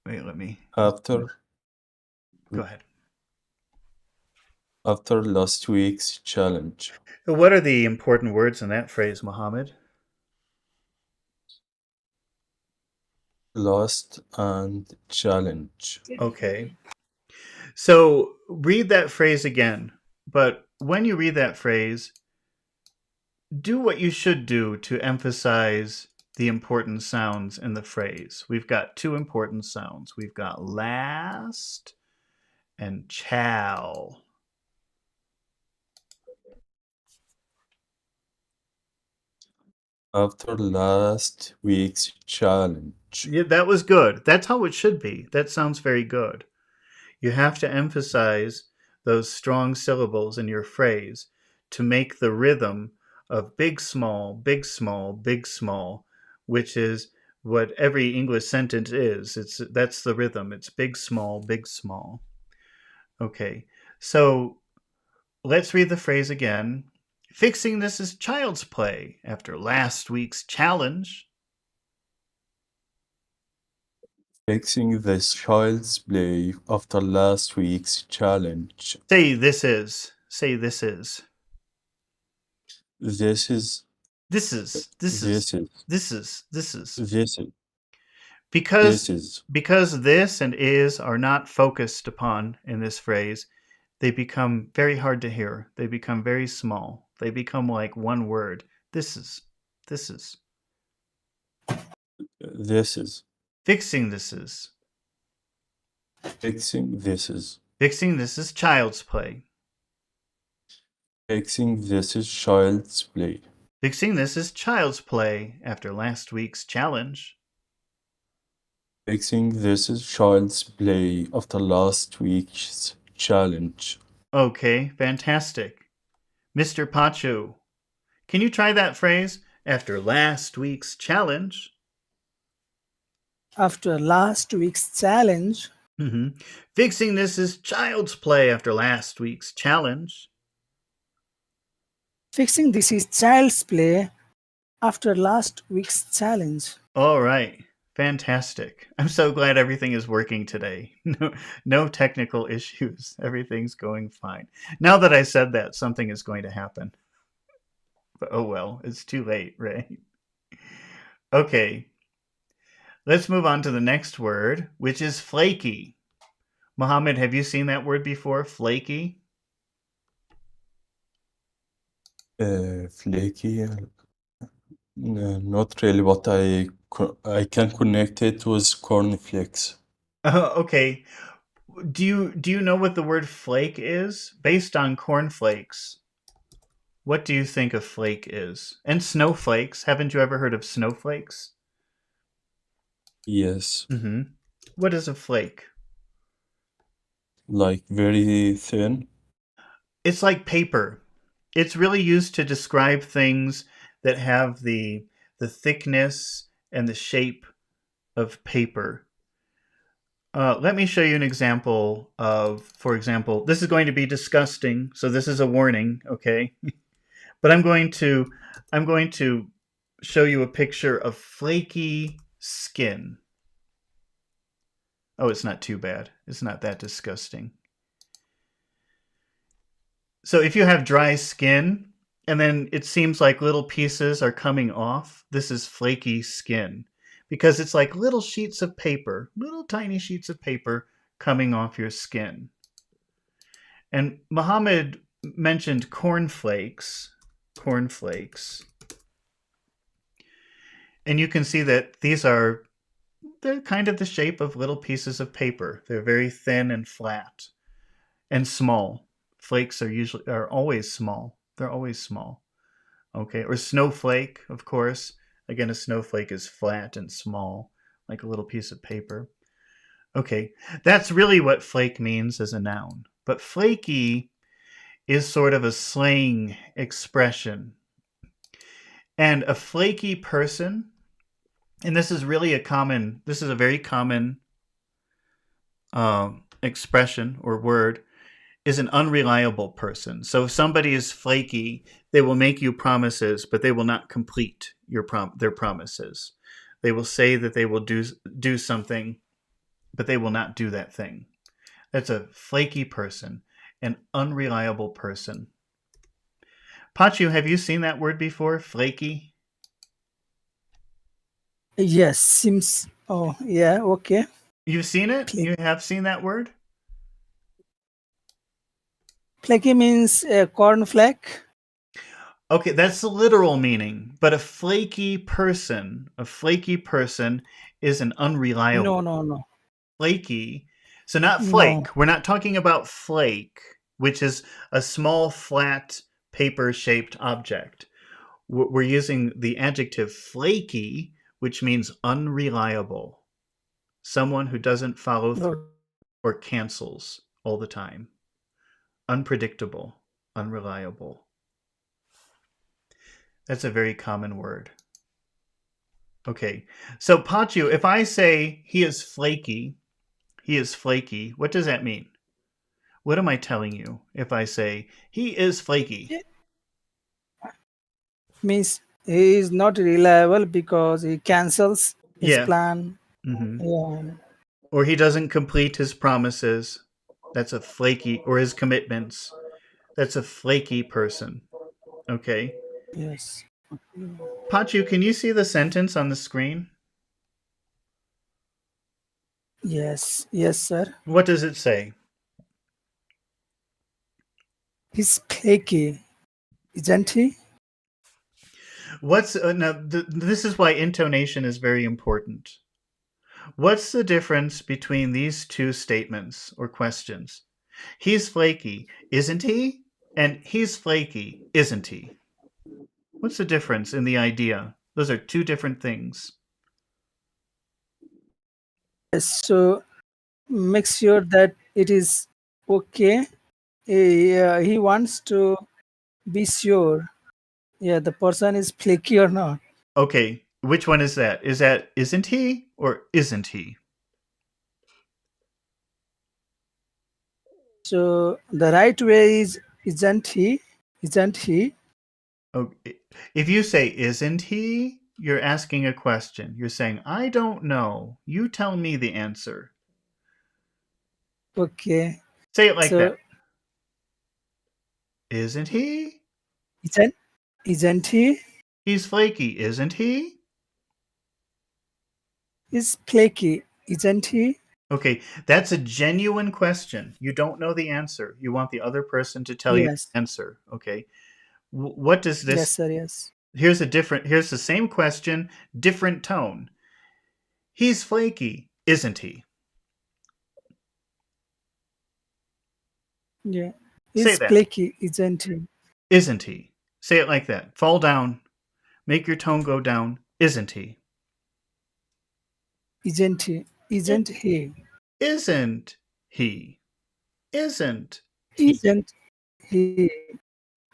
Wait, let me. After Go ahead. after last week's challenge, What are the important words in that phrase, Mohammed? last and challenge. Okay. So read that phrase again. But when you read that phrase, do what you should do to emphasize the important sounds in the phrase. We've got two important sounds. We've got last and chal. After last week's challenge. Yeah, that was good. That's how it should be. That sounds very good. You have to emphasize those strong syllables in your phrase to make the rhythm of big, small, big, small, big, small, which is what every English sentence is. That's the rhythm. It's big, small, big, small. Okay. So let's read the phrase again. Fixing this is child's play after last week's challenge. Fixing this child's play after last week's challenge. Say this is. Say this is. This is This is. This is. this is This is. This is. this is Because this is because this and is are not focused upon in this phrase, they become very hard to hear. They become very small. They become like one word. This is. This is. this is Fixing this is. fixing this is Fixing this is child's play. fixing this is child's play. Fixing this is child's play after last week's challenge. Fixing this is child's play after last week's challenge. Okay, fantastic. Mr. Pachu, can you try that phrase after last week's challenge? After last week's challenge, Fixing this is child's play after last week's challenge. fixing this is child's play after last week's challenge. All right. Fantastic. I'm so glad everything is working today. No technical issues. Everything's going fine. Now that I said that, something is going to happen. But oh well, it's too late, right? Okay. Let's move on to the next word, which is flaky. Mohammed, have you seen that word before? Flaky? Flaky. Not really, but I can connect it with cornflakes. Okay. Do you know what the word flake is? Based on cornflakes, what do you think a flake is? And snowflakes. Haven't you ever heard of snowflakes? Yes. What is a flake? Like very thin. It's like paper. It's really used to describe things that have the thickness and the shape of paper. Let me show you an example of, for example, this is going to be disgusting, so this is a warning, okay? But I'm going to show you a picture of flaky skin. Oh, it's not too bad. It's not that disgusting. So if you have dry skin and then it seems like little pieces are coming off, this is flaky skin because it's like little sheets of paper, little tiny sheets of paper coming off your skin. And Muhammad mentioned cornflakes. And you can see that they're kind of the shape of little pieces of paper. They're very thin and flat and small. Flakes are always small. They're always small. Okay, or snowflake, of course. Again, a snowflake is flat and small, like a little piece of paper. Okay, that's really what flake means as a noun. But flaky is sort of a slang expression. And a flaky person, and this is a very common expression or word, is an unreliable person. So if somebody is flaky, they will make you promises, but they will not complete their promises. They will say that they will do something, but they will not do that thing. That's a flaky person, an unreliable person. Pachu, have you seen that word before? Flaky? Yes, seems. Oh, yeah, okay. You've seen it? You have seen that word? Flaky means cornflake. Okay, that's the literal meaning. But a flaky person is an unreliable. No. Flaky. So not flake. No. We're not talking about flake, which is a small, flat, paper-shaped object. We're using the adjective flaky, which means unreliable. Someone who doesn't follow through or cancels all the time. Unpredictable, unreliable. That's a very common word. Okay, so Pachu, if I say he is flaky, what does that mean? What am I telling you if I say he is flaky? It means he is not reliable because he cancels his plan. Mm-hmm. Yeah. Or he doesn't complete his promises. That's a flaky, or his commitments. That's a flaky person. Okay. Yes. Pachu, can you see the sentence on the screen? Yes, sir. What does it say? He's flaky, isn't he? This is why intonation is very important. What's the difference between these two statements or questions? He's flaky, isn't he? And he's flaky, isn't he? What's the difference in the idea? Those are two different things. So make sure that it is okay. He wants to be sure. Yeah, the person is flaky or not. Okay, which one is that? Is that isn't he or isn't he? So the right way is isn't he? Isn't he? Okay. If you say isn't he, you're asking a question. You're saying, I don't know. You tell me the answer. Okay. Say it like that. Isn't he? Isn't he? He's flaky, isn't he? He's flaky, isn't he? Okay, that's a genuine question. You don't know the answer. You want the other person to tell you the answer. Okay. What does this? Yes, sir. Yes. Here's the same question, different tone. He's flaky, isn't he? Yeah. He's flaky, isn't he? Isn't he? Say it like that. Fall down. Make your tone go down. Isn't he? Isn't he? Isn't he? Isn't he? Isn't he? Isn't he?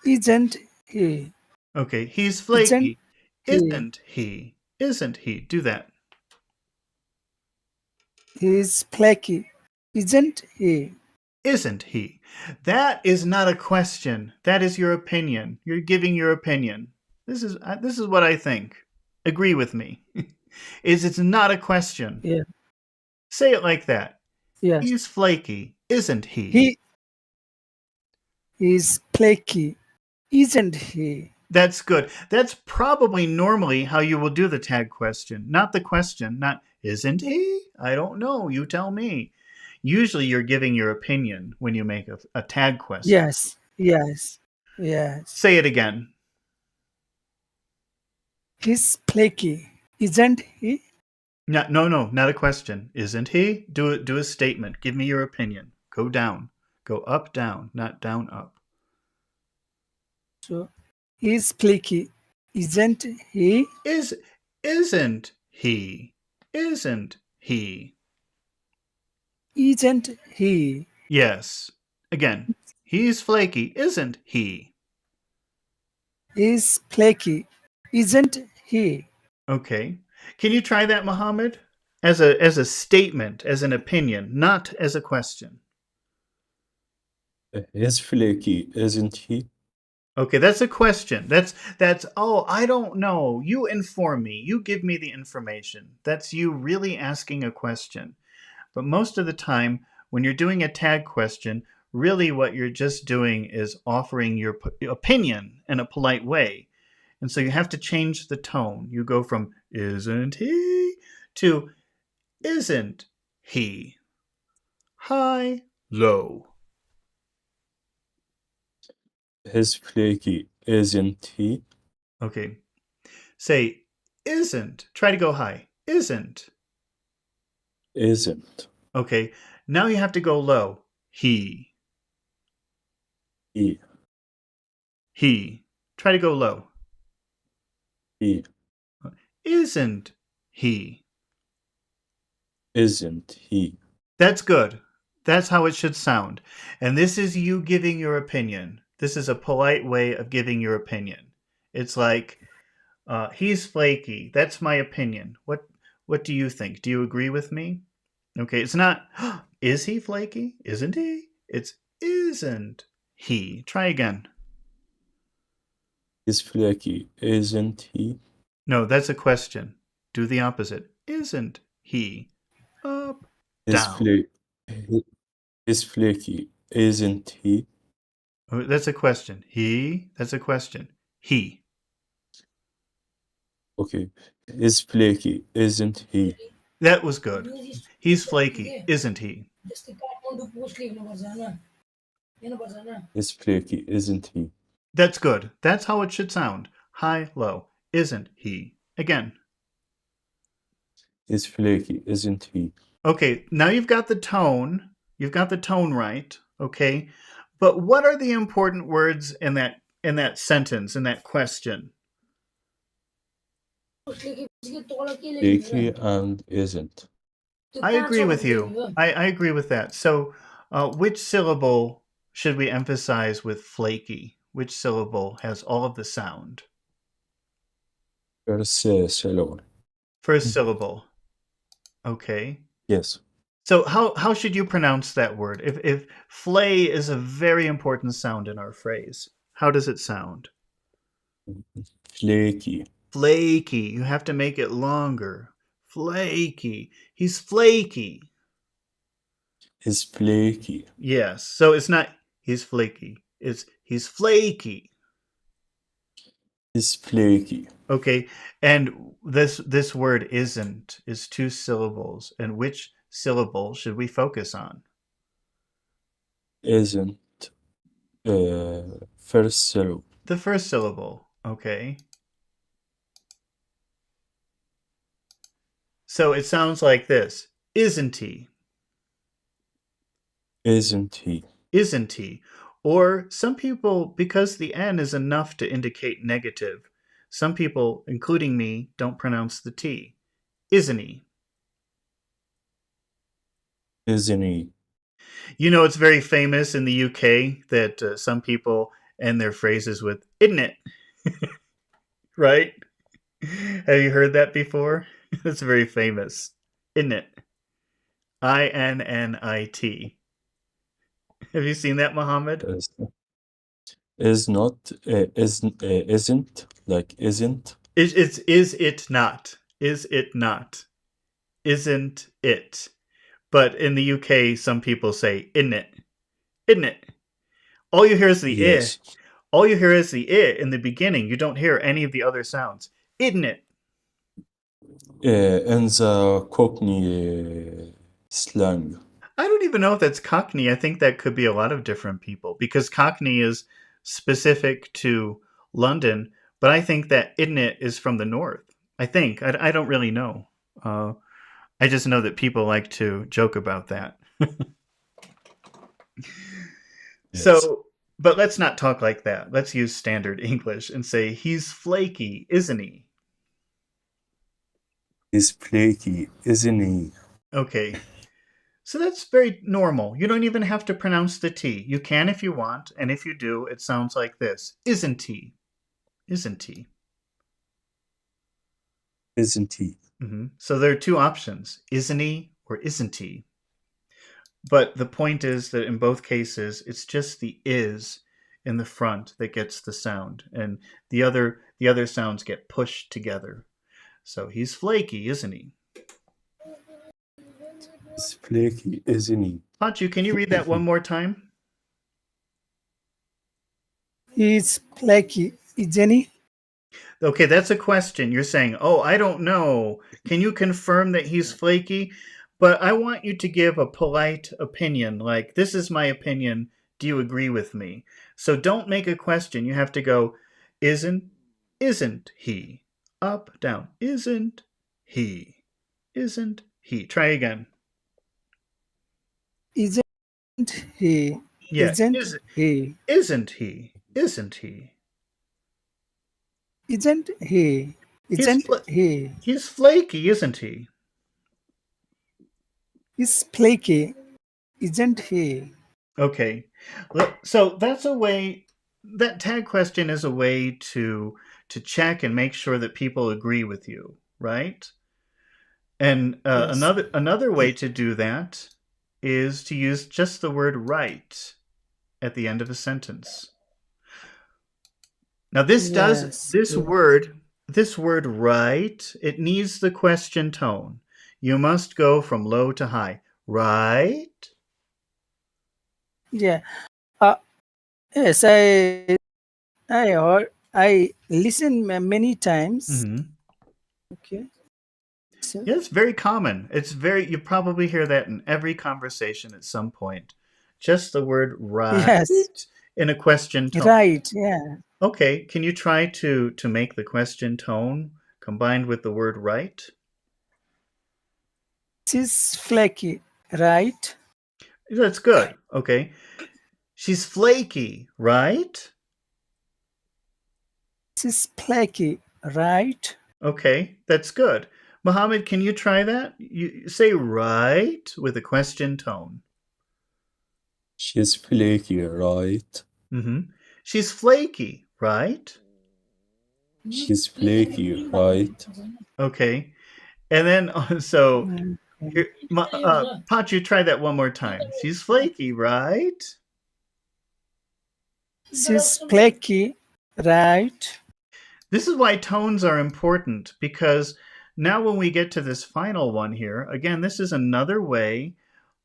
Isn't he? Okay, he's Isn't flaky. he? Isn't he? Isn't he? Do that. He's flaky. Isn't he? Isn't he? That is not a question. That is your opinion. You're giving your opinion. This is what I think. Agree with me. It's not a question. Yeah. Say it like that. Yes. He's flaky, isn't he? He is flaky. Isn't he? That's good. That's probably normally how you will do the tag question. Not the question, not isn't he? I don't know. You tell me. Usually you're giving your opinion when you make a tag question. Yes. Yes. Yes. Say it again. He's flaky. Isn't he? No, not a question. Isn't he? Do a statement. Give me your opinion. Go down. Go up, down, not down, up. So he's flaky. Isn't he? Isn't he? Isn't he? Isn't he? Yes. Again. He's flaky, isn't he? He's flaky. Isn't he? Okay. Can you try that, Muhammad? As a statement, as an opinion, not as a question. He's flaky, isn't he? Okay, that's a question. That's oh, I don't know. You inform me. You give me the information. That's you really asking a question. But most of the time, when you're doing a tag question, really what you're just doing is offering your opinion in a polite way. And so you have to change the tone. You go from isn't he to isn't he. High, low. He's flaky, isn't he? Okay. Say isn't. Try to go high. Isn't. Isn't. Okay. Now you have to go low. He. He. He. Try to go low. He. Isn't he? Isn't he? That's good. That's how it should sound. And this is you giving your opinion. This is a polite way of giving your opinion. It's like, he's flaky. That's my opinion. What do you think? Do you agree with me? Okay, it's not, is he flaky? Isn't he? It's, isn't he? Try again. He's flaky, isn't he? No, that's a question. Do the opposite. Isn't he? Up, down. He's flaky, isn't he? Oh, that's a question. He, that's a question. He. Okay. He's flaky, isn't he? That was good. He's flaky, isn't he? He's flaky, isn't he? That's good. That's how it should sound. High, low. Isn't he? Again. He's flaky, isn't he? Okay, now you've got the tone. You've got the tone right, okay? But what are the important words in that sentence, in that question? Flaky and isn't. I agree with you. I agree with that. So, which syllable should we emphasize with flaky? Which syllable has all of the sound? First syllable. First syllable. Okay. Yes. So how should you pronounce that word? If flay is a very important sound in our phrase, how does it sound? Flaky. Flaky. You have to make it longer. Flaky. He's flaky. He's flaky. Yes. So it's not he's flaky. It's he's flaky. He's flaky. Okay. And this word isn't is 2 syllables. And which syllable should we focus on? Isn't. First syllable. The first syllable. Okay. So it sounds like this. Isn't he? Isn't he? Isn't he? Or some people, because the N is enough to indicate negative, some people, including me, don't pronounce the T. Isn't he? Isn't he? You know, it's very famous in the UK that some people end their phrases with "isn't it?" Right? Have you heard that before? It's very famous. Isn't it? INNIT. Have you seen that, Mohammed? Is not, isn't, like isn't. It's is it not? Is it not? Isn't it? But in the UK, some people say "isn't it?" Isn't it? All you hear is the "I." Yes. All you hear is the "I" in the beginning. You don't hear any of the other sounds. Isn't it? In the Cockney slang. I don't even know if that's Cockney. I think that could be a lot of different people because Cockney is specific to London, but I think that "isn't it" is from the north. I think. I don't really know. I just know that people like to joke about that. Yes. So, but let's not talk like that. Let's use standard English and say, he's flaky, isn't he? He's flaky, isn't he? Okay. So that's very normal. You don't even have to pronounce the T. You can if you want, and if you do, it sounds like this. Isn't he? Isn't he? Isn't he? So there are two options. Isn't he or isn't he? But the point is that in both cases, it's just the is in the front that gets the sound, and the other sounds get pushed together. So he's flaky, isn't he? He's flaky, isn't he? Pachu, can you read that one more time? He's flaky, isn't he? Okay, that's a question. You're saying, oh, I don't know. Can you confirm that he's flaky? But I want you to give a polite opinion, like, this is my opinion. Do you agree with me? So don't make a question. You have to go, isn't he? Up, down. Isn't he? Isn't he? Try again. Isn't he? Yeah, Isn't he? isn't he? Isn't he? Isn't he? Isn't he? He's flaky, isn't he? He's flaky, isn't he? Okay. So that's a way, that tag question is a way to check and make sure that people agree with you, right? And Yes. another way to do that is to use just the word right at the end of a sentence. Now this Yes. this word right, it needs the question tone. You must go from low to high. Right? Yeah. Yes, I heard, I listen many times. Okay. So, Yeah, it's very common. You probably hear that in every conversation at some point. Just the word right yes. in a question tone. Right. Yeah. Okay, can you try to make the question tone combined with the word right? She's flaky, right? That's good. Okay. She's flaky, right? She's flaky, right? Okay, that's good. Mohammed, can you try that? You say right with a question tone. She's flaky, right? She's flaky, right? She's flaky, right? Okay. And then, so, Okay. Pachu, try that one more time. She's flaky, right? She's flaky, right? This is why tones are important, because now when we get to this final one here, again, this is another way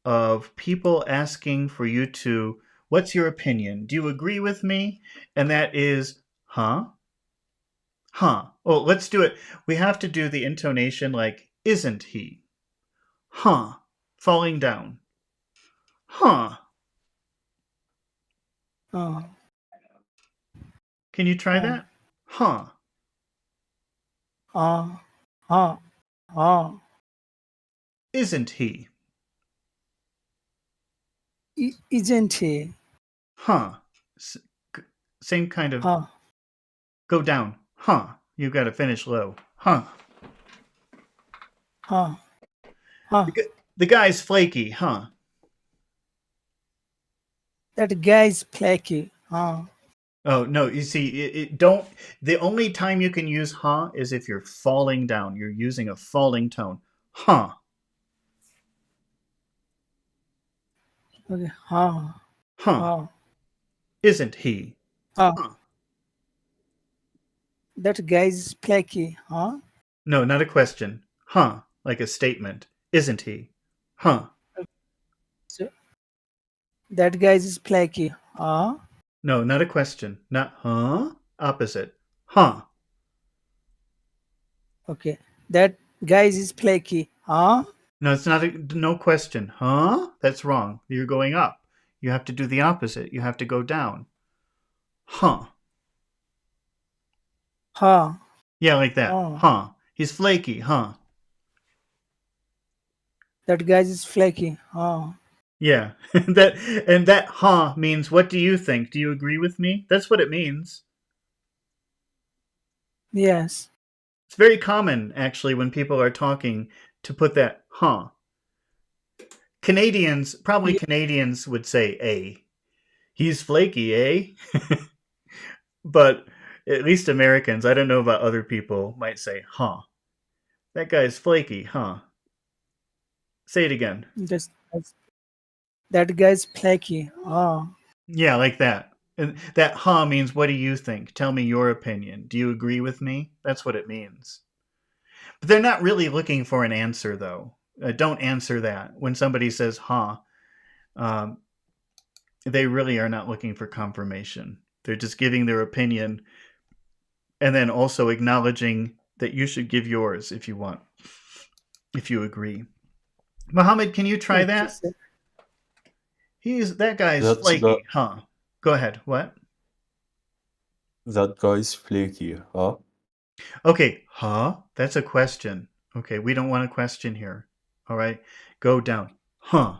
of people asking for you to, what's your opinion? Do you agree with me? And that is, huh? Huh. Oh, let's do it. We have to do the intonation like, isn't he? Huh. Falling down. Huh. Oh. Can you try that? Huh. Isn't he? Isn't he? Huh. Same kind of go down. Huh. You've got to finish low. Huh. The guy's flaky, huh? That guy is flaky. Huh? Oh, no, you see, don't. The only time you can use huh is if you're falling down. You're using a falling tone. Huh, Okay. Huh? huh, Huh? isn't he? Huh? Huh. That guy is flaky. Huh? No, not a question. Huh, like a statement. Isn't he? Huh. So that guy is flaky. Huh? No, not a question. Not huh. Opposite. Huh. Okay. That guy is flaky. Huh? No, it's not a no question. Huh? That's wrong. You're going up. You have to do the opposite. You have to go down. Huh. Huh? Yeah, like that. Oh. Huh. He's flaky, huh? That guy is flaky. Oh. Yeah. that huh means what do you think? Do you agree with me? That's what it means. Yes. It's very common actually when people are talking to put that huh. Probably Ye- Canadians would say a. He's flaky, eh? But at least Americans, I don't know about other people, might say, huh. That guy's flaky, huh? Say it again. that guy is flaky. Oh. Yeah, like that. And that huh means what do you think? Tell me your opinion. Do you agree with me? That's what it means. But they're not really looking for an answer, though. Don't answer that. When somebody says huh, um, they really are not looking for confirmation. They're just giving their opinion and then also acknowledging that you should give yours if you want, if you agree. Mohammed, can you try Okay. that? That guy's That's the flaky, huh? Go ahead. What? that guy's flaky, huh? Okay, huh? That's a question. Okay, we don't want a question here. All right, go down. Huh?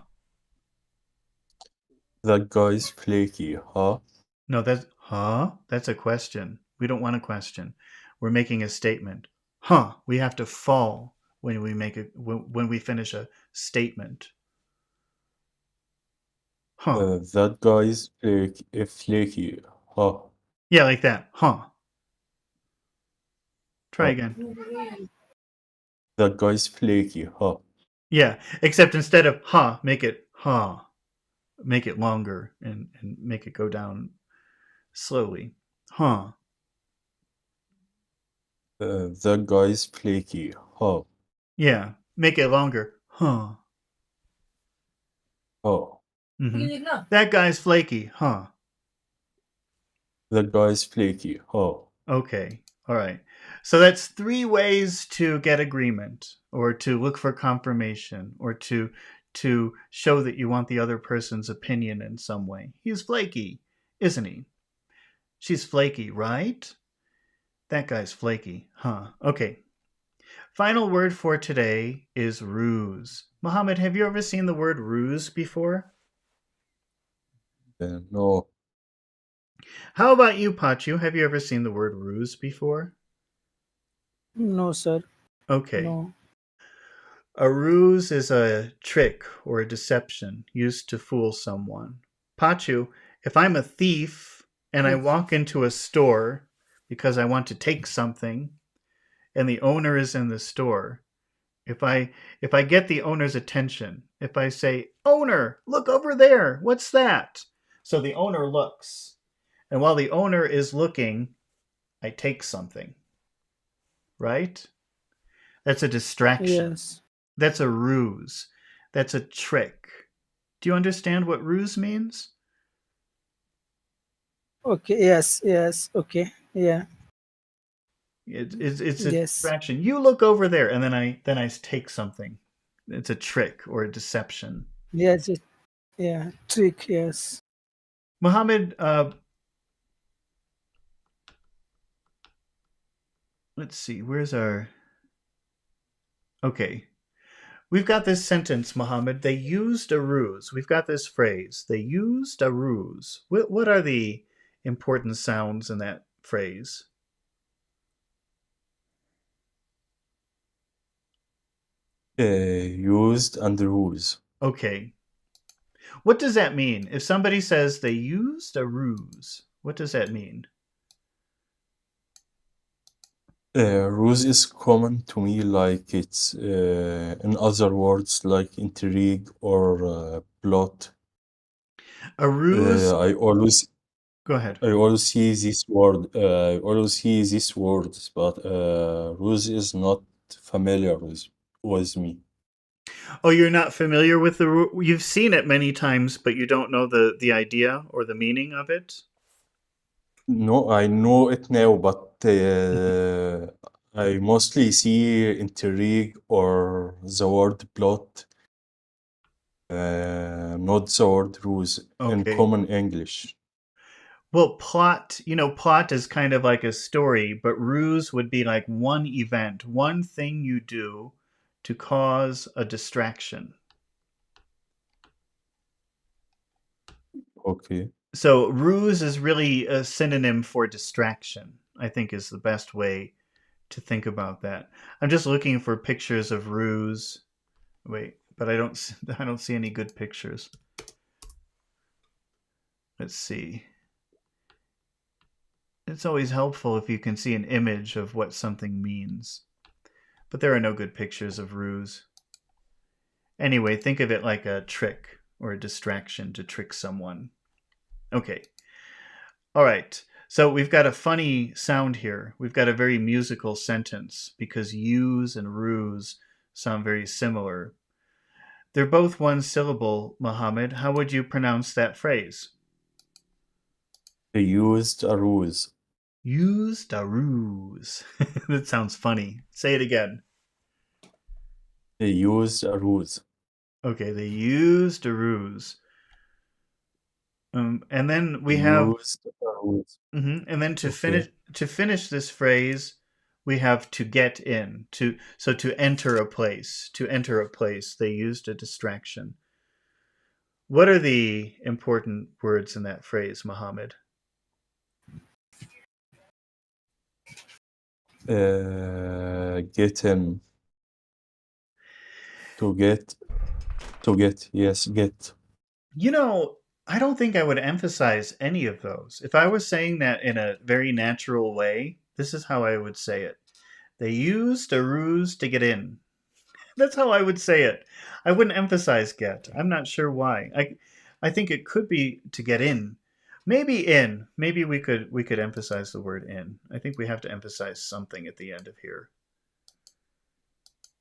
That guy's flaky, huh? No, that's huh? That's a question. We don't want a question. We're making a statement. Huh? We have to fall when when we finish a statement. Huh? That guy's flaky, huh? Yeah, like that. Huh? Try Huh. again. That guy's flaky, huh? Yeah, except instead of huh, make it huh. Make it longer and make it go down slowly. Huh? That guy's flaky, huh? Yeah, make it longer. Huh? Oh, That guy's flaky. Huh? that guy's flaky, huh? Okay. All right. So that's three ways to get agreement or to look for confirmation or to show that you want the other person's opinion in some way. He's flaky, isn't he? She's flaky, right? That guy's flaky. Huh. Okay. Final word for today is ruse. Mohammed, have you ever seen the word ruse before? No, How about you, Pachu? Have you ever seen the word ruse before? No, sir. Okay. No. A ruse is a trick or a deception used to fool someone. Pachu, if I'm a thief and I Yes. walk into a store because I want to take something and the owner is in the store, if I get the owner's attention, if I say, "Owner, look over there. What's that?" So the owner looks. And while the owner is looking, I take something, right? That's a distraction. Yes. That's a ruse. That's a trick. Do you understand what ruse means? Okay. Yes. Yes. Okay. Yeah. It's a Yes. distraction. You look over there, and then I take something. It's a trick or a deception. Yes. Yeah. Trick. Yes. Muhammad, let's see. Where's our? Okay, we've got this sentence, Muhammad. They used a ruse. We've got this phrase. They used a ruse. What are the important sounds in that phrase? used and ruse. Okay. What does that mean? If somebody says they used a ruse, what does that mean? Ruse is common to me, like it's in other words like intrigue or plot. A ruse. I always Go ahead. I always see this word. I always see these words, but ruse is not familiar with me. Oh, you're not familiar with you've seen it many times, but you don't know the idea or the meaning of it? No, I know it now, but I mostly see intrigue or the word plot, not the word ruse in Okay. common English. Well, plot, plot is kind of like a story, but ruse would be like one event, one thing you do to cause a distraction. Okay. So ruse is really a synonym for distraction, I think is the best way to think about that. I'm just looking for pictures of ruse. Wait, but I don't see any good pictures. Let's see. It's always helpful if you can see an image of what something means. But there are no good pictures of ruse. Anyway, think of it like a trick or a distraction to trick someone. Okay. All right. So we've got a funny sound here. We've got a very musical sentence because use and ruse sound very similar. They're both one syllable, Mohammed. How would you pronounce that phrase? They used a ruse. Used a ruse. That sounds funny. Say it again. They used a ruse. Okay, they used a ruse. And then we They have, used a ruse. and then Okay. to finish this phrase, we have to get in. To enter a place. To enter a place, they used a distraction. What are the important words in that phrase, Mohammed? Get in. To get. Yes, get. I don't think I would emphasize any of those. If I was saying that in a very natural way, this is how I would say it. They used a ruse to get in. That's how I would say it. I wouldn't emphasize get. I'm not sure why. I think it could be to get in. Maybe in. Maybe we could emphasize the word in. I think we have to emphasize something at the end of here.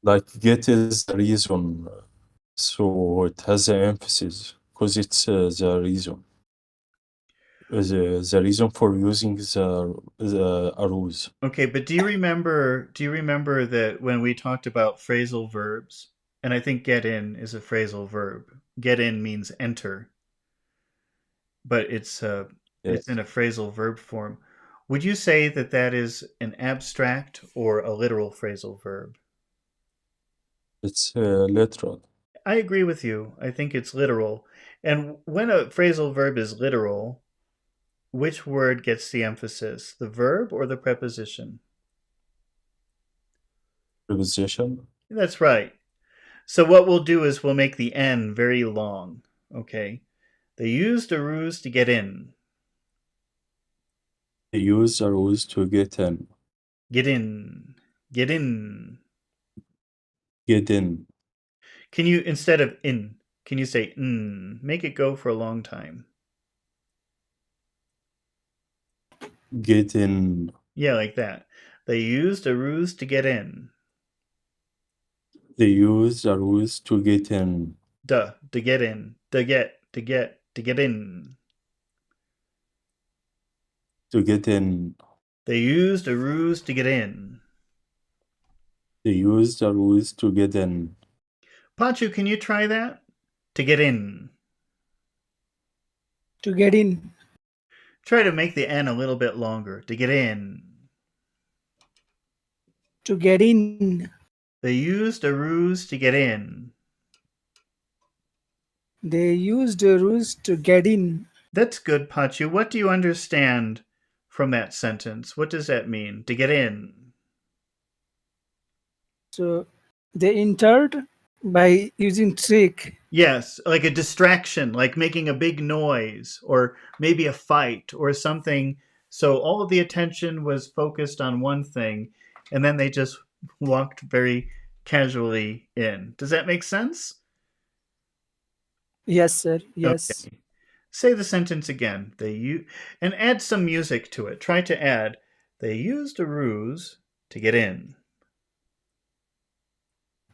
Like get is the reason, so it has an emphasis because it's the reason. The reason for using the a ruse. Okay, but do you remember that when we talked about phrasal verbs, and I think get in is a phrasal verb. Get in means enter, but it's in Yes, a phrasal verb form. Would you say that that is an abstract or a literal phrasal verb? it's literal. I agree with you. I think it's literal. And when a phrasal verb is literal, which word gets the emphasis, the verb or the preposition? Preposition. That's right. So what we'll do is we'll make the N very long. Okay. They used a ruse to get in. They use a ruse to get in. Get in. Get in. Get in. Can you, instead of in, can you say Make it go for a long time. Get in. Yeah, like that. They used a ruse to get in. They use a ruse to get in. To get in. To get in. To get in. They used a ruse to get in. They used a ruse to get in. Pachu, can you try that? To get in. To get in. Try to make the N a little bit longer. To get in. To get in. They used a ruse to get in. They used a ruse to get in. That's good, Pachu. What do you understand from that sentence? What does that mean? To get in. So they entered by using trick. Yes, like a distraction, like making a big noise, or maybe a fight or something. So all of the attention was focused on one thing, and then they just walked very casually in. Does that make sense? Yes, sir. Yes. Okay. Say the sentence again. And add some music to it. Try to add, they used a ruse to get in.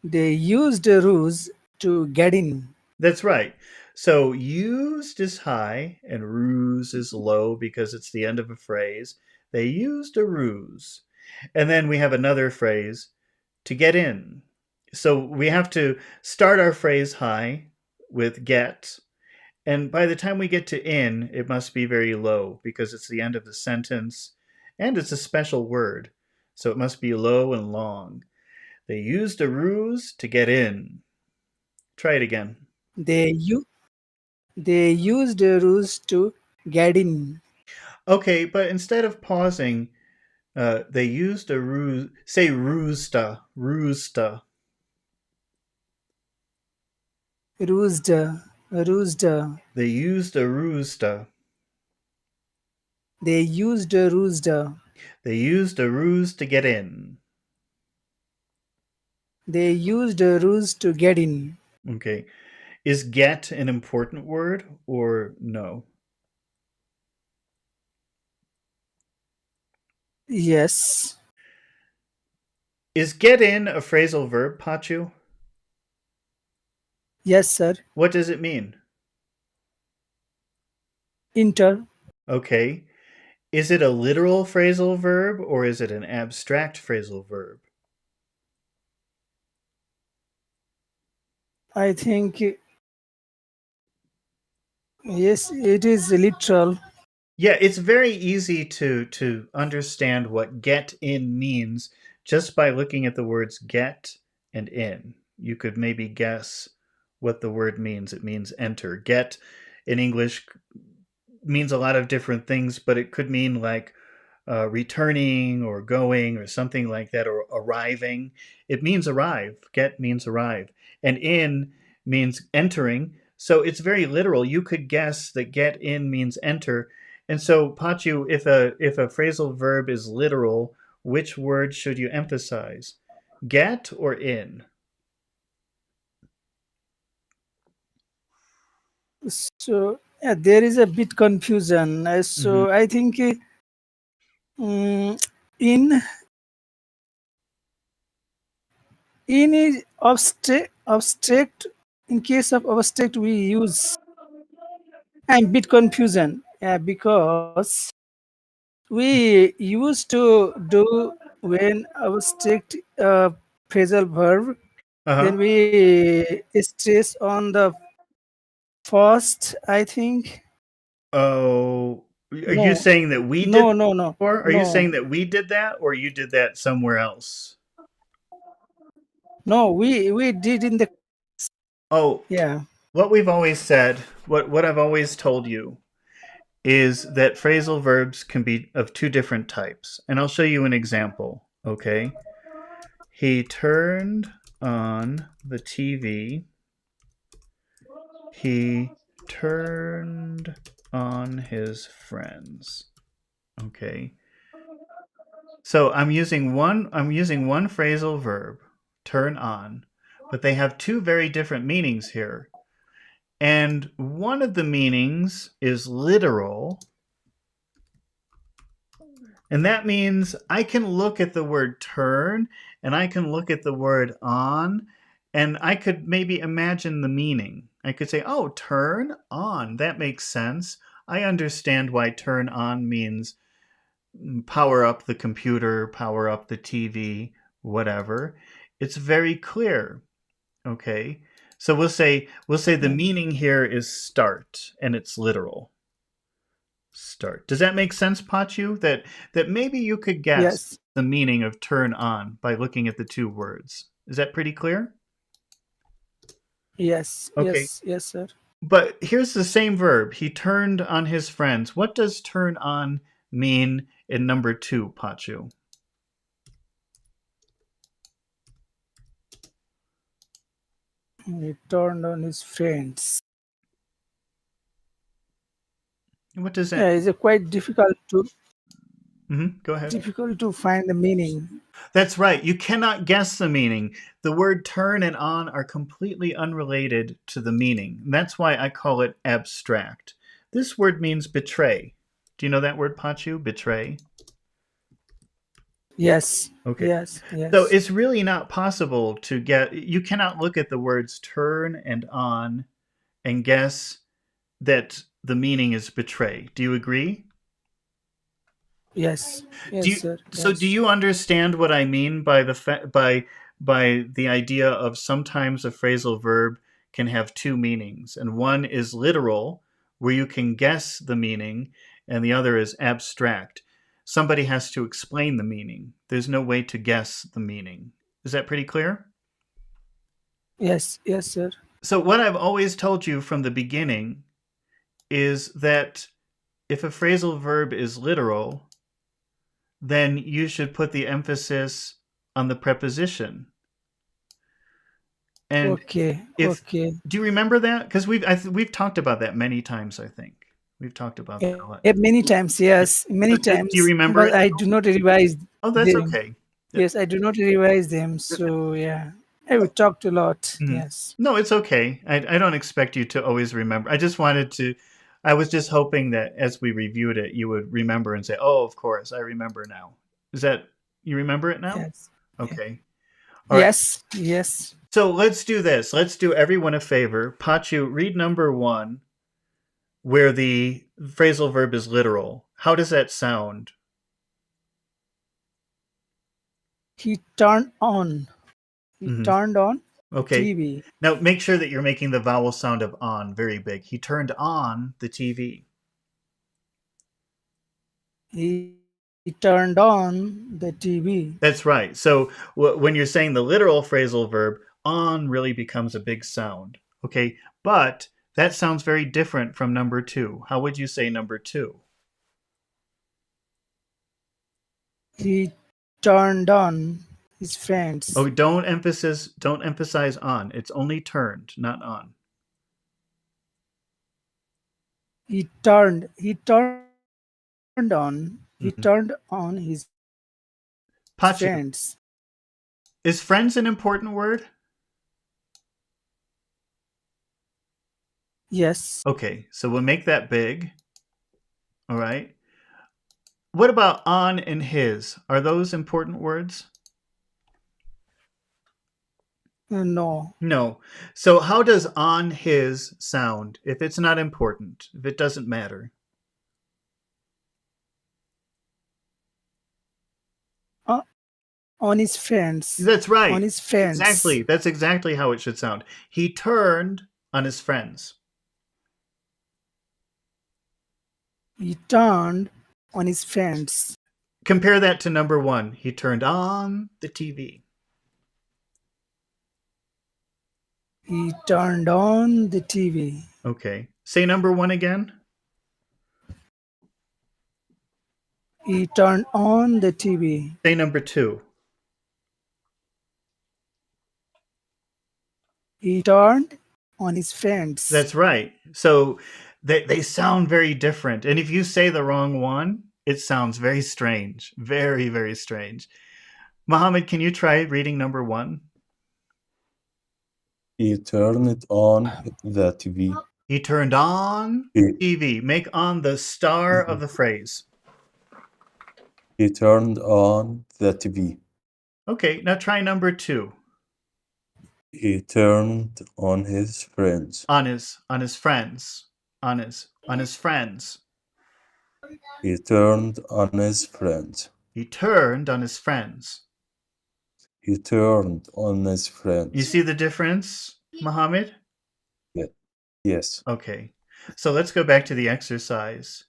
They used a ruse to get in. That's right. So used is high and ruse is low because it's the end of a phrase. They used a ruse. And then we have another phrase, to get in. So we have to start our phrase high with get. And by the time we get to in, it must be very low because it's the end of the sentence and it's a special word. So it must be low and long. They used a ruse to get in. Try it again. They u- they used a ruse to get in. Okay, but instead of pausing, they used a ruse. Say roosta, roosta. Rused, rused. They used a roosta. They used a rused. They used a ruse to get in. They used a ruse to get in. Okay. Is get an important word or no? Yes. Is get in a phrasal verb, Pachu? Yes, sir. What does it mean? Enter. Okay. Is it a literal phrasal verb or is it an abstract phrasal verb? I think yes, it is literal. Yeah, it's very easy to understand what get in means just by looking at the words get and in. You could maybe guess what the word means. It means enter. Get in English means a lot of different things, but it could mean like returning or going or something like that, or arriving. It means arrive. Get means arrive. And in means entering. So it's very literal. You could guess that get in means enter. And so, Pachu, if a phrasal verb is literal, which word should you emphasize? Get or in? So yeah, there is a bit confusion. Mm-hmm. So I think mm, in in is abstract. In case of abstract, we use. I'm bit confusion because we used to do when abstract phrasal verb. Uh-huh. Then we stress on the first. I think Oh, are you no, saying that we did no, that no, no, before? Are you no, saying that we did that or you did that somewhere else? no. We did in the Oh, yeah. what we've always said, what I've always told you is that phrasal verbs can be of two different types. And I'll show you an example, okay? He turned on the TV. He turned on his friends. Okay. So I'm using one phrasal verb, turn on, but they have two very different meanings here. And one of the meanings is literal, and that means I can look at the word turn and I can look at the word on and I could maybe imagine the meaning. I could say, oh, turn on. That makes sense. I understand why turn on means power up the computer, power up the TV, whatever. It's very clear. Okay. So we'll say the meaning here is start and it's literal. Start. Does that make sense, Pachu? That maybe you could guess Yes, the meaning of turn on by looking at the two words. Is that pretty clear? yes, Okay. yes, yes, sir. But here's the same verb. He turned on his friends. What does turn on mean in number 2, Pachu? He turned on his friends. What does that? Yeah, it's quite Go ahead. difficult to find the meaning. That's right. You cannot guess the meaning. The word turn and on are completely unrelated to the meaning. That's why I call it abstract. This word means betray. Do you know that word, Pachu? Betray? Yes. Okay. Yes. Yes. So it's really not possible to get, you cannot look at the words turn and on and guess that the meaning is betray. Do you agree? Yes. Yes, sir. So do you understand what I mean by by the idea of sometimes a phrasal verb can have two meanings, and one is literal, where you can guess the meaning, and the other is abstract. Somebody has to explain the meaning. There's no way to guess the meaning. Is that pretty clear? Yes. Yes, sir. So what I've always told you from the beginning is that if a phrasal verb is literal, then you should put the emphasis on the preposition. And okay. Okay. do you remember that? Because we've talked about that many times. I think we've talked about that a lot. Many times. Yes. Many times. Do you remember but it? I do not revise. Oh, that's them. okay. Yes, I do not revise them. So yeah, I will talk a lot. Mhm. Yes. No, it's okay. I don't expect you to always remember. I just wanted to. I was just hoping that as we reviewed it, you would remember and say, "Oh, of course, I remember now." Is that you remember it now? Yes. Okay. Yes. Yes. So let's do this. Let's do everyone a favor. Pachu, read number 1, where the phrasal verb is literal. How does that sound? He turned on. He turned on Okay. TV. Now make sure that you're making the vowel sound of on very big. He turned on the TV. He turned on the TV. That's right. So when you're saying the literal phrasal verb, on really becomes a big sound. Okay. But that sounds very different from number 2. How would you say number 2? He turned on his friends. Oh, don't emphasize on. It's only turned, not on. He turned on. He turned on his Pachu, friends. is friends an important word? Yes. Okay, so we'll make that big. All right. What about on and his? Are those important words? No. No. So how does on his sound if it's not important, if it doesn't matter? On his friends. That's right. On his friends. Exactly. That's exactly how it should sound. He turned on his friends. He turned on his friends. Compare that to number 1. He turned on the TV. He turned on the TV. Okay. Say number 1 again. He turned on the TV. Say number 2. He turned on his friends. That's right. So they sound very different. And if you say the wrong one, it sounds very strange. Very, very strange. Mohammed, can you try reading number 1? He turned on the TV. He turned on TV. Make on the star of the phrase. He turned on the TV. Okay, now try number 2. He turned on his friends. On his friends. On his friends. He turned on his friends. He turned on his friends. He turned on his friends. You see the difference, Mohammed? Yeah. Yes. Okay. So let's go back to the exercise.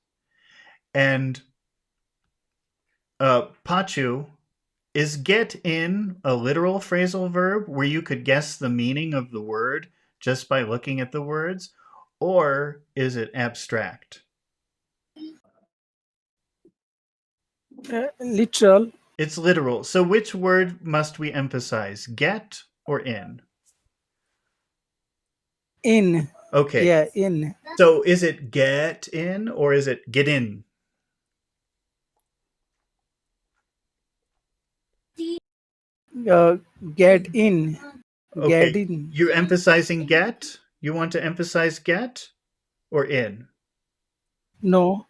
And Pachu, is get in a literal phrasal verb where you could guess the meaning of the word just by looking at the words? Or is it abstract? Literal. It's literal. So which word must we emphasize? Get or in? In. Okay. Yeah, in. So is it get in or is it get in? Get in. Get Okay. in. You're emphasizing get? You want to emphasize get or in? No.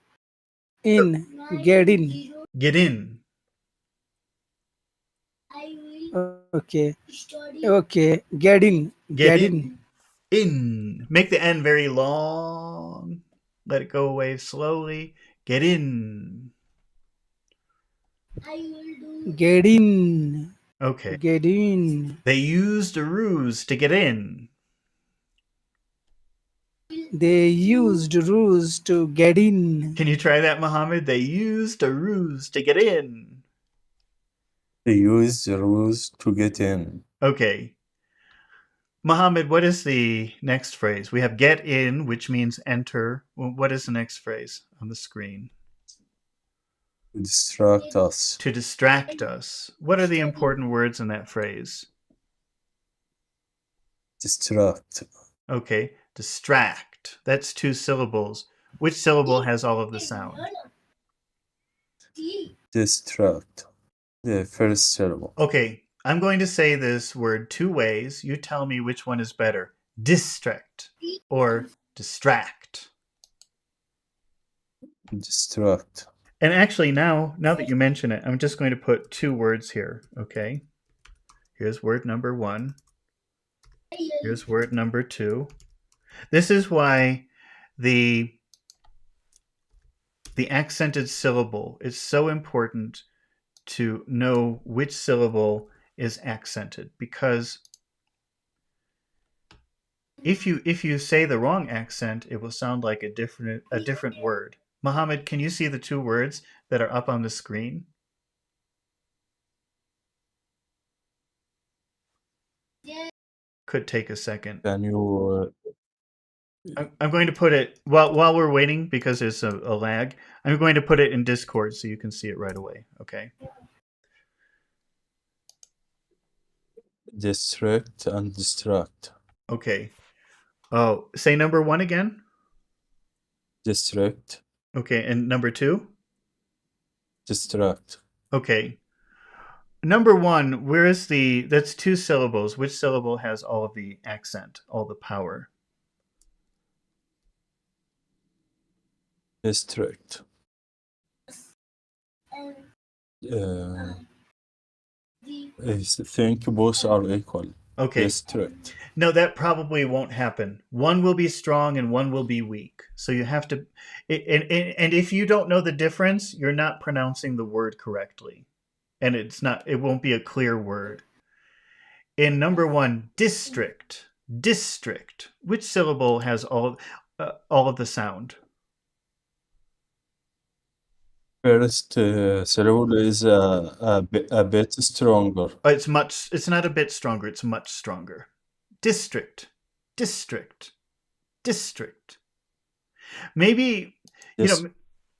In. Get in. Get in. Okay. Okay. Get in. Get Get in. in. In. Make the N very long. Let it go away slowly. Get in. Get in. Okay. Get in. They used a ruse to get in. They used rules to get in. Can you try that, Mohammed? They used a ruse to get in. They use the rules to get in. Okay. Mohammed, what is the next phrase? We have get in, which means enter. What is the next phrase on the screen? To distract us. To distract us. What are the important words in that phrase? Distract. Okay. Distract. That's 2 syllables. Which syllable has all of the sound? Distract. The first syllable. Okay. I'm going to say this word 2 ways. You tell me which one is better. Distract or distract. Distract. And actually now that you mention it, I'm just going to put 2 words here, okay? Here's word number 1. Here's word number 2. This is why the accented syllable is so important to know which syllable is accented, because if you say the wrong accent, it will sound like a different word. Mohammed, can you see the 2 words that are up on the screen? Could take a second. Can you I'm going to put it while we're waiting, because there's a lag. I'm going to put it in Discord so you can see it right away. Okay. distract and distract? Okay. Oh, say number 1 again. Distract. Okay, and number 2. Distract. Okay. Number 1. Where is the? That's 2 syllables. Which syllable has all of the accent, all the power? Distract. I think both are equal. Okay. Distract. No, that probably won't happen. One will be strong and one will be weak. So you have to, and if you don't know the difference, you're not pronouncing the word correctly, and it won't be a clear word. In number 1, district. Which syllable has all of the sound? First syllable is a bit stronger. It's not a bit stronger. It's much stronger. District. Maybe, Yes.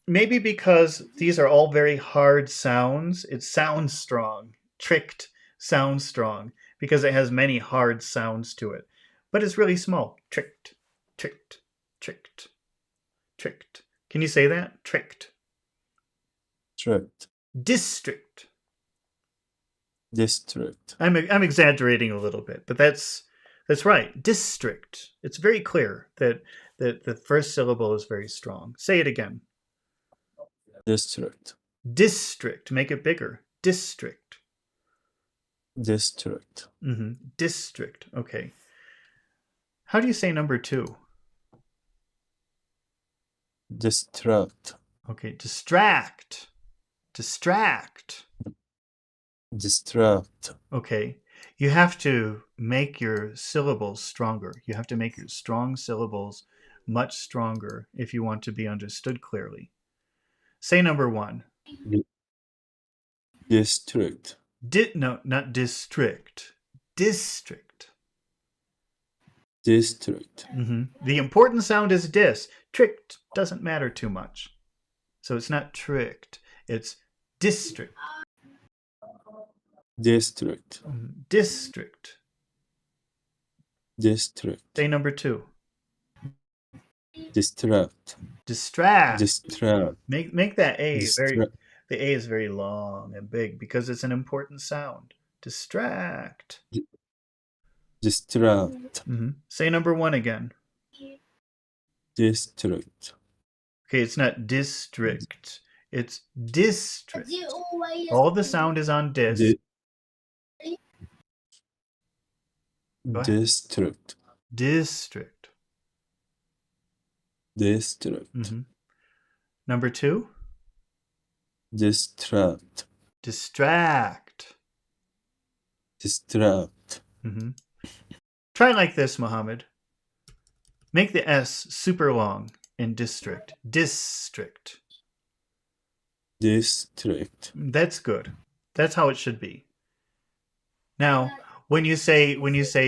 maybe because these are all very hard sounds, it sounds strong. Tricked sounds strong because it has many hard sounds to it. But it's really small. Tricked. Can you say that? Tricked. District. I'm exaggerating a little bit, but that's right. District. It's very clear that the first syllable is very strong. Say it again. District. Make it bigger. District. Mm-hmm. District. Okay. How do you say number 2? Distract. Okay. Distract. Okay. You have to make your syllables stronger. You have to make your strong syllables much stronger if you want to be understood clearly. Say number 1. District. No, not district. District. Mm-hmm. The important sound is dis. Tricked doesn't matter too much. So it's not tricked. It's district. District. District. Say number 2. Distract. Distract. Distract. Make that A Distract. the A is very long and big because it's an important sound. Distract. Distract. Say number 1 again. District. Okay, it's not district. It's district. All the sound is on dis. District. District. District. Number 2. Distract. Distract. Distract. Try like this, Mohammed. Make the S super long in district. District. District. That's good. That's how it should be. Now, when you say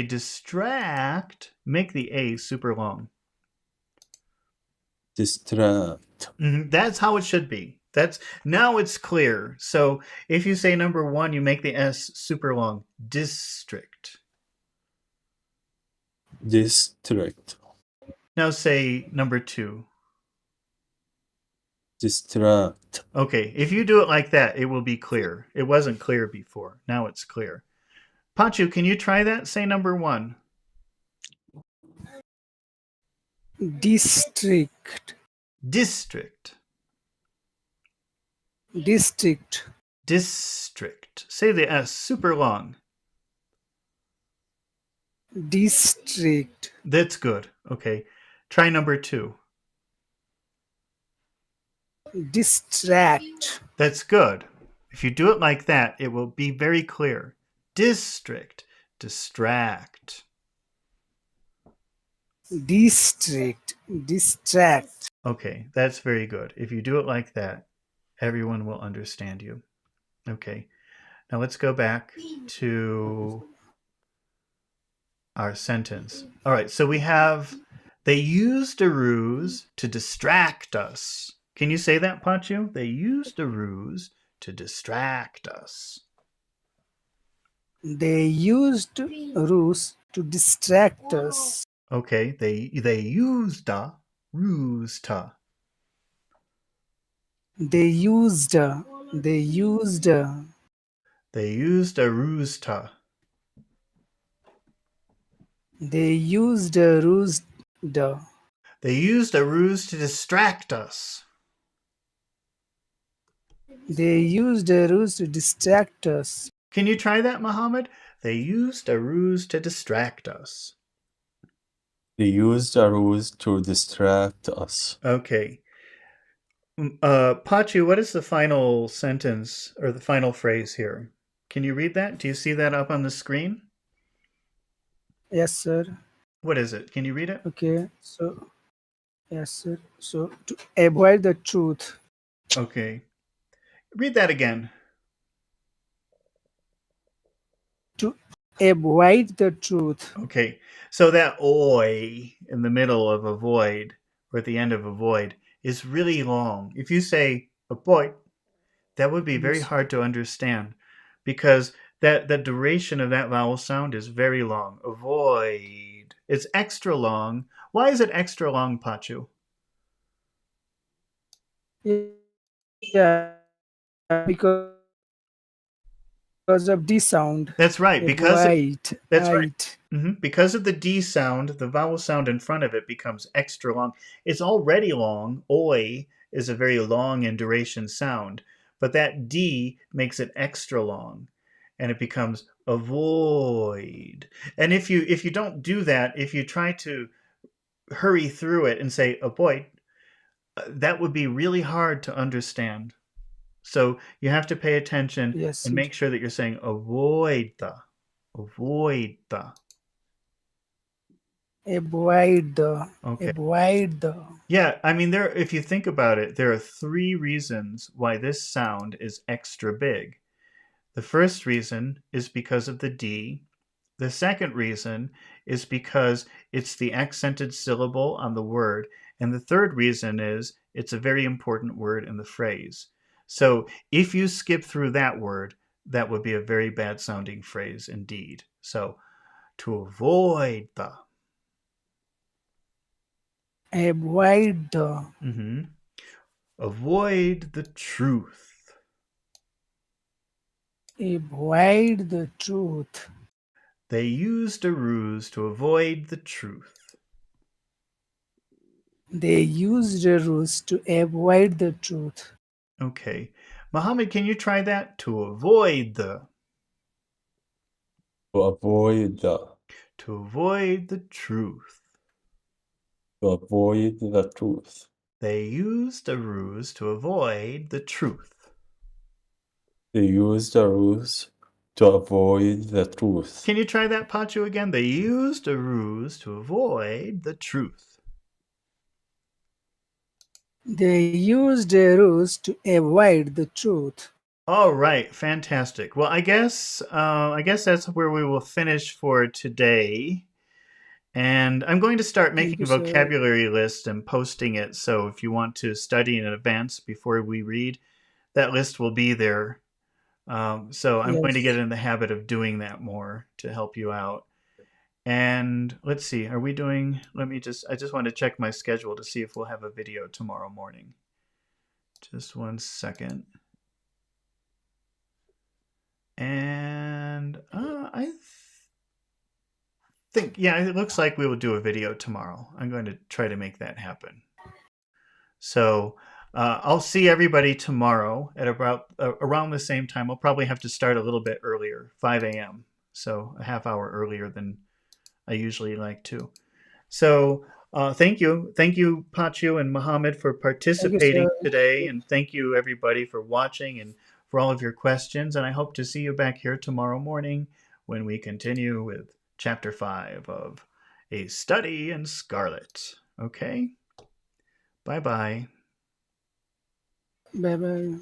distract, make the A super long. Distract. That's how it should be. Now it's clear. So if you say number 1, you make the S super long. District. District. Now say number 2. Distract. Okay, if you do it like that, it will be clear. It wasn't clear before. Now it's clear. Pachu, can you try that? Say number 1. District. District. District. District. Say the S super long. District. That's good. Okay. Try number 2. Distract. That's good. If you do it like that, it will be very clear. District. Distract. District. Distract. Okay, that's very good. If you do it like that, everyone will understand you. Okay. Now let's go back to our sentence. All right, so we have, they used a ruse to distract us. Can you say that, Pachu? They used a ruse to distract us. They used ruse to distract us. Okay, they used a ruse to. They used a ruse to. They used a ruse to. They used a ruse to distract us. They used a ruse to distract us. Can you try that, Muhammad? They used a ruse to distract us. They used a ruse to distract us. Okay. Pachu, what is the final sentence or the final phrase here? Can you read that? Do you see that up on the screen? Yes, sir. What is it? Can you read it? Okay. So, yes, sir. So, to avoid the truth. Okay. Read that again. To avoid the truth. Okay. So that oi in the middle of avoid or at the end of avoid is really long. If you say avoid, that would be very hard to understand because the duration of that vowel sound is very long. Avoid. It's extra long. Why is it extra long, Pachu? Yeah, because of D sound. That's right. Because that's right. Right. Because of the D sound, the vowel sound in front of it becomes extra long. It's already long. Oi is a very long in duration sound, but that D makes it extra long, and it becomes avoid. And if you don't do that, if you try to hurry through it and say avoid, that would be really hard to understand. So you have to pay attention and make sure that you're saying avoid the. Avoid the. Avoid the. Okay. Avoid the. Yeah, I mean, if you think about it, there are 3 reasons why this sound is extra big. The first reason is because of the D. The second reason is because it's the accented syllable on the word. And the third reason is it's a very important word in the phrase. So if you skip through that word, that would be a very bad sounding phrase indeed. So To avoid the. Avoid the. Mm-hmm. Avoid the truth. Avoid the truth. They used a ruse to avoid the truth. They used a ruse to avoid the truth. Okay. Muhammad, can you try that? To avoid the. To avoid the. To avoid the truth. To avoid the truth. They used a ruse to avoid the truth. They used a ruse to avoid the truth. Can you try that, Pachu, again? They used a ruse to avoid the truth. They used a ruse to avoid the truth. All right, fantastic. Well, I guess that's where we will finish for today. And I'm going to start making a vocabulary list and posting it. So if you want to study in advance before we read, that list will be there. So I'm going to get in the habit of doing that more to help you out. And let's see, are we doing? I just want to check my schedule to see if we'll have a video tomorrow morning. Just 1 second. And I think, yeah, it looks like we will do a video tomorrow. I'm going to try to make that happen. So I'll see everybody tomorrow at about around the same time. I'll probably have to start a little bit earlier, 5 a.m. So a half hour earlier than I usually like to. So thank you, Pachu and Muhammad, for participating today, and thank you everybody for watching and for all of your questions. And I hope to see you back here tomorrow morning when we continue with Chapter 5 of A Study in Scarlet. Okay? Bye-bye. Bye-bye.